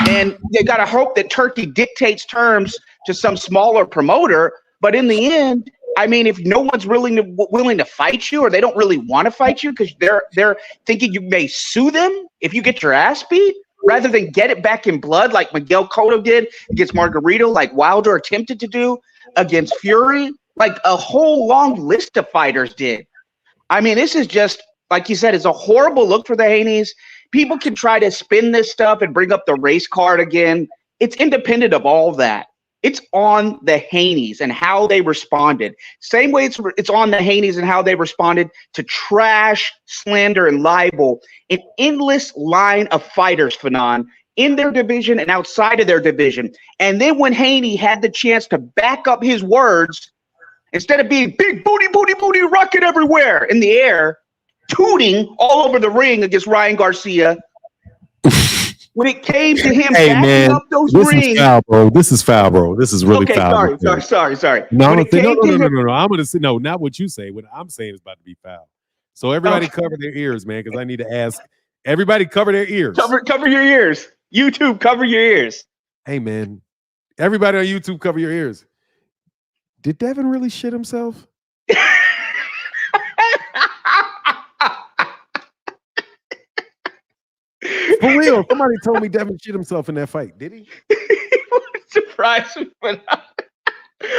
and they got to hope that Turkey dictates terms to some smaller promoter. But in the end, I mean, if no one's willing to fight you, or they don't really want to fight you because they're thinking you may sue them if you get your ass beat, rather than get it back in blood like Miguel Cotto did against Margarito, like Wilder attempted to do against Fury, like a whole long list of fighters did. I mean, this is just, like you said, it's a horrible look for the Haneys. People can try to spin this stuff and bring up the race card again. It's independent of all that. It's on the Haneys and how they responded. Same way it's on the Haneys and how they responded to trash, slander, and libel. An endless line of fighters, Fanon, in their division and outside of their division. And then when Haney had the chance to back up his words, instead of being big booty, booty, booty, rocket everywhere in the air, tooting all over the ring against Ryan Garcia, when it came to him backing up those rings. Is foul, bro. This is foul, bro. This is really foul. Sorry. No, I'm going to say, no, not what you say. What I'm saying is about to be foul. So everybody cover their ears, man, because I need to ask. Everybody cover their ears. Cover your ears. YouTube, cover your ears. Hey, man. Everybody on YouTube, cover your ears. Did Devin really shit himself? For real, somebody told me Devin shit himself in that fight. Did he? Surprise me, but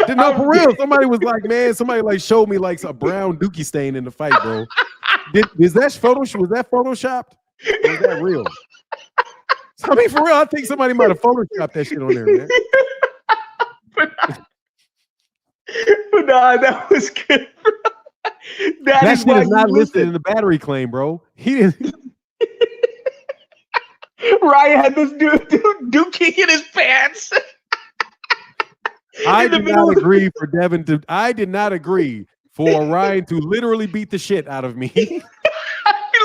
no, for real. Somebody was like, man, somebody like showed me like a brown dookie stain in the fight, bro. Was that photoshopped? Or is that real? I mean, for real, I think somebody might have photoshopped that shit on there, man. But nah, that was good, bro. That shit is not listed in the battery claim, bro. He didn't. Ryan had this dookie in his pants. I did not agree for Devin to. I did not agree for Ryan to literally beat the shit out of me. He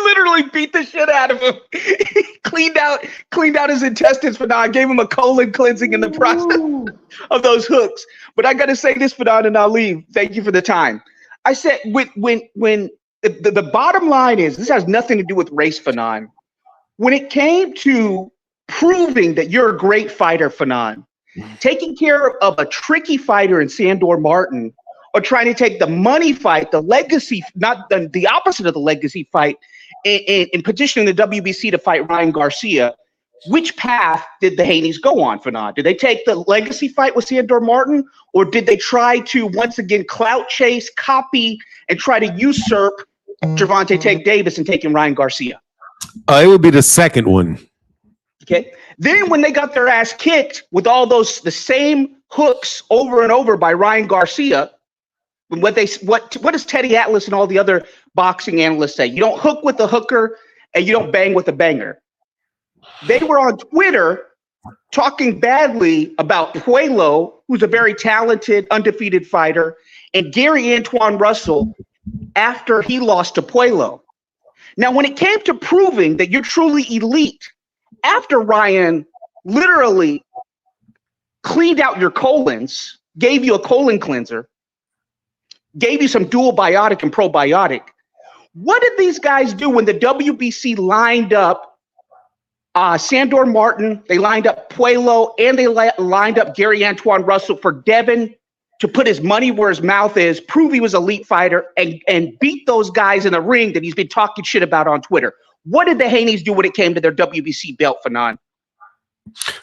literally beat the shit out of him. He cleaned out his intestines, but now I gave him a colon cleansing in the process of those hooks. But I got to say this, Fanon, and I'll leave. Thank you for the time. I said when the bottom line is, this has nothing to do with race, Fanon. When it came to proving that you're a great fighter, Fanon, taking care of a tricky fighter in Sandor Martin, or trying to take the money fight, the legacy, not the opposite of the legacy fight, in petitioning the WBC to fight Ryan Garcia, which path did the Haneys go on, Fanon? Did they take the legacy fight with Sandor Martin, or did they try to once again clout chase, copy, and try to usurp Gervonta Tank Davis and taking Ryan Garcia? It would be the second one. Okay. Then when they got their ass kicked with all the same hooks over and over by Ryan Garcia, what does Teddy Atlas and all the other boxing analysts say? You don't hook with the hooker and you don't bang with the banger. They were on Twitter talking badly about Puello, who's a very talented, undefeated fighter, and Gary Antoine Russell after he lost to Puello. Now, when it came to proving that you're truly elite, after Ryan literally cleaned out your colons, gave you a colon cleanser, gave you some dual biotic and probiotic, what did these guys do when the WBC lined up Sandor Martin, they lined up Puello, and they lined up Gary Antoine Russell for Devin to put his money where his mouth is, prove he was an elite fighter, and beat those guys in the ring that he's been talking shit about on Twitter? What did the Haneys do when it came to their WBC belt, Fanon?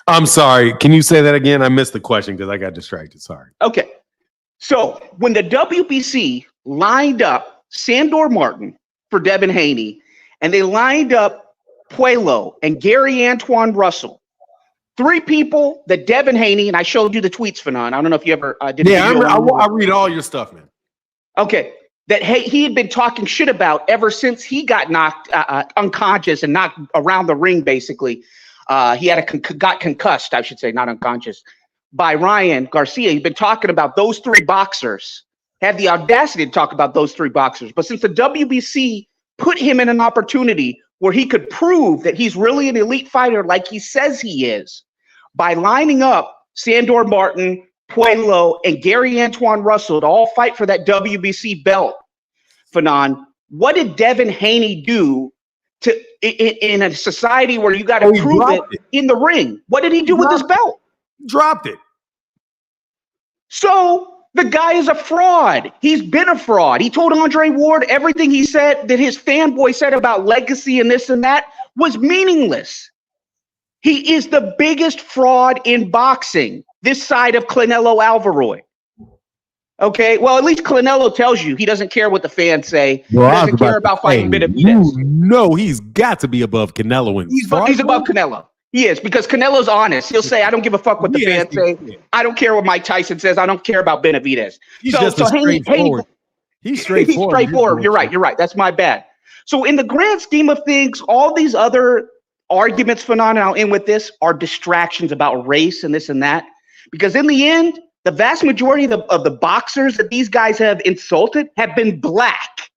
I'm sorry. Can you say that again? I missed the question because I got distracted. Sorry. Okay. So when the WBC lined up Sandor Martin for Devin Haney, and they lined up Puello and Gary Antoine Russell, three people that Devin Haney, and I showed you the tweets, Fanon. I don't know if you ever did. Yeah, I read all your stuff, man. Okay. That he had been talking shit about ever since he got knocked unconscious and knocked around the ring, basically. He had got concussed, I should say, not unconscious, by Ryan Garcia. He'd been talking about those three boxers, had the audacity to talk about those three boxers. But since the WBC put him in an opportunity where he could prove that he's really an elite fighter like he says he is, by lining up Sandor Martin, Puello, and Gary Antoine Russell to all fight for that WBC belt, Fanon, what did Devin Haney do in a society where you got to prove it in the ring? What did he do with this belt? Dropped it. So the guy is a fraud. He's been a fraud. He told Andre Ward everything he said that his fanboy said about legacy and this and that was meaningless. He is the biggest fraud in boxing this side of Canelo Alvarez. Okay, well, at least Canelo tells you he doesn't care what the fans say. He doesn't care about fighting Benavidez. No, he's got to be above Canelo. He's above Canelo. He is, because Canelo's honest. He'll say, I don't give a fuck what the fans say. I don't care what Mike Tyson says. I don't care about Benavidez. He's straightforward. He's straightforward. He's straightforward. You're right. That's my bad. So in the grand scheme of things, all these other arguments, Fanon, and I'll end with this, are distractions about race and this and that. Because in the end, the vast majority of the boxers that these guys have insulted have been black.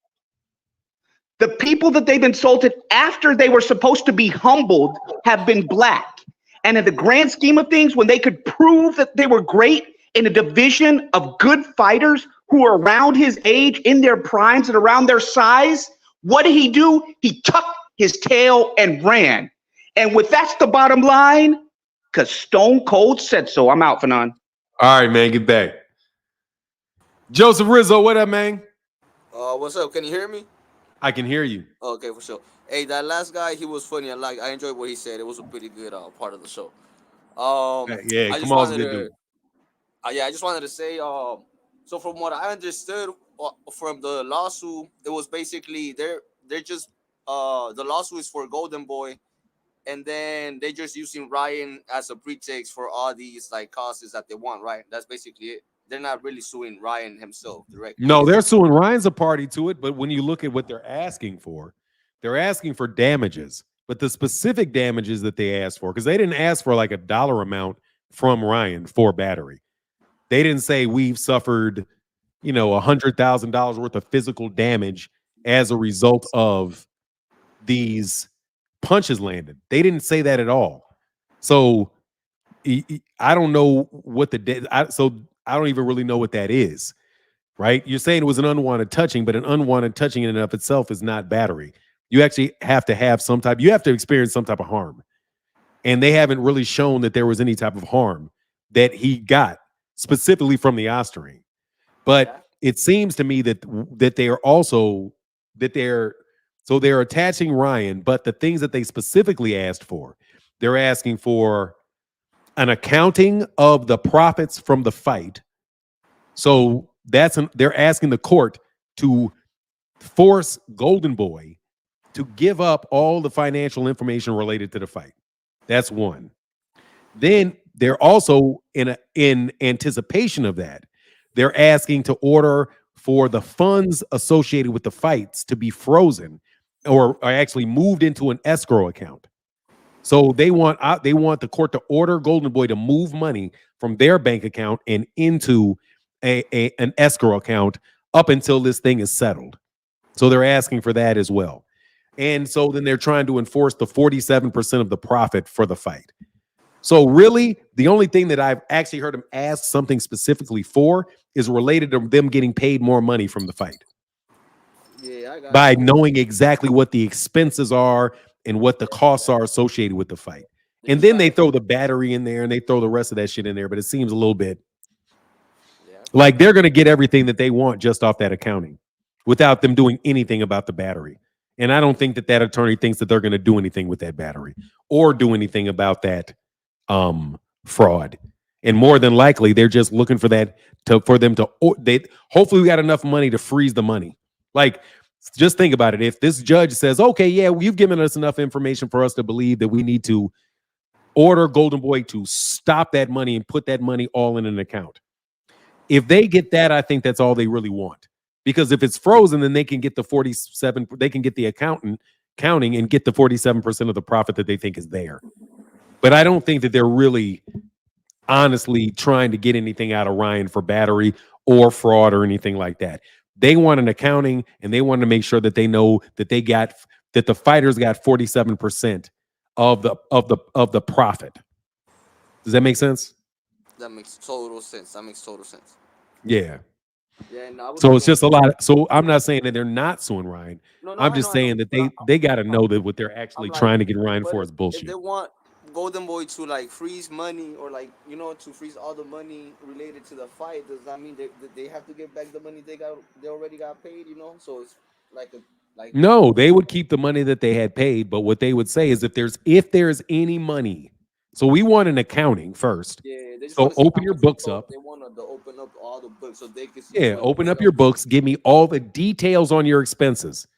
The people that they've insulted after they were supposed to be humbled have been black. And in the grand scheme of things, when they could prove that they were great in a division of good fighters who are around his age, in their primes and around their size, what did he do? He tucked his tail and ran. And with that's the bottom line, because Stone Cold said so. I'm out, Fanon. All right, man, get back. Joseph Rizzo, what up, man? What's up? Can you hear me? I can hear you. Okay, for sure. Hey, that last guy, he was funny. I enjoyed what he said. It was a pretty good part of the show. Yeah, I come on, good dude. I just wanted to say, so from what I understood from the lawsuit, it was basically they're just the lawsuit is for Golden Boy, and then they're just using Ryan as a pretext for all these like causes that they want, right? That's basically it. They're not really suing Ryan himself directly. No, they're suing Ryan's a party to it, but when you look at what they're asking for damages. But the specific damages that they asked for, because they didn't ask for like a dollar amount from Ryan for battery. They didn't say we've suffered, $100,000 worth of physical damage as a result of these punches landed. They didn't say that at all. So I don't know what I don't even really know what that is, right? You're saying it was an unwanted touching, but an unwanted touching in and of itself is not battery. You actually have to have you have to experience some type of harm. And they haven't really shown that there was any type of harm that he got specifically from the Osterine. But it seems to me that they're attaching Ryan, but the things that they specifically asked for, they're asking for an accounting of the profits from the fight. So they're asking the court to force Golden Boy to give up all the financial information related to the fight. That's one. Then they're also in anticipation of that, they're asking to order for the funds associated with the fights to be frozen or actually moved into an escrow account. So they want the court to order Golden Boy to move money from their bank account and into an escrow account up until this thing is settled. So they're asking for that as well. And so then they're trying to enforce the 47% of the profit for the fight. So really, the only thing that I've actually heard him ask something specifically for is related to them getting paid more money from the fight. Yeah, I got by knowing exactly what the expenses are and what the costs are associated with the fight. And then they throw the battery in there and they throw the rest of that shit in there, but it seems a little bit like they're going to get everything that they want just off that accounting without them doing anything about the battery. And I don't think that attorney thinks that they're going to do anything with that battery or do anything about that fraud. And more than likely, they're just looking for that for them to. Hopefully, we got enough money to freeze the money. Like, just think about it. If this judge says, "Okay, yeah, you've given us enough information for us to believe that we need to order Golden Boy to stop that money and put that money all in an account," if they get that, I think that's all they really want. Because if it's frozen, then they can get the 47. They can get the accountant counting and get the 47% of the profit that they think is there. But I don't think that they're really honestly trying to get anything out of Ryan for battery or fraud or anything like that. They want an accounting, and they want to make sure that they know that the fighters got 47% of the profit. Does that make sense? That makes total sense. That makes total sense. Yeah. Yeah, and So it's just a lot. So I'm not saying that they're not suing Ryan. No, I'm just saying that they got to know that what they're actually trying to get Ryan for is if bullshit. they want Golden Boy to like freeze money or like to freeze all the money related to the fight, does that mean they have to get back the money they already got paid? So it's like No, they would keep the money that they had paid, but what they would say is if there's any money, so we want an accounting first. Yeah, they just so want to see open how your much books they up. They want to open up all the books so they can see. Yeah, open up your books. Give me all the details on your expenses,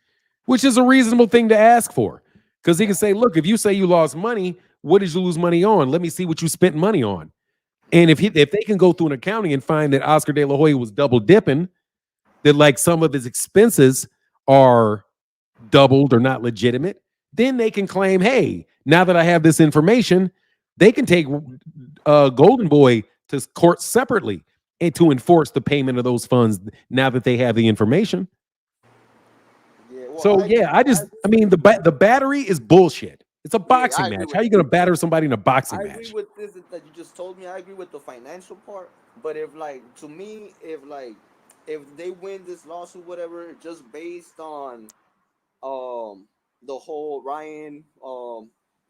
which is a reasonable thing to ask for. Because he can say, look, if you say you lost money, what did you lose money on? Let me see what you spent money on. And if they can go through an accounting and find that Oscar De La Hoya was double dipping, that like some of his expenses are doubled or not legitimate, then they can claim, hey, now that I have this information, they can take Golden Boy to court separately and to enforce the payment of those funds now that they have the information. Yeah, well, So I mean the battery is bullshit. It's a boxing match. How are you going to batter somebody in a boxing match? I agree with this that you just told me. I agree with the financial part, but if they win this lawsuit, whatever, just based on the whole Ryan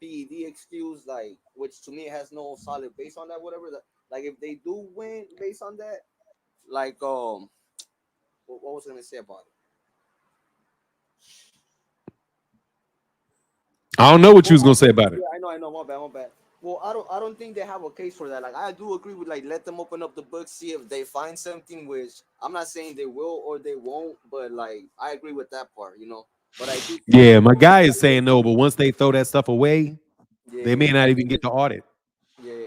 PED excuse, like, which to me has no solid base on that, whatever. That, like, if they do win based on that, like what was I gonna say about it? I don't know what you was gonna say about it. Yeah, I know. My bad. Well, I don't think they have a case for that. Like, I do agree with like let them open up the book, see if they find something. Which I'm not saying they will or they won't, but like I agree with that part, But I do. Yeah, my guy is saying no, but once they throw that stuff away, they may not even get the audit. Yeah.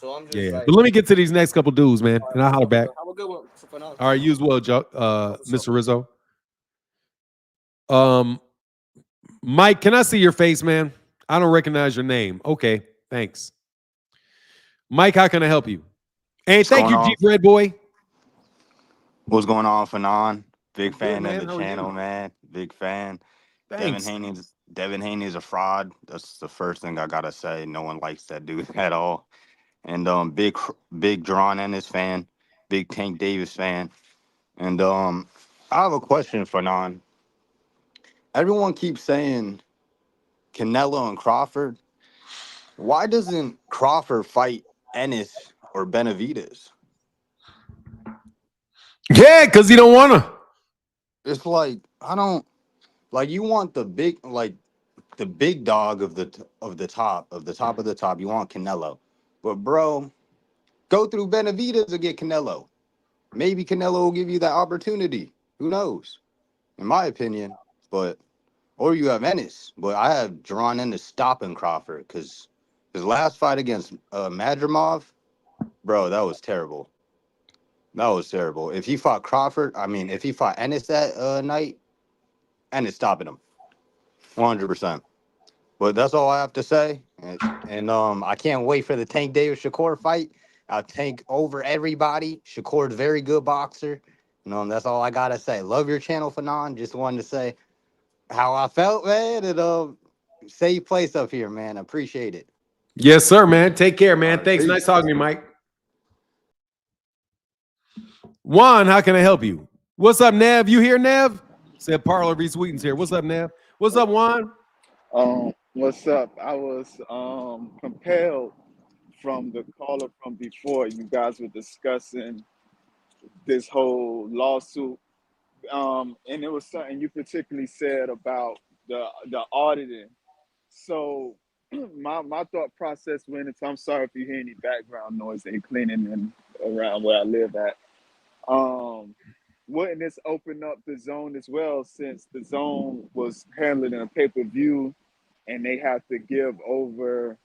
So I'm just but let me get to these next couple dudes, man, and I'll holler back. Have a good one. All right, you as well, Mr. Rizzo. Mike, can I see your face, man? I don't recognize your name. Okay, thanks. Mike, how can I help you? Hey, thank you, Jeep Red Boy. What's going on, Fanon? Big fan good, of the channel, man. Big fan. Thanks. Devin Haney is a fraud. That's the first thing I gotta say. No one likes that dude at all. And big Drawn Ennis fan, big Tank Davis fan. And I have a question, Fanon. Everyone keeps saying Canelo and Crawford. Why doesn't Crawford fight Ennis or Benavidez? Yeah, because he don't want to. It's like I don't like you want the big dog of the top of the top. You want Canelo, but bro, go through Benavidez to get Canelo. Maybe Canelo will give you that opportunity. Who knows? In my opinion, or you have Ennis, but I have drawn Ennis stopping Crawford because his last fight against Madrimov, bro, that was terrible. That was terrible. If he fought Crawford, if he fought Ennis that night, Ennis stopping him, 100%. But that's all I have to say. And I can't wait for the Tank Davis Shakur fight. I'll tank over everybody. Shakur's very good boxer. That's all I gotta say. Love your channel, Fanon. Just wanted to say how I felt, man, and safe place up here, man. Appreciate it. Yes, sir, man. Take care, man. Right, Thanks. peace. Nice talking to you, Mike. Juan, how can I help you? What's up, Nev? You here, Nev? Said Parlor Reese Wheaton's here. What's up, Nev? What's up, Juan? What's up? I was compelled from the caller from before. You guys were discussing this whole lawsuit, and it was something you particularly said about the auditing. So my thought process went into, I'm sorry if you hear any background noise, they cleaning and around where I live at. Wouldn't this open up the zone as well, since the zone was handling a pay-per-view and they have to give over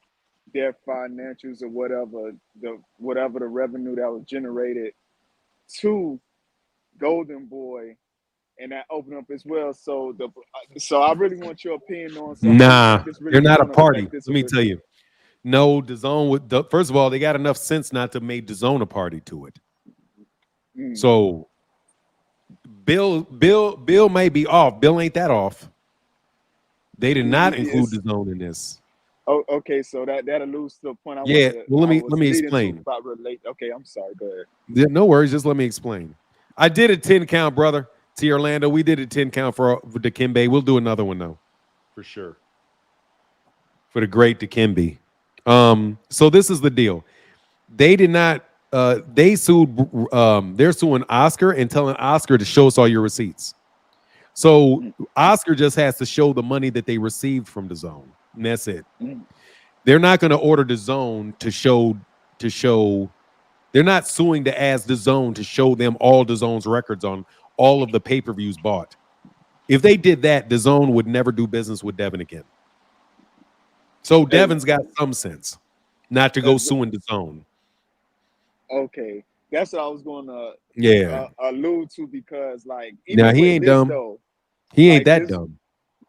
their financials or whatever the revenue that was generated to Golden Boy, and that opened up as well. So I really want your opinion on something. Nah, This they're really not a going to party. affect this Let a me little tell bit. you. No, DAZN would. First of all, they got enough sense not to make DAZN a party to it. Mm. So Bill may be off. Bill ain't that off. They did not include DAZN in this. Oh, okay. So that alludes to the point Yeah. Well, let was me leading to explain. about relate. Okay, I'm sorry. Go ahead. Yeah, no worries. Just let me explain. I did a 10 count, brother. To Orlando, we did a 10 count for Dikembe. We'll do another one though, for sure. For the great Dikembe. So this is the deal. They did not. They sued. They're suing Oscar and telling Oscar to show us all your receipts. So Oscar just has to show the money that they received from the zone, and that's it. They're not going to order the zone to show. They're not suing to ask the zone to show them all the zone's records on all of the pay-per-views bought. If they did that, the zone would never do business with Devin again. So Devin's got some sense not to go suing the zone. Okay, that's what I was going to allude to, because like now even he with ain't this dumb. though, He ain't like that this, dumb.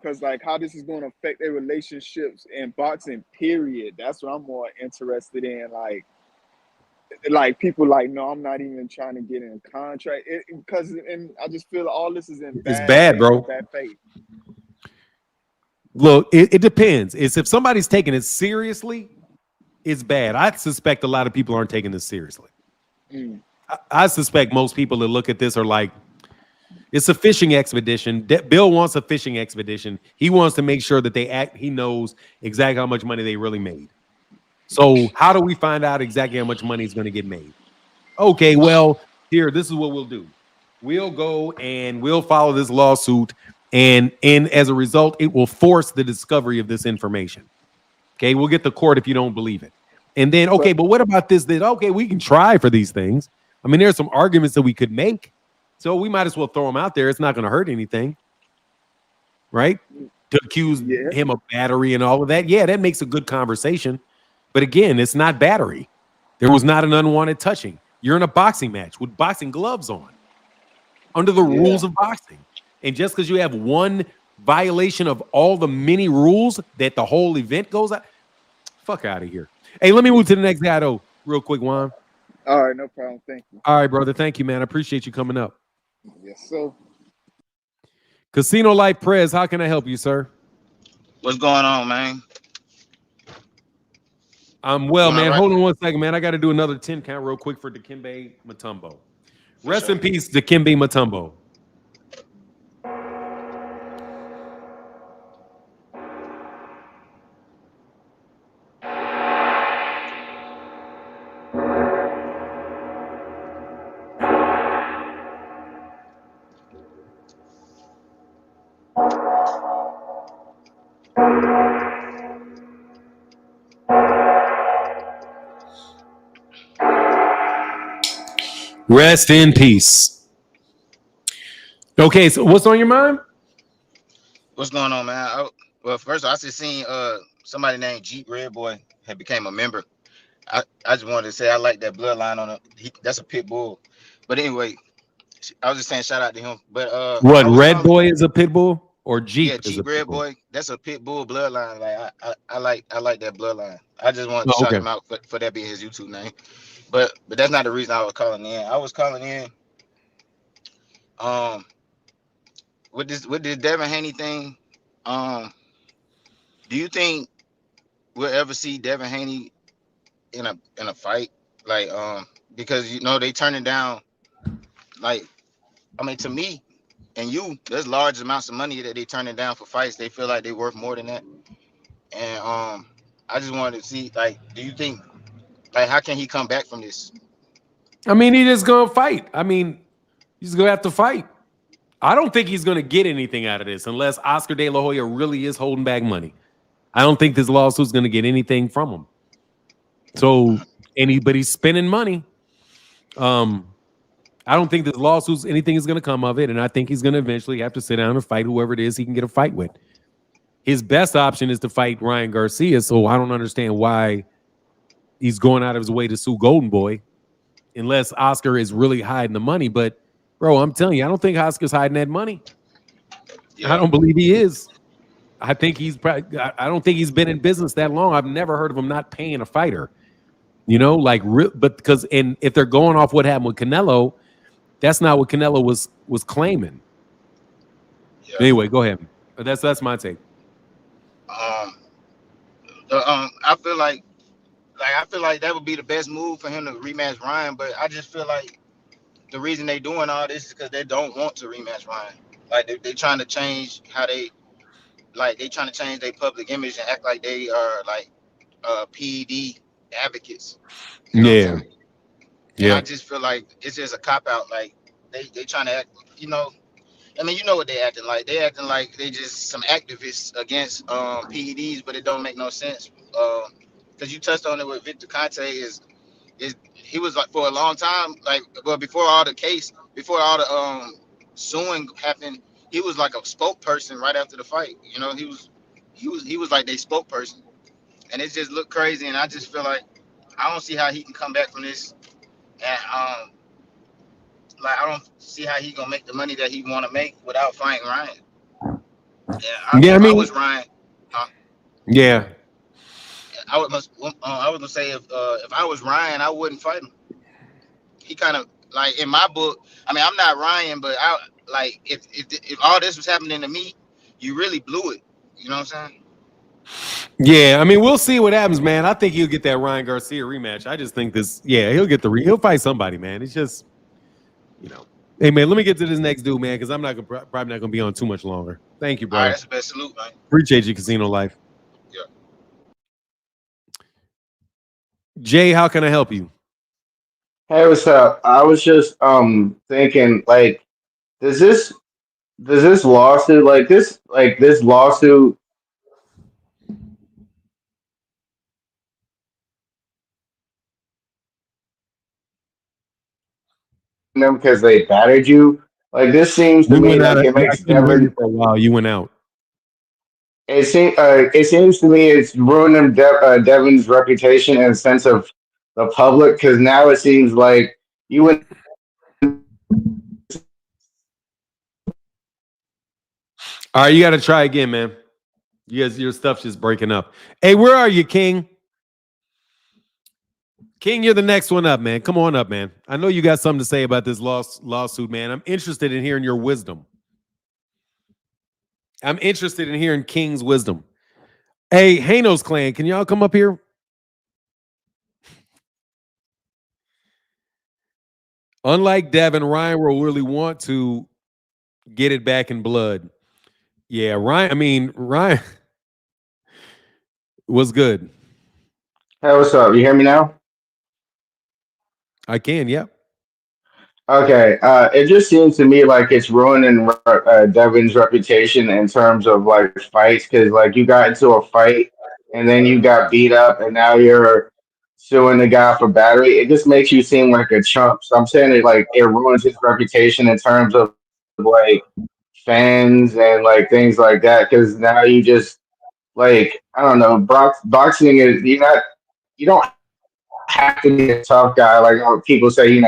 because like how this is going to affect their relationships in boxing. Period. That's what I'm more interested in. Like people like, no, I'm not even trying to get in a contract because and I just feel all this is in It's bad bad, taste bro. and bad faith. Look, it depends. It's if somebody's taking it seriously, it's bad. I suspect a lot of people aren't taking this seriously. I suspect most people that look at this are like, it's a fishing expedition. Bill wants a fishing expedition. He wants to make sure that he knows exactly how much money they really made. So how do we find out exactly how much money is going to get made? Okay, well, this is what we'll do. We'll go and we'll follow this lawsuit, and as a result, it will force the discovery of this information. Okay, we'll get the court if you don't believe it. And then, okay, but what about this? Okay, we can try for these things. I mean, there's some arguments that we could make. So we might as well throw them out there. It's not going to hurt anything, right? To accuse him of battery and all of that. Yeah, that makes a good conversation. But again, it's not battery. There was not an unwanted touching. You're in a boxing match with boxing gloves on under the rules of boxing. And just because you have one violation of all the many rules that the whole event goes out, fuck out of here. Hey, let me move to the next guy, though, real quick, Juan. All right, no problem. Thank you. All right, brother. Thank you, man. I appreciate you coming up. Yes, sir. Casino Life Prez, how can I help you, sir? What's going on, man? I'm well, man. Hold on 1 second, man. I got to do another 10 count real quick for Dikembe Mutombo. Rest in peace, Dikembe Mutombo. Rest in peace. Okay, so what's on your mind? What's going on, man? Well, first I just seen somebody named Jeep Red Boy had became a member. I just wanted to say I like that bloodline on it. That's a pit bull. But anyway, I was just saying shout out to him. But what, Red Boy is a pit bull or Jeep? Yeah, Jeep Red Boy. That's a pit bull bloodline. Like I like that bloodline. I just wanted to shout him out for that being his YouTube name. But that's not the reason I was calling in. I was calling in with this Devin Haney thing. Do you think we'll ever see Devin Haney in a fight? Like because they turn it down. Like, I mean, to me and you, there's large amounts of money that they turning down for fights. They feel like they're worth more than that. And I just wanted to see, like, do you think, like, how can he come back from this? I mean, he just gonna fight. I mean, he's gonna have to fight. I don't think he's going to get anything out of this unless Oscar De La Hoya really is holding back money. I don't think this lawsuit's going to get anything from him. So anybody's spending money. I don't think this lawsuit's anything is going to come of it, and I think he's going to eventually have to sit down and fight whoever it is he can get a fight with. His best option is to fight Ryan Garcia, so I don't understand why he's going out of his way to sue Golden Boy, unless Oscar is really hiding the money. But bro, I'm telling you, I don't think Oscar's hiding that money. Yeah. I don't believe he is. I think he's probably. I don't think he's been in business that long. I've never heard of him not paying a fighter. You know, like, but because if they're going off what happened with Canelo, that's not what Canelo was claiming. Yeah. Anyway, go ahead. That's my take. I feel like that would be the best move for him to rematch Ryan, but I just feel like the reason they doing all this is because they don't want to rematch Ryan. Like they trying to change how they trying to change their public image and act like they are like PED advocates. You know what I'm saying? And I just feel like it's just a cop out. Like they trying to act, you know. I mean, you know what they acting like. They acting like they just some activists against PEDs, but it don't make no sense. Because you touched on it with Victor Conte is he was like for a long time, like before all the suing happened, he was like a spokesperson right after the fight. You know, he was like their spokesperson, and it just looked crazy. And I just feel like I don't see how he can come back from this, and like I don't see how he gonna make the money that he want to make without fighting Ryan. Yeah, I was Ryan. Yeah. I was gonna say if I was Ryan, I wouldn't fight him. He kind of like in my book. I mean, I'm not Ryan, but I like if all this was happening to me, you really blew it. You know what I'm saying? Yeah, I mean, we'll see what happens, man. I think he'll get that Ryan Garcia rematch. I just think he'll get he'll fight somebody, man. It's just, you know. Hey, man, let me get to this next dude, man, because I'm probably not gonna be on too much longer. Thank you, bro. All right, that's the best salute, man. Appreciate you, Casino Life. Yeah. Jay, how can I help you? Hey, what's up? I was just thinking, like, does this lawsuit this lawsuit them because they battered you? Like, this seems to me like it makes Devin. For a while. You went out. It seems to me it's ruining Devin's reputation and sense of the public because now it seems like you went. All right, you got to try again, man. Your stuff's just breaking up. Hey, where are you, King? King, you're the next one up, man. Come on up, man. I know you got something to say about this lawsuit, man. I'm interested in hearing your wisdom. I'm interested in hearing King's wisdom. Hey, Hanos clan, can y'all come up here? Unlike Devin, Ryan will really want to get it back in blood. Yeah, Ryan was good. Hey, what's up? You hear me now? I can, yep. Okay, it just seems to me like it's ruining Devin's reputation in terms of like fights because like you got into a fight and then you got beat up and now you're suing the guy for battery. It just makes you seem like a chump. So I'm saying it ruins his reputation in terms of like fans and like things like that because now you just like I don't know. Boxing is you don't have to be a tough guy. Like people say,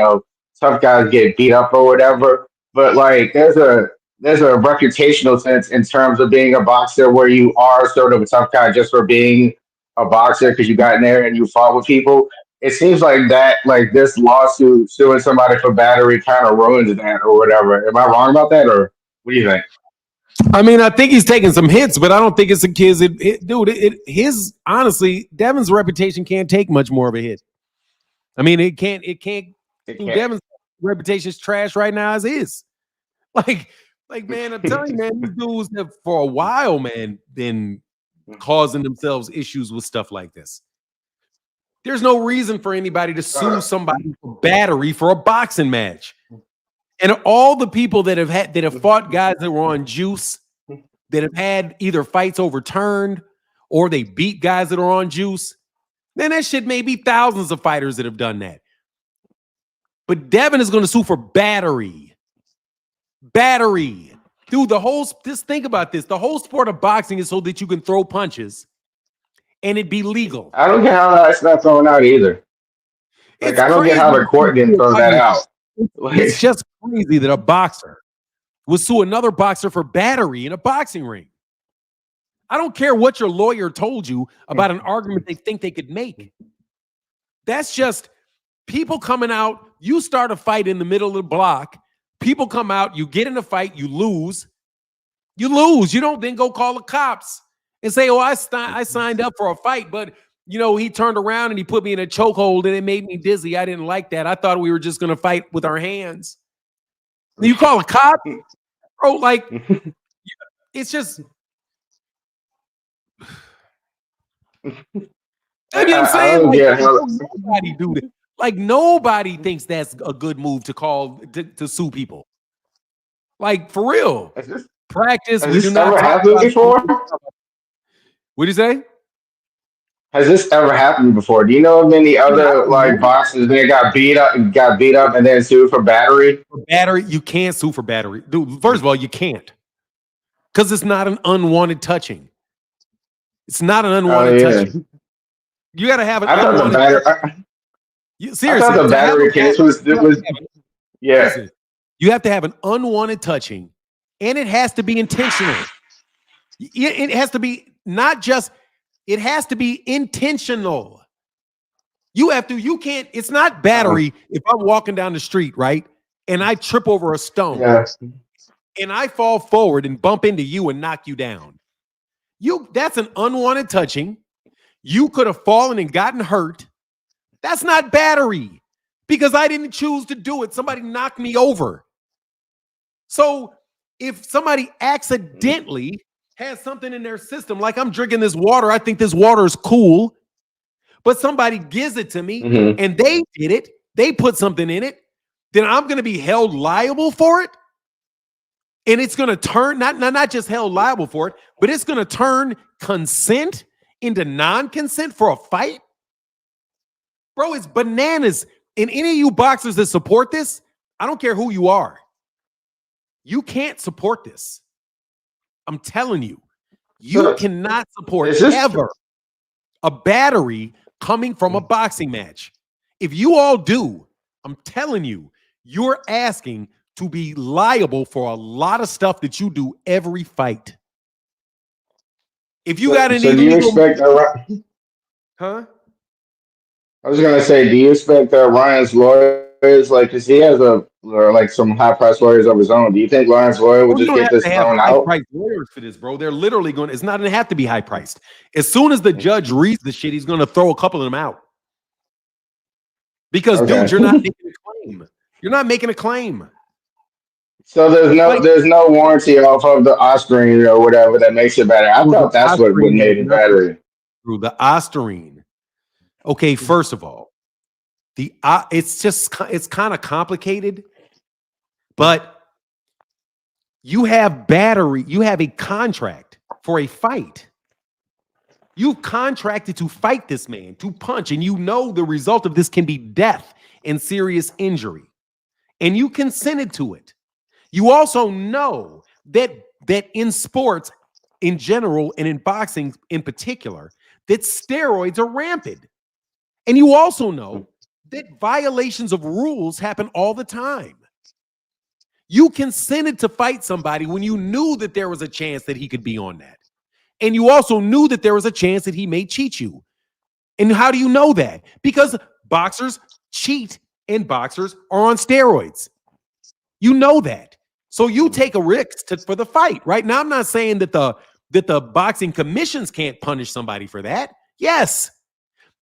tough guys get beat up or whatever. But like, there's a reputational sense in terms of being a boxer where you are sort of a tough guy just for being a boxer because you got in there and you fought with people. It seems like that, like this lawsuit suing somebody for battery kind of ruins that or whatever. Am I wrong about that, or what do you think? I mean, I think he's taking some hits, but I don't think it's a kid's. His honestly, Devin's reputation can't take much more of a hit. I mean, it can't. Devin's reputation is trash right now as is. Like, man, I'm telling you, man, these dudes have for a while, man, been causing themselves issues with stuff like this. There's no reason for anybody to sue somebody for battery for a boxing match. And all the people that have fought guys that were on juice, that have had either fights overturned or they beat guys that are on juice, then that shit may be thousands of fighters that have done that. But Devin is going to sue for battery. Battery. Dude, just think about this. The whole sport of boxing is so that you can throw punches and it be legal. I don't get how that's not thrown out either. Like, It's I don't get how the court didn't throw that out. It's just crazy that a boxer would sue another boxer for battery in a boxing ring. I don't care what your lawyer told you about an argument they think they could make. That's just people coming out. You start a fight in the middle of the block. People come out. You get in a fight. You lose. You lose. You don't then go call the cops and say, "Oh, I signed up for a fight, but he turned around and he put me in a chokehold and it made me dizzy. I didn't like that. I thought we were just going to fight with our hands." You call a cop, bro? Like, it's just. You know what I'm saying? Nobody do that. Like, nobody thinks that's a good move to sue people. Like, for real. Practice. Has this ever happened before? What'd you say? Has this ever happened before? Do you know of any other boxers that got beat up and then sued for battery? For battery, you can't sue for battery. Dude, first of all, you can't. Because it's not an unwanted touching. It's not an unwanted touching. You got to have an unwanted touching. Seriously. I thought the battery case was yeah. Listen, you have to have an unwanted touching, and it has to be intentional. It has to be it has to be intentional. You can't, it's not battery if I'm walking down the street, right? And I trip over a stone and I fall forward and bump into you and knock you down. That's an unwanted touching. You could have fallen and gotten hurt. That's not battery because I didn't choose to do it. Somebody knocked me over. So if somebody accidentally has something in their system, like I'm drinking this water, I think this water is cool, but somebody gives it to me and they did it, they put something in it, then I'm going to be held liable for it. And it's going to turn, not just held liable for it, but it's going to turn consent into non-consent for a fight. Bro, it's bananas. And any of you boxers that support this, I don't care who you are. You can't support this. I'm telling you, you cannot support ever a battery coming from a boxing match. If you all do, I'm telling you, you're asking to be liable for a lot of stuff that you do every fight. If you got an do you expect huh? I was gonna say, do you expect Ryan's lawyers, like, because he has some high price lawyers of his own? Do you think Ryan's lawyer would just get this thrown out? High-priced lawyers for this, bro. They're literally going. It's not going to have to be high priced. As soon as the judge reads the shit, he's going to throw a couple of them out. Because, dude, you're not making a claim. You're not making a claim. So there's no warranty off of the Ostarine or whatever that makes it better. I thought that's what made it better. Through the Ostarine. Okay, first of all, it's kind of complicated, but you have a contract for a fight. You've contracted to fight this man, to punch, and you know the result of this can be death and serious injury. And you consented to it. You also know that in sports in general and in boxing in particular, that steroids are rampant. And you also know that violations of rules happen all the time. You consented to fight somebody when you knew that there was a chance that he could be on that. And you also knew that there was a chance that he may cheat you. And how do you know that? Because boxers cheat and boxers are on steroids. You know that. So you take a risk for the fight, right? Now, I'm not saying that the boxing commissions can't punish somebody for that. Yes.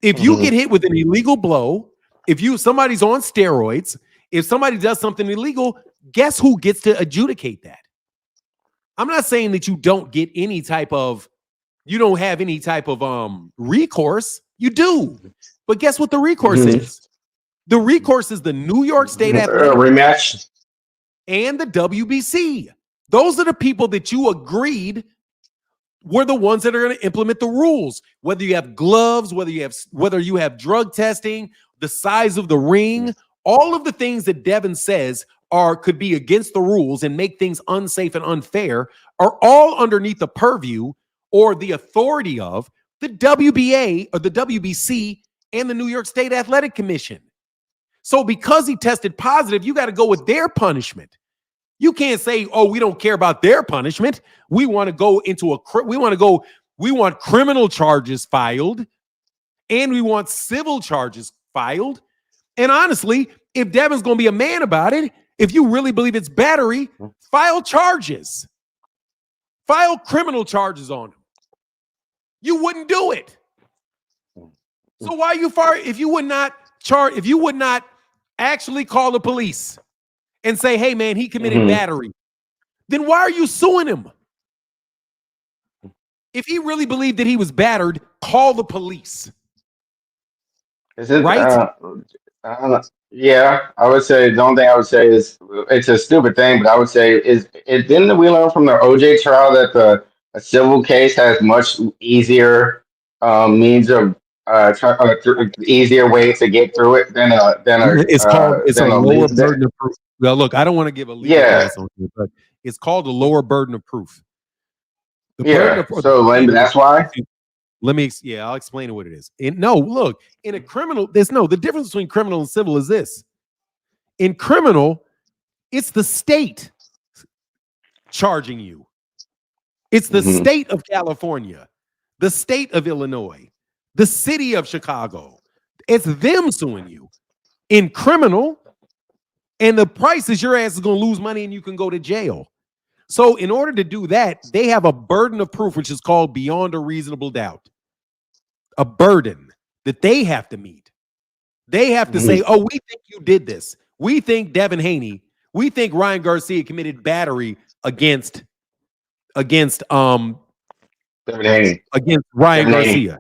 If you get hit with an illegal blow, somebody's on steroids, if somebody does something illegal, guess who gets to adjudicate that? I'm not saying that you don't have any type of recourse. You do. But guess what the recourse is? The recourse is the New York State Athletic rematch. and the WBC. Those are the people that you agreed were the ones that are going to implement the rules. Whether you have gloves, whether you have drug testing, the size of the ring, all of the things that Devin says could be against the rules and make things unsafe and unfair are all underneath the purview or the authority of the WBA or the WBC and the New York State Athletic Commission. So because he tested positive, you got to go with their punishment. You can't say, "Oh, we don't care about their punishment. We want to go into we want criminal charges filed and we want civil charges filed." And honestly, if Devin's going to be a man about it, if you really believe it's battery, file charges. File criminal charges on him. You wouldn't do it. So why are you if you would not actually call the police and say, "Hey man, he committed battery," then why are you suing him? If he really believed that he was battered, call the police. Is it right? I don't know. Yeah, I would say the only thing I would say is it's a stupid thing, but I would say didn't we learn from the OJ trial that a civil case has much easier means of easier way to get through it It's a than a lower legal. burden of proof. Well, look, I don't want to give a legal class on it, but it's called a lower burden of proof. That's why. I'll explain what it is. Look, in a criminal, the difference between criminal and civil is this. In criminal, it's the state charging you. It's the state of California, the state of Illinois, the city of Chicago. It's them suing you. In criminal, and the price is your ass is going to lose money and you can go to jail. So in order to do that, they have a burden of proof, which is called beyond a reasonable doubt. A burden that they have to meet. They have to say, "Oh, we think you did this. We think Devin Haney, we think Ryan Garcia committed battery against Devin Haney. Against Ryan Garcia.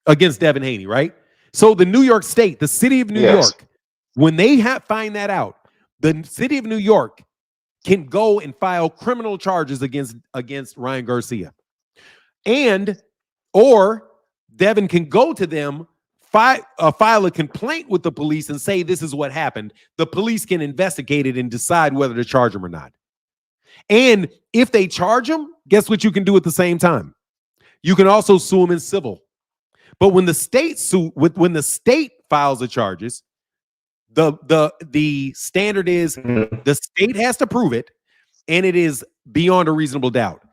Against Devin Haney, right? So the New York State, the city of New York, when they find that out, the city of New York can go and file criminal charges against Ryan Garcia. Or Devin can go to them, file a complaint with the police and say, "This is what happened." The police can investigate it and decide whether to charge him or not. And if they charge him, guess what you can do at the same time? You can also sue him in civil. But when the state files the charges, the standard is the state has to prove it, and it is beyond a reasonable doubt.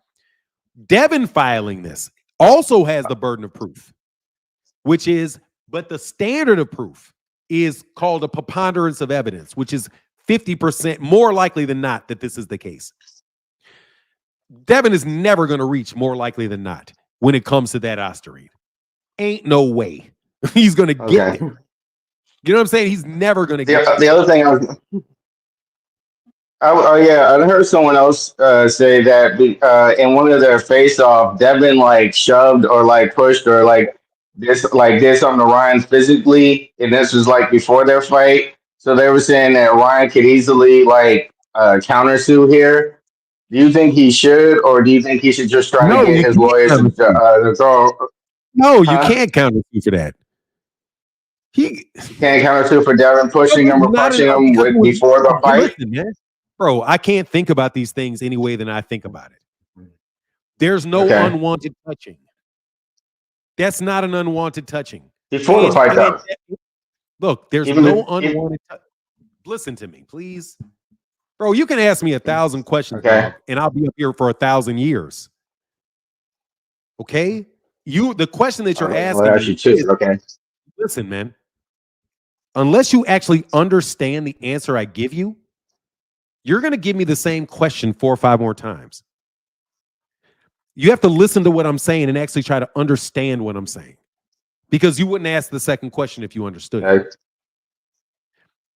Devin filing this also has the burden of proof, but the standard of proof is called a preponderance of evidence, which is 50% more likely than not that this is the case. Devin is never going to reach more likely than not when it comes to that asteroid. Ain't no way he's going to get there. You know what I'm saying? He's never going to get there. The other thing I heard someone else say that in one of their face-off, Devin like shoved or like pushed or did something to Ryan physically, and this was like before their fight. So they were saying that Ryan could easily countersue here. Do you think he should, or do you think he should just try to get his lawyers to throw? No, you can't countersue for that. He can't countersue for Devin pushing him or punching him before the fight. Listen, man. Bro, I can't think about these things any way than I think about it. There's no unwanted touching. That's not an unwanted touching. Before the fight, though. Look, there's no unwanted touching. Listen to me, please. Bro, you can ask me 1,000 questions, dog, and I'll be up here for 1,000 years. Okay? The question that you're asking listen, man. Unless you actually understand the answer I give you, you're going to give me the same question 4 or 5 more times. You have to listen to what I'm saying and actually try to understand what I'm saying, because you wouldn't ask the second question if you understood it.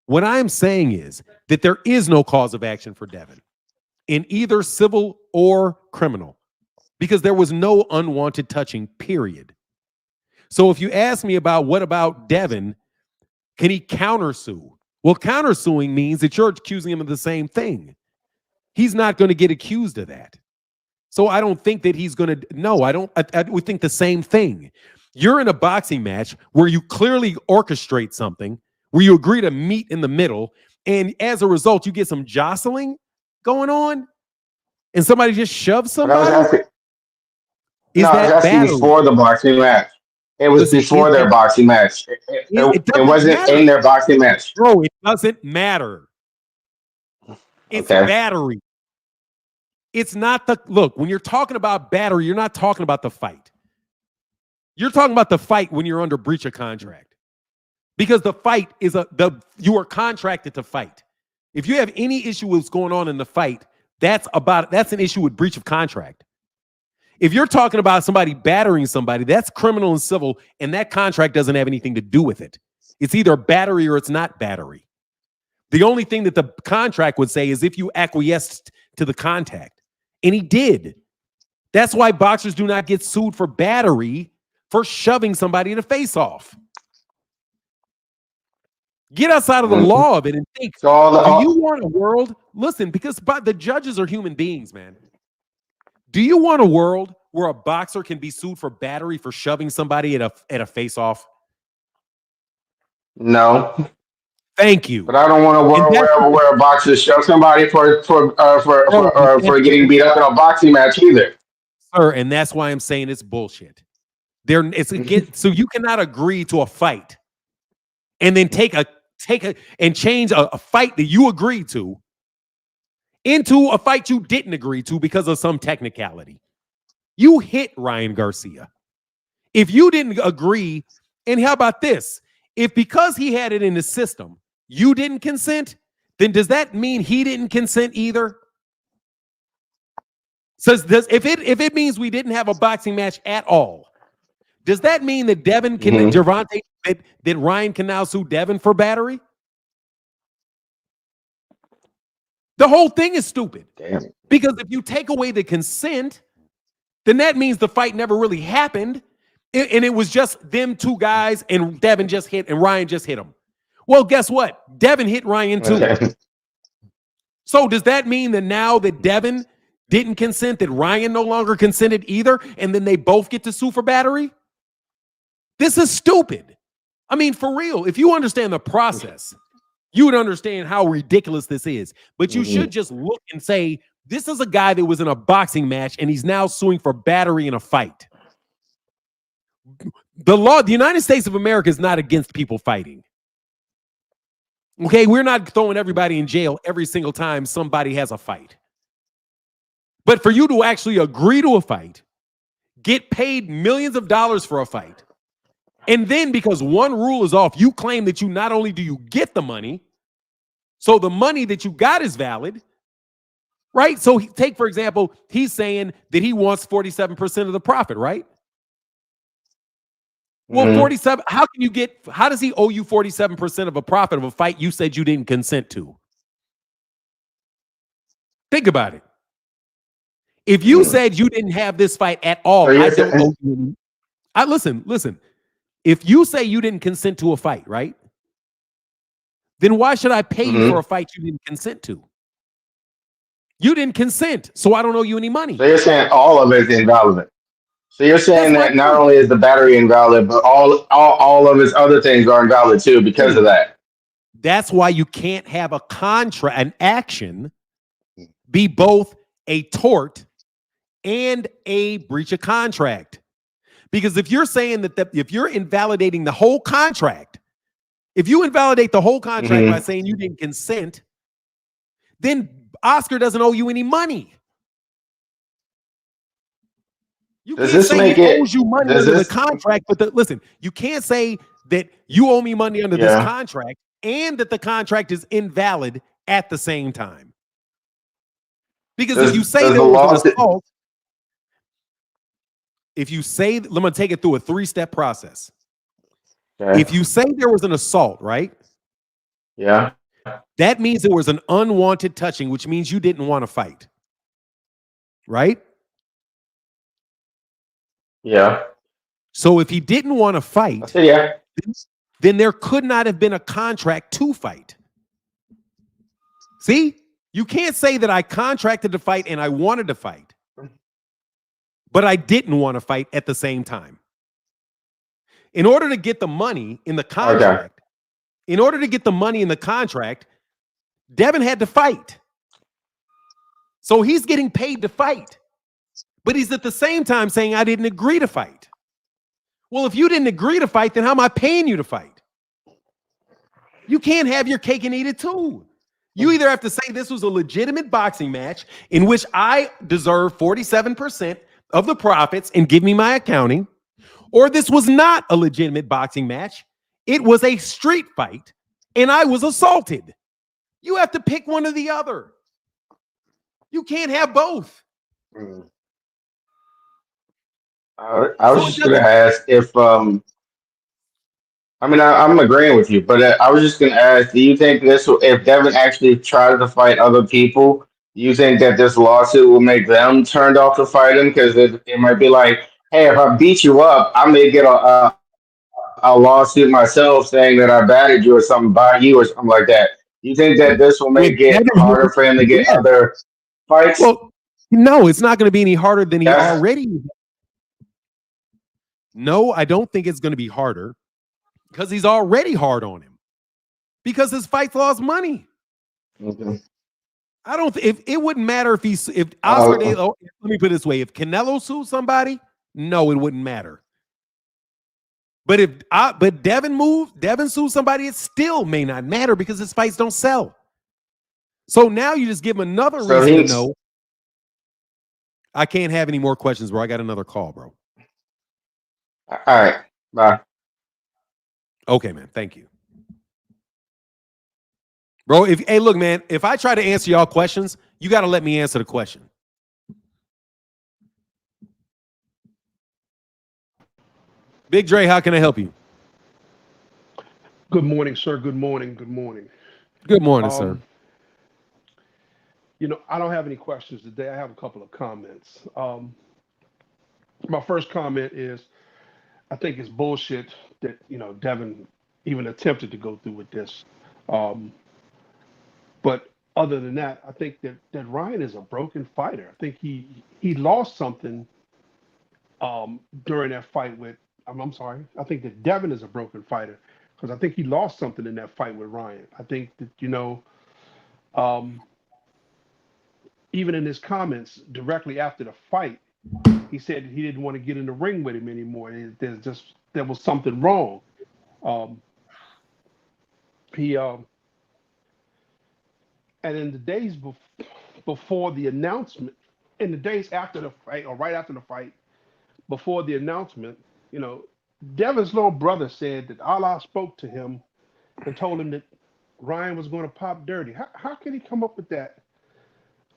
What I'm saying is that there is no cause of action for Devin in either civil or criminal, because there was no unwanted touching, period. So if you ask me about what about Devin, can he countersue? Well, countersuing means that you're accusing him of the same thing. He's not going to get accused of that. So I don't think that he's going to. No, I don't. I would think the same thing. You're in a boxing match where you clearly orchestrate something, where you agree to meet in the middle, and as a result, you get some jostling going on, and somebody just shoves somebody. I was asking before the boxing match. It was before their boxing match. It wasn't matter. In their boxing match. Bro, it doesn't matter. It's battery. It's not the look. When you're talking about battery, you're not talking about the fight. You're talking about the fight when you're under breach of contract, because the fight is you are contracted to fight. If you have any issue with what's going on in the fight, that's an issue with breach of contract. If you're talking about somebody battering somebody, that's criminal and civil, and that contract doesn't have anything to do with it. It's either battery or it's not battery. The only thing that the contract would say is if you acquiesced to the contact, and he did. That's why boxers do not get sued for battery for shoving somebody in a face-off. Get outside of the law of it and think, do you want a world? Listen, because the judges are human beings, man. Do you want a world where a boxer can be sued for battery for shoving somebody at a face-off? No. Thank you. But I don't want a world where a boxer shoves somebody for getting beat up in a boxing match either. Sir, and that's why I'm saying it's bullshit. So you cannot agree to a fight and then change a fight that you agreed to into a fight you didn't agree to because of some technicality. You hit Ryan Garcia. If you didn't agree, and how about this? If because he had it in his system, you didn't consent, then does that mean he didn't consent either? If it means we didn't have a boxing match at all, does that mean that Devin can Gervonta that Ryan can now sue Devin for battery? The whole thing is stupid. Damn. Because if you take away the consent, then that means the fight never really happened. And it was just them two guys and Devin just hit and Ryan just hit him. Well, guess what? Devin hit Ryan too. Okay. So does that mean that now that Devin didn't consent, that Ryan no longer consented either, and then they both get to sue for battery? This is stupid. I mean, for real, if you understand the process, you would understand how ridiculous this is. But you should just look and say, this is a guy that was in a boxing match and he's now suing for battery in a fight. The United States of America is not against people fighting. Okay, we're not throwing everybody in jail every single time somebody has a fight. But for you to actually agree to a fight, get paid millions of dollars for a fight, and then because one rule is off, you claim that you not only do you get the money, so the money that you got is valid, right? So take, for example, he's saying that he wants 47% of the profit, right? Well, 47, how does he owe you 47% of a profit of a fight you said you didn't consent to? Think about it. If you said you didn't have this fight at all, I don't owe you any. Listen. If you say you didn't consent to a fight, right? Then why should I pay you for a fight you didn't consent to? You didn't consent, so I don't owe you any money. So you're saying all of it is invalid. So you're saying that not only is the battery invalid, but all of his other things are invalid too because of that. That's why you can't have an action be both a tort and a breach of contract. Because if you're saying that if you're invalidating the whole contract, if you invalidate the whole contract by saying you didn't consent, then Oscar doesn't owe you any money. You can't say he owes you money under the contract, but listen, you can't say that you owe me money under this contract and that the contract is invalid at the same time. Because if you say there was an assault, if you say, let me take it through a 3-step process. Okay. If you say there was an assault, right? Yeah. That means there was an unwanted touching, which means you didn't want to fight. Right? Yeah. So if he didn't want to fight, then there could not have been a contract to fight. See? You can't say that I contracted to fight and I wanted to fight, but I didn't want to fight at the same time. In order to get the money in the contract, Devin had to fight. So he's getting paid to fight, but he's at the same time saying, I didn't agree to fight. Well, if you didn't agree to fight, then how am I paying you to fight? You can't have your cake and eat it too. You either have to say this was a legitimate boxing match in which I deserve 47% of the profits and give me my accounting, or this was not a legitimate boxing match. It was a street fight and I was assaulted. You have to pick one or the other. You can't have both. I was just gonna ask if I mean I'm agreeing with you, but I was just gonna ask, do you think this if Devin actually tried to fight other people, do you think that this lawsuit will make them turned off to fight him? Because it might be like, hey, if I beat you up, I may get a lawsuit myself saying that I batted you or something by you or something like that. Do you think that this will make it harder for him to get other fights? Well, no, it's not going to be any harder than he already. No, I don't think it's going to be harder because he's already hard on him because his fights lost money. Okay. I don't. If it wouldn't matter if Oscar De, let me put it this way: if Canelo sued somebody, no, it wouldn't matter. But if Devin sued somebody, it still may not matter because his fights don't sell. So now you just give him another reason to know. I can't have any more questions, bro. I got another call, bro. All right. Bye. Okay, man. Thank you. Bro, hey, look, man, if I try to answer y'all questions, you got to let me answer the question. Big Dre, how can I help you? Good morning, sir. Good morning. Good morning. Good morning, sir. You know, I don't have any questions today. I have a couple of comments. My first comment is, I think it's bullshit that, you know, Devin even attempted to go through with this. But other than that, I think that Ryan is a broken fighter. I think he lost something during that fight with, I'm sorry, I think that Devin is a broken fighter because I think he lost something in that fight with Ryan. I think that, you know, even in his comments directly after the fight, he said he didn't want to get in the ring with him anymore. There was something wrong. He and in the days before the announcement, in the days after the fight or right after the fight, before the announcement, you know, Devin's little brother said that Allah spoke to him and told him that Ryan was going to pop dirty. How can he come up with that?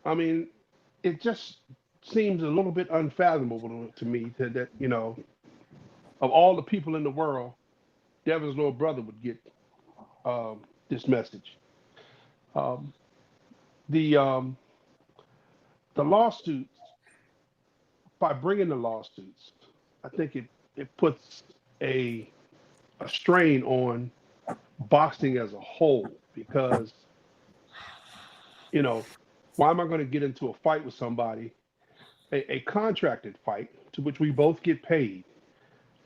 I mean, it just seems a little bit unfathomable to me that, you know, of all the people in the world, Devin's little brother would get this message. Um, the lawsuits, by bringing the lawsuits, I think it puts a strain on boxing as a whole because, you know, why am I going to get into a fight with somebody, a contracted fight to which we both get paid,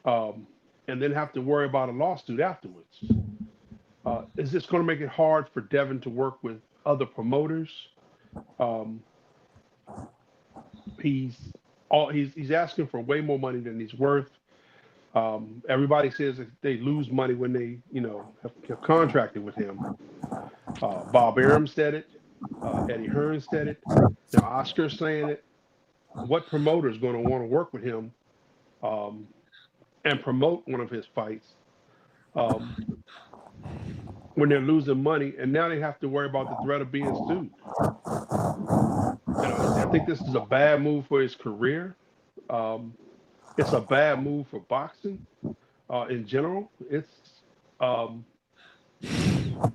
and then have to worry about a lawsuit afterwards? Is this going to make it hard for Devin to work with other promoters? Um, he's he's asking for way more money than he's worth. Everybody says that they lose money when they, you know, have contracted with him. Bob Arum said it. Eddie Hearn said it. Now Oscar's saying it. What promoter is going to want to work with him and promote one of his fights when they're losing money and now they have to worry about the threat of being sued? You know, I think this is a bad move for his career. It's a bad move for boxing in general. It's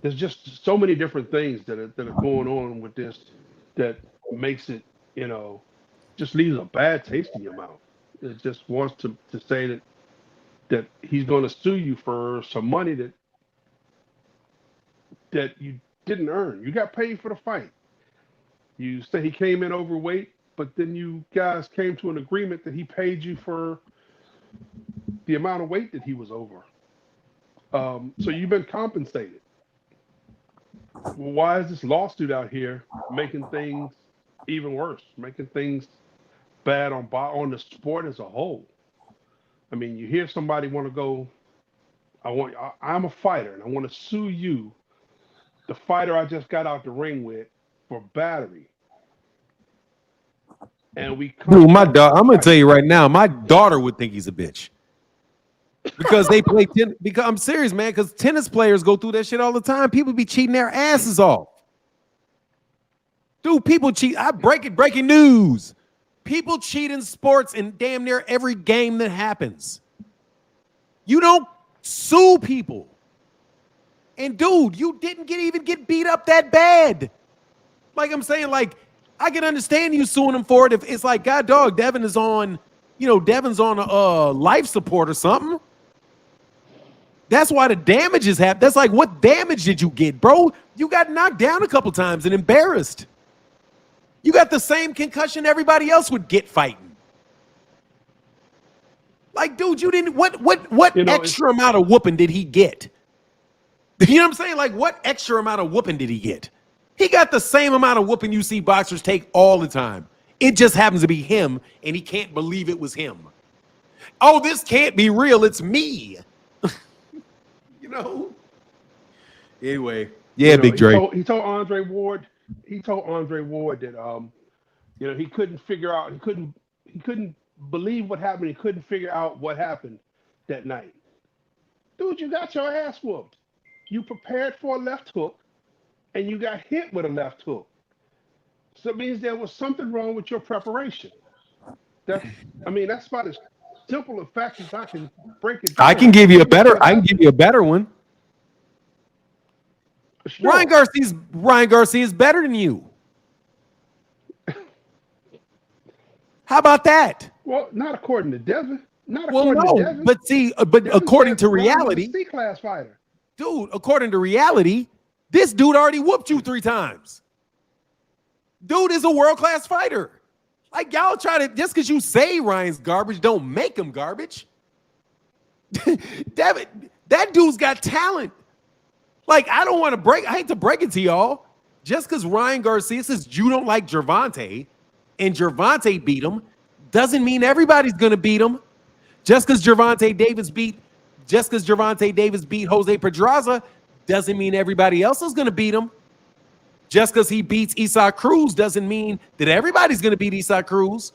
there's just so many different things that are going on with this that makes it, you know, just leaves a bad taste in your mouth. It just wants to say that he's going to sue you for some money that you didn't earn. You got paid for the fight. You say he came in overweight, but then you guys came to an agreement that he paid you for the amount of weight that he was over. So you've been compensated. Well, why is this lawsuit out here making things even worse, making things bad on the sport as a whole? I mean, you hear somebody want to go, I'm a fighter and I want to sue you, the fighter I just got out the ring with, for battery. And we come Dude, to my a dog. I'm gonna tell fight. you right now, my daughter would think he's a bitch because they play tennis. Because I'm serious, man. Because tennis players go through that shit all the time. People be cheating their asses off. Dude, people cheat. Breaking news. People cheat in sports in damn near every game that happens. You don't sue people. And dude, you didn't even get beat up that bad. Like I'm saying, like, I can understand you suing him for it if it's like, God dog, Devin's on a life support or something. That's why the damages happen. That's like, what damage did you get, bro? You got knocked down a couple times and embarrassed. You got the same concussion everybody else would get fighting. Like, dude, you didn't. What extra amount of whooping did he get? You know what I'm saying? Like, what extra amount of whooping did he get? He got the same amount of whooping you see boxers take all the time. It just happens to be him, and he can't believe it was him. Oh, this can't be real. It's me. You know? Anyway. Yeah, Big Dre. He told Andre Ward that he couldn't figure out, he couldn't believe what happened. He couldn't figure out what happened that night. Dude, you got your ass whooped. You prepared for a left hook, and you got hit with a left hook. So it means there was something wrong with your preparation. That's about as simple a fact as I can break it down. I can give you a better one. Sure. Ryan Garcia is better than you. How about that? Well, not according to Devin. But according to reality, C-class fighter. Dude, according to reality, this dude already whooped you 3 times. Dude is a world-class fighter. Like, y'all try to, just because you say Ryan's garbage, don't make him garbage. Devin, that dude's got talent. Like, I hate to break it to y'all. Just because Ryan Garcia says you don't like Gervonta and Gervonta beat him, doesn't mean everybody's going to beat him. Just because Gervonta Davis beat Jose Pedraza doesn't mean everybody else is going to beat him. Just because he beats Isaac Cruz doesn't mean that everybody's going to beat Isaac Cruz.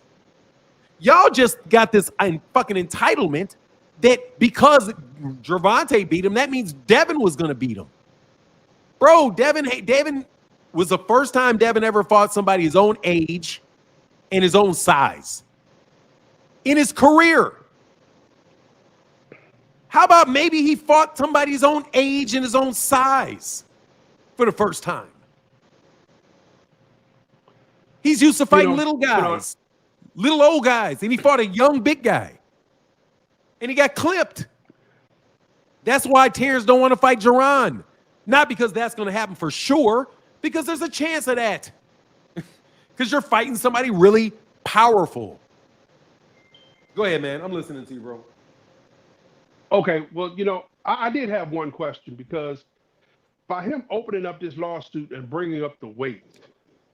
Y'all just got this fucking entitlement that because Gervonta beat him, that means Devin was going to beat him. Bro, Devin was the first time Devin ever fought somebody his own age and his own size in his career. How about maybe he fought somebody his own age and his own size for the first time? He's used to fighting little guys, little old guys, and he fought a young big guy. And he got clipped. That's why Terence don't want to fight Gervonta. Not because that's going to happen for sure, because there's a chance of that. Because you're fighting somebody really powerful. Go ahead, man. I'm listening to you, bro. Okay, well, I did have one question, because by him opening up this lawsuit and bringing up the weight.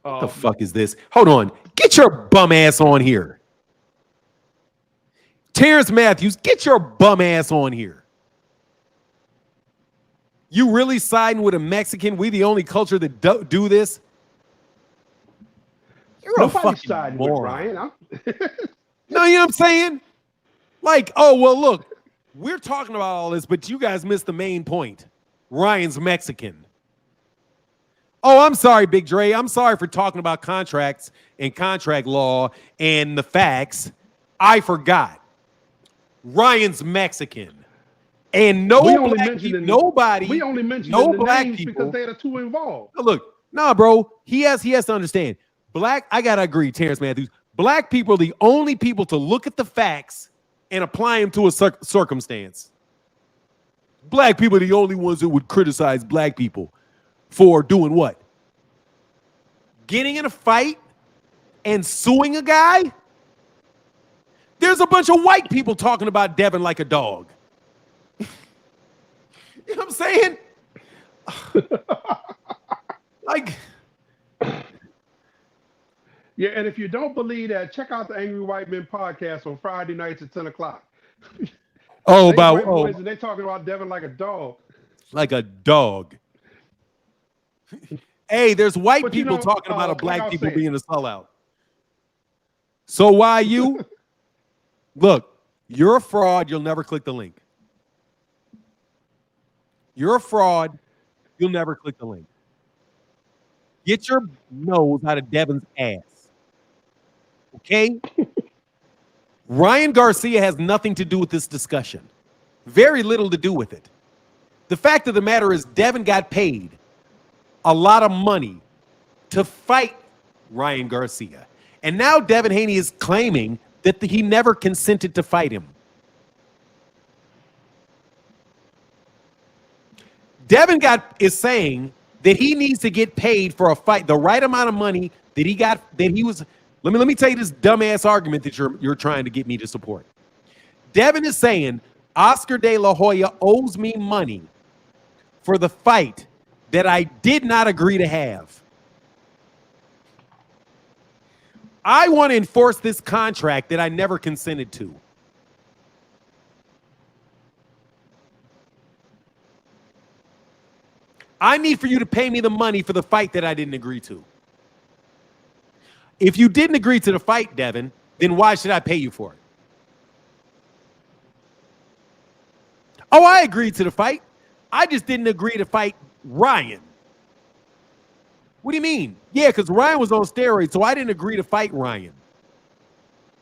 What the fuck is this? Hold on. Get your bum ass on here. Terrence Matthews, get your bum ass on here. You really siding with a Mexican? We the only culture that do this? You're a fucking siding moron. with Ryan. No, you know what I'm saying? Like, oh, well, look, we're talking about all this, but you guys missed the main point. Ryan's Mexican. Oh, I'm sorry, Big Dre. I'm sorry for talking about contracts and contract law and the facts. I forgot. Ryan's Mexican. And we only mentioned the names people, because they're the two involved. Look, bro, he has to understand. I gotta agree, Terence Matthews. Black people are the only people to look at the facts and apply them to a circumstance. Black people are the only ones who would criticize black people for doing what? getting in a fight and suing a guy, there's a bunch of white people talking about Devin like a dog. You know what I'm saying? Like, Yeah, and if you don't believe that, check out the Angry White Men podcast on Friday nights at 10 o'clock. oh, They about white boys and they talking about Devin like a dog. like a dog. Hey, there's white But people talking about a like I black was people saying, being a sellout. So why you? Look, you're a fraud. You'll never click the link. You're a fraud. You'll never click the link. Get your nose out of Devin's ass. Okay? Ryan Garcia has nothing to do with this discussion. Very little to do with it. The fact of the matter is Devin got paid a lot of money to fight Ryan Garcia. And now Devin Haney is claiming that he never consented to fight him. Devin is saying that he needs to get paid for a fight, the right amount of money that he got, that he was. Let me tell you this dumbass argument that you're trying to get me to support. Devin is saying Oscar De La Hoya owes me money for the fight that I did not agree to have. I want to enforce this contract that I never consented to. I need for you to pay me the money for the fight that I didn't agree to. If you didn't agree to the fight, Devin, then why should I pay you for it? Oh, I agreed to the fight. I just didn't agree to fight Ryan. What do you mean? Yeah, because Ryan was on steroids, so I didn't agree to fight Ryan.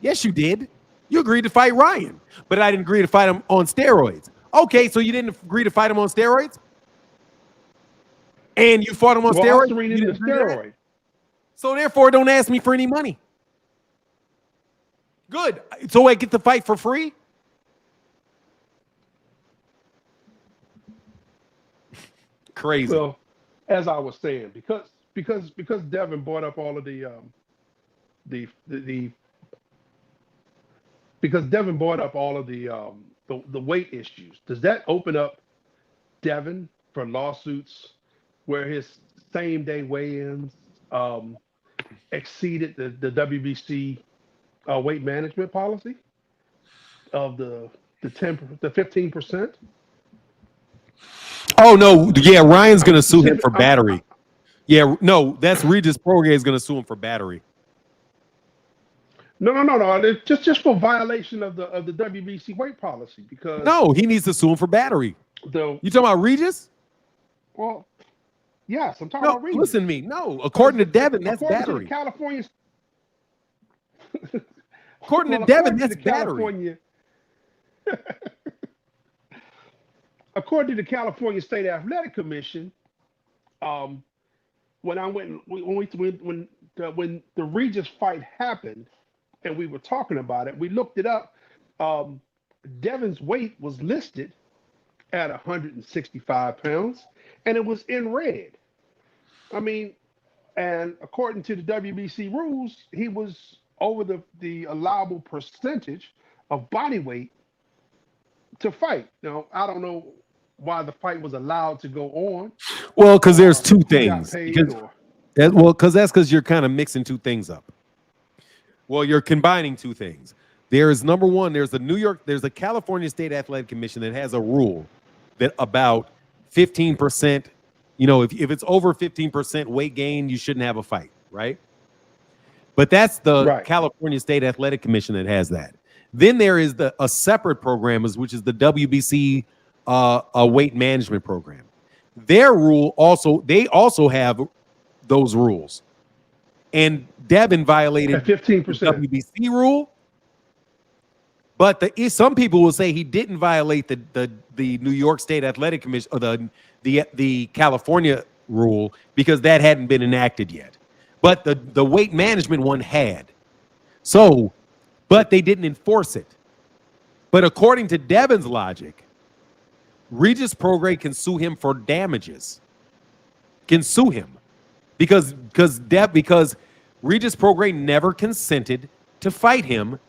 Yes, you did. You agreed to fight Ryan, but I didn't agree to fight him on steroids. Okay, so you didn't agree to fight him on steroids? And you fought him on steroids? You didn't steroid. So therefore, don't ask me for any money. Good. So I get the fight for free? Crazy. Well, as I was saying, because Devin brought up all of because Devin brought up all of the weight issues. Does that open up Devin for lawsuits where his same day weigh-ins exceeded the WBC weight management policy of the 15%? Oh no, yeah, Ryan's gonna sue him for battery. Yeah, no, that's Regis Prograis is gonna sue him for battery. No. It's just for violation of the WBC weight policy because no, he needs to sue him for battery. You talking about Regis? Well, yes, I'm talking about Regis. Listen to me. No, according to Devin, that's battery. California. According to Devin, that's battery. According to the California State Athletic Commission, when the Regis fight happened, and we were talking about it, we looked it up. Devin's weight was listed at 165 pounds, and it was in red. I mean, and according to the WBC rules, he was over the allowable percentage of body weight to fight. Now, I don't know why the fight was allowed to go on. Well, because there's two things. Because you're kind of mixing two things up. Well, you're combining two things. There is number one, there's a California State Athletic Commission that has a rule that about 15%, if it's over 15% weight gain, you shouldn't have a fight, right? But that's the California State Athletic Commission that has that. Then there is a separate program, which is the WBC a weight management program. Their rule they also have those rules. And Devin violated 15% WBC rule. But some people will say he didn't violate the New York State Athletic Commission or the California rule because that hadn't been enacted yet. But the weight management one had. But they didn't enforce it. But according to Devin's logic, Regis Prograis can sue him for damages. Can sue him because Regis Prograis never consented to fight him,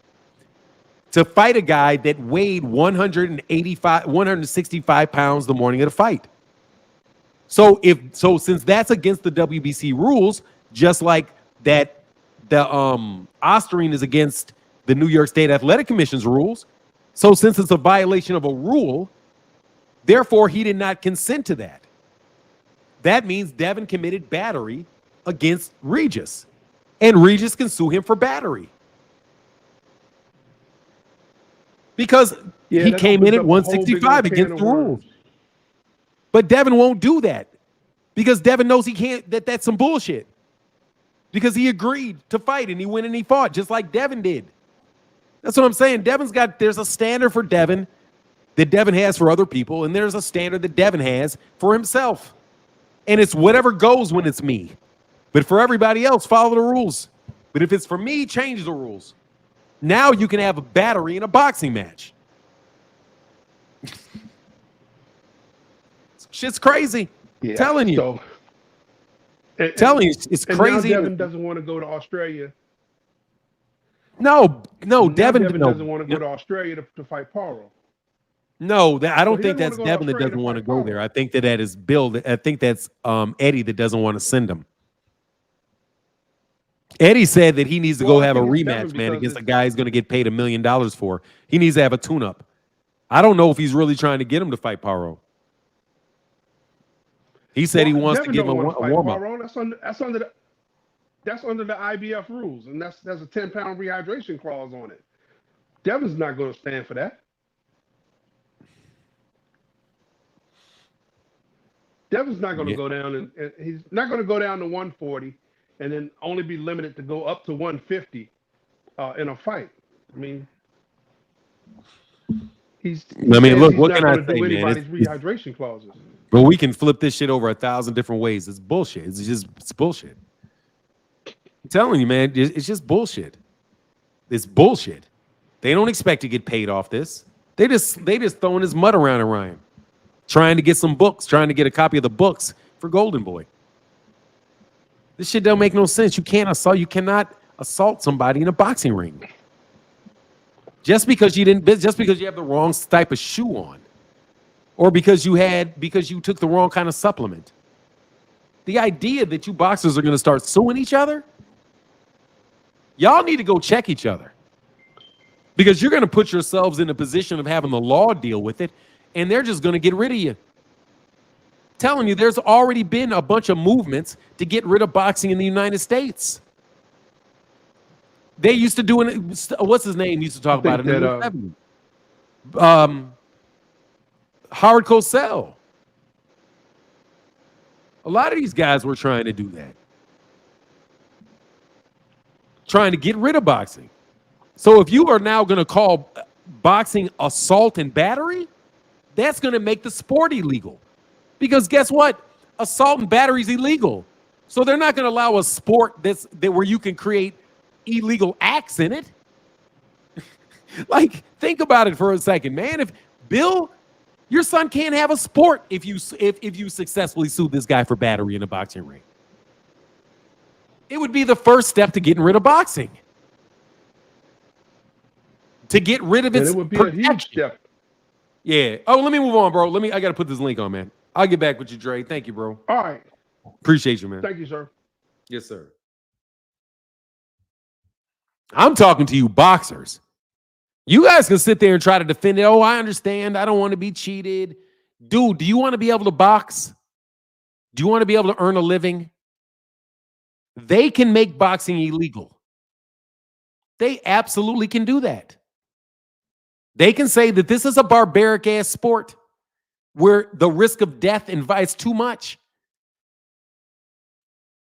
to fight a guy that weighed 165 pounds the morning of the fight. So since that's against the WBC rules, just like that the Osterine is against the New York State Athletic Commission's rules, so since it's a violation of a rule, therefore he did not consent to that. That means Devin committed battery against Regis, and Regis can sue him for battery. Because he came in at 165 against the rules. But Devin won't do that because Devin knows he can't, that's some bullshit. Because he agreed to fight and he went and he fought just like Devin did. That's what I'm saying. There's a standard for Devin that Devin has for other people, and there's a standard that Devin has for himself. And it's whatever goes when it's me. But for everybody else, follow the rules. But if it's for me, change the rules. Now you can have a battery in a boxing match. Shit's crazy. Yeah, telling you. So, telling you, it's crazy. Now Devin doesn't want to go to Australia. No, Devin doesn't want to go to Australia to fight Paro. No, I don't think that's Devin that doesn't want to go there. I think that is Bill. I think that's Eddie that doesn't want to send him. Eddie said that he needs to go have a rematch, man, against a guy he's going to get paid $1 million for. He needs to have a tune-up. I don't know if he's really trying to get him to fight Paro. He said he wants to give him a warm-up. That's under the IBF rules, and that's a 10-pound rehydration clause on it. Devin's not going to stand for that. Devin's not going to go down, and he's not going to go down to 140 and then only be limited to go up to 150 in a fight. I mean, look, what can I say, man? Anybody's rehydration clauses. But we can flip this shit over 1,000 different ways. It's bullshit. It's bullshit. I'm telling you, man, it's just bullshit. It's bullshit. They don't expect to get paid off this. They just throwing this mud around and Ryan, trying to get some books, trying to get a copy of the books for Golden Boy. This shit don't make no sense. You cannot assault somebody in a boxing ring. Just because you have the wrong type of shoe on. Or because you took the wrong kind of supplement. The idea that you boxers are going to start suing each other, y'all need to go check each other. Because you're going to put yourselves in a position of having the law deal with it, and they're just going to get rid of you. Telling you, there's already been a bunch of movements to get rid of boxing in the United States. They used to do it. What's his name? Used to talk about it in the 70s. Howard Cosell. A lot of these guys were trying to do that. Trying to get rid of boxing. So if you are now going to call boxing assault and battery, that's going to make the sport illegal. Because guess what? Assault and battery is illegal. So they're not going to allow a sport where you can create illegal acts in it. Like, think about it for a second, man. If Bill, your son can't have a sport if you successfully sue this guy for battery in a boxing ring. It would be the first step to getting rid of boxing. To get rid of its it would be a huge step. Yeah. Oh, let me move on, bro. I got to put this link on, man. I'll get back with you, Dre. Thank you, bro. All right. Appreciate you, man. Thank you, sir. Yes, sir. I'm talking to you boxers. You guys can sit there and try to defend it. Oh, I understand. I don't want to be cheated. Dude, do you want to be able to box? Do you want to be able to earn a living? They can make boxing illegal. They absolutely can do that. They can say that this is a barbaric ass sport where the risk of death invites too much.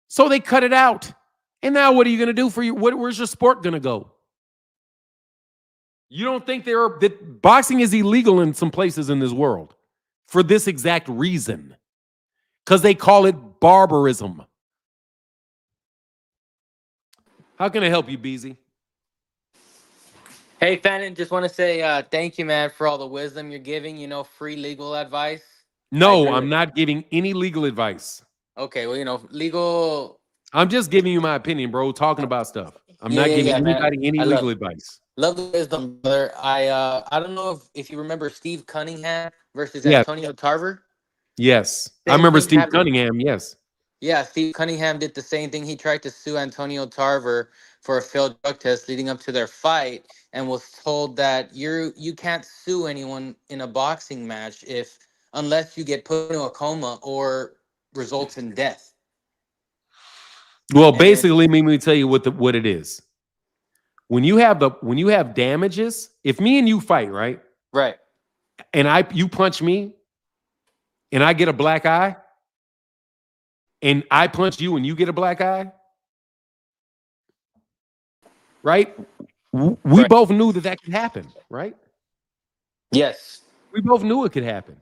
So they cut it out. And now what are you going to do for you? Where's your sport going to go? You don't think that boxing is illegal in some places in this world for this exact reason? Because they call it barbarism. How can I help you, Beezy? Hey, Fannin, just want to say thank you, man, for all the wisdom you're giving, free legal advice. No, I'm not giving any legal advice. Okay, well, legal I'm just giving you my opinion, bro. Talking about stuff. I'm not giving anybody man. any legal advice. Love the wisdom, brother. I don't know if you remember Steve Cunningham versus Yeah. Antonio Tarver. Yes. I Same remember thing Steve happened. Cunningham. Yes. Yeah, Steve Cunningham did the same thing. He tried to sue Antonio Tarver for a failed drug test leading up to their fight, and was told that you can't sue anyone in a boxing match unless you get put into a coma or results in death. Well, And basically, let me tell you what it is. When you have damages, if me and you fight, right? right. And you punch me and I get a black eye, and I punch you and you get a black eye, right? We Right. both knew that could happen, right? Yes. We both knew it could happen.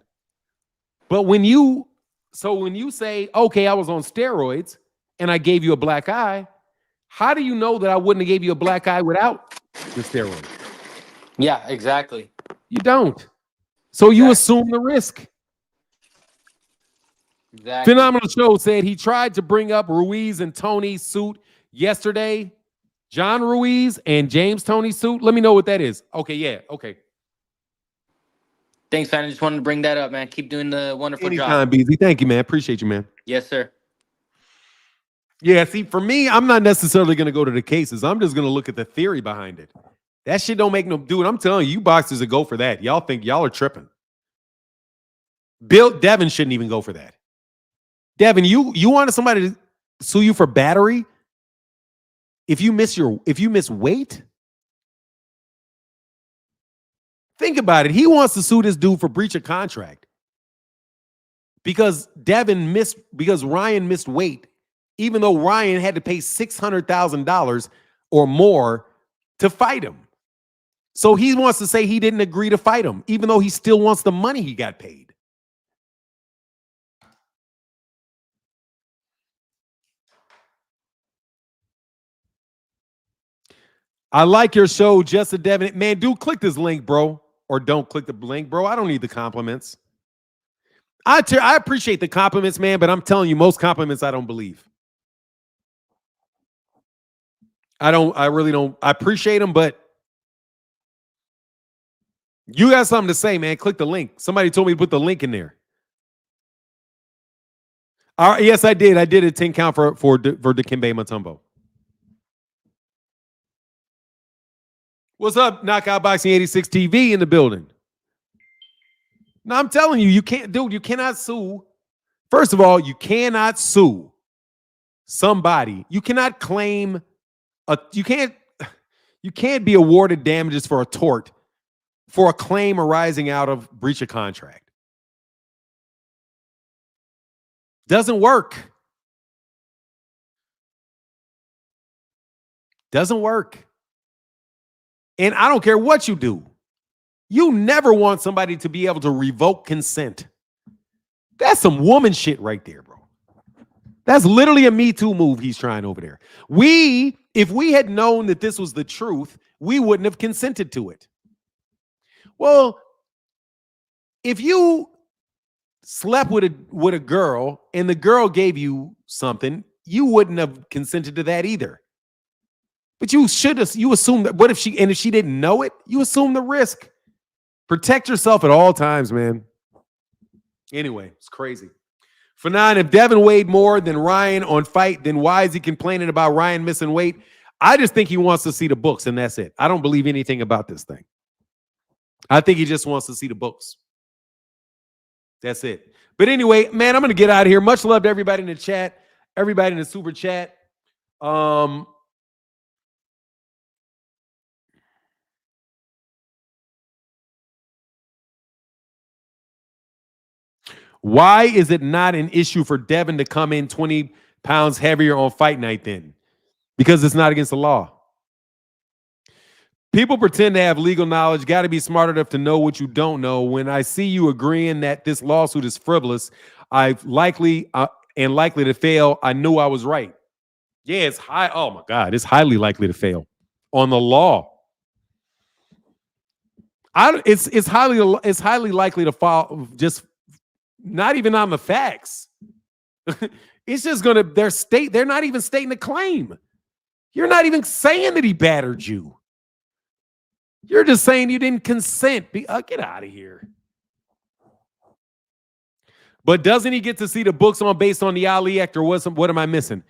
But when you say, okay, I was on steroids and I gave you a black eye, how do you know that I wouldn't have gave you a black eye without the steroids? Yeah, exactly. You don't. So you assume the risk. Exactly. Phenomenal Show said he tried to bring up Ruiz and Tony's suit yesterday. John Ruiz and James Tony's suit. Let me know what that is. Okay, yeah, okay. Thanks, man. I just wanted to bring that up, man. Keep doing the wonderful Anytime, job. BZ. Thank you, man. Appreciate you, man. Yes, sir. Yeah, see, for me, I'm not necessarily going to go to the cases. I'm just going to look at the theory behind it. That shit don't make no... Dude, I'm telling you boxers that go for that. Y'all think y'all are tripping. Devin shouldn't even go for that. Devin, you wanted somebody to sue you for battery if you miss weight? Think about it. He wants to sue this dude for breach of contract because Ryan missed weight, even though Ryan had to pay $600,000 or more to fight him. So he wants to say he didn't agree to fight him, even though he still wants the money he got paid. I like your show, just a Devin. Man, dude, click this link, bro. Or don't click the link, bro. I don't need the compliments. I appreciate the compliments, man, but I'm telling you, most compliments I don't believe. I really don't. I appreciate them, but you got something to say, man. Click the link. Somebody told me to put the link in there. All right, yes, I did. I did a 10 count for Dikembe Mutombo. What's up, Knockout Boxing 86 TV in the building? No, I'm telling you, you can't, dude, you cannot sue. First of all, you cannot sue somebody. You cannot claim you can't be awarded damages for a tort for a claim arising out of breach of contract. Doesn't work. Doesn't work. And I don't care what you do. You never want somebody to be able to revoke consent. That's some woman shit right there, bro. That's literally a Me Too move he's trying over there. If we had known that this was the truth, we wouldn't have consented to it. Well, if you slept with a girl and the girl gave you something, you wouldn't have consented to that either. But you assume that. What if she didn't know it? You assume the risk. Protect yourself at all times, man. Anyway, it's crazy. For 9, if Devin weighed more than Ryan on fight, then why is he complaining about Ryan missing weight? I just think he wants to see the books, and that's it. I don't believe anything about this thing. I think he just wants to see the books. That's it. But anyway, man, I'm going to get out of here. Much love to everybody in the chat, everybody in the super chat. Why is it not an issue for Devin to come in 20 pounds heavier on fight night then? Because it's not against the law. People pretend to have legal knowledge, got to be smart enough to know what you don't know. When I see you agreeing that this lawsuit is frivolous, I've likely to fail. I knew I was right. Yeah, it's high. Oh my God, it's highly likely to fail on the law. It's highly likely to fall just not even on the facts. It's just gonna they're not even stating the claim. You're not even saying that he battered you. You're just saying you didn't consent. Get out of here. But doesn't he get to see the books on based on the Ali Act, or what am I missing?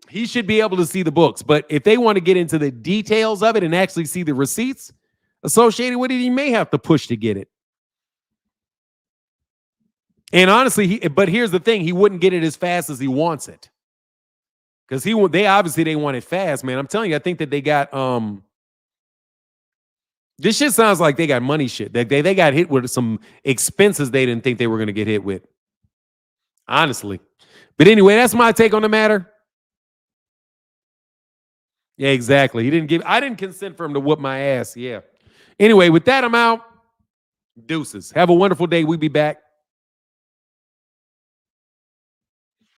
He should be able to see the books. But if they want to get into the details of it and actually see the receipts associated with it, he may have to push to get it. And honestly, but here's the thing: he wouldn't get it as fast as he wants it, because they want it fast, man. I'm telling you, I think that they got this shit sounds like they got money shit. They got hit with some expenses they didn't think they were going to get hit with. Honestly. But anyway, that's my take on the matter. Yeah, exactly. I didn't consent for him to whoop my ass. Yeah. Anyway, with that, I'm out. Deuces. Have a wonderful day. We'll be back.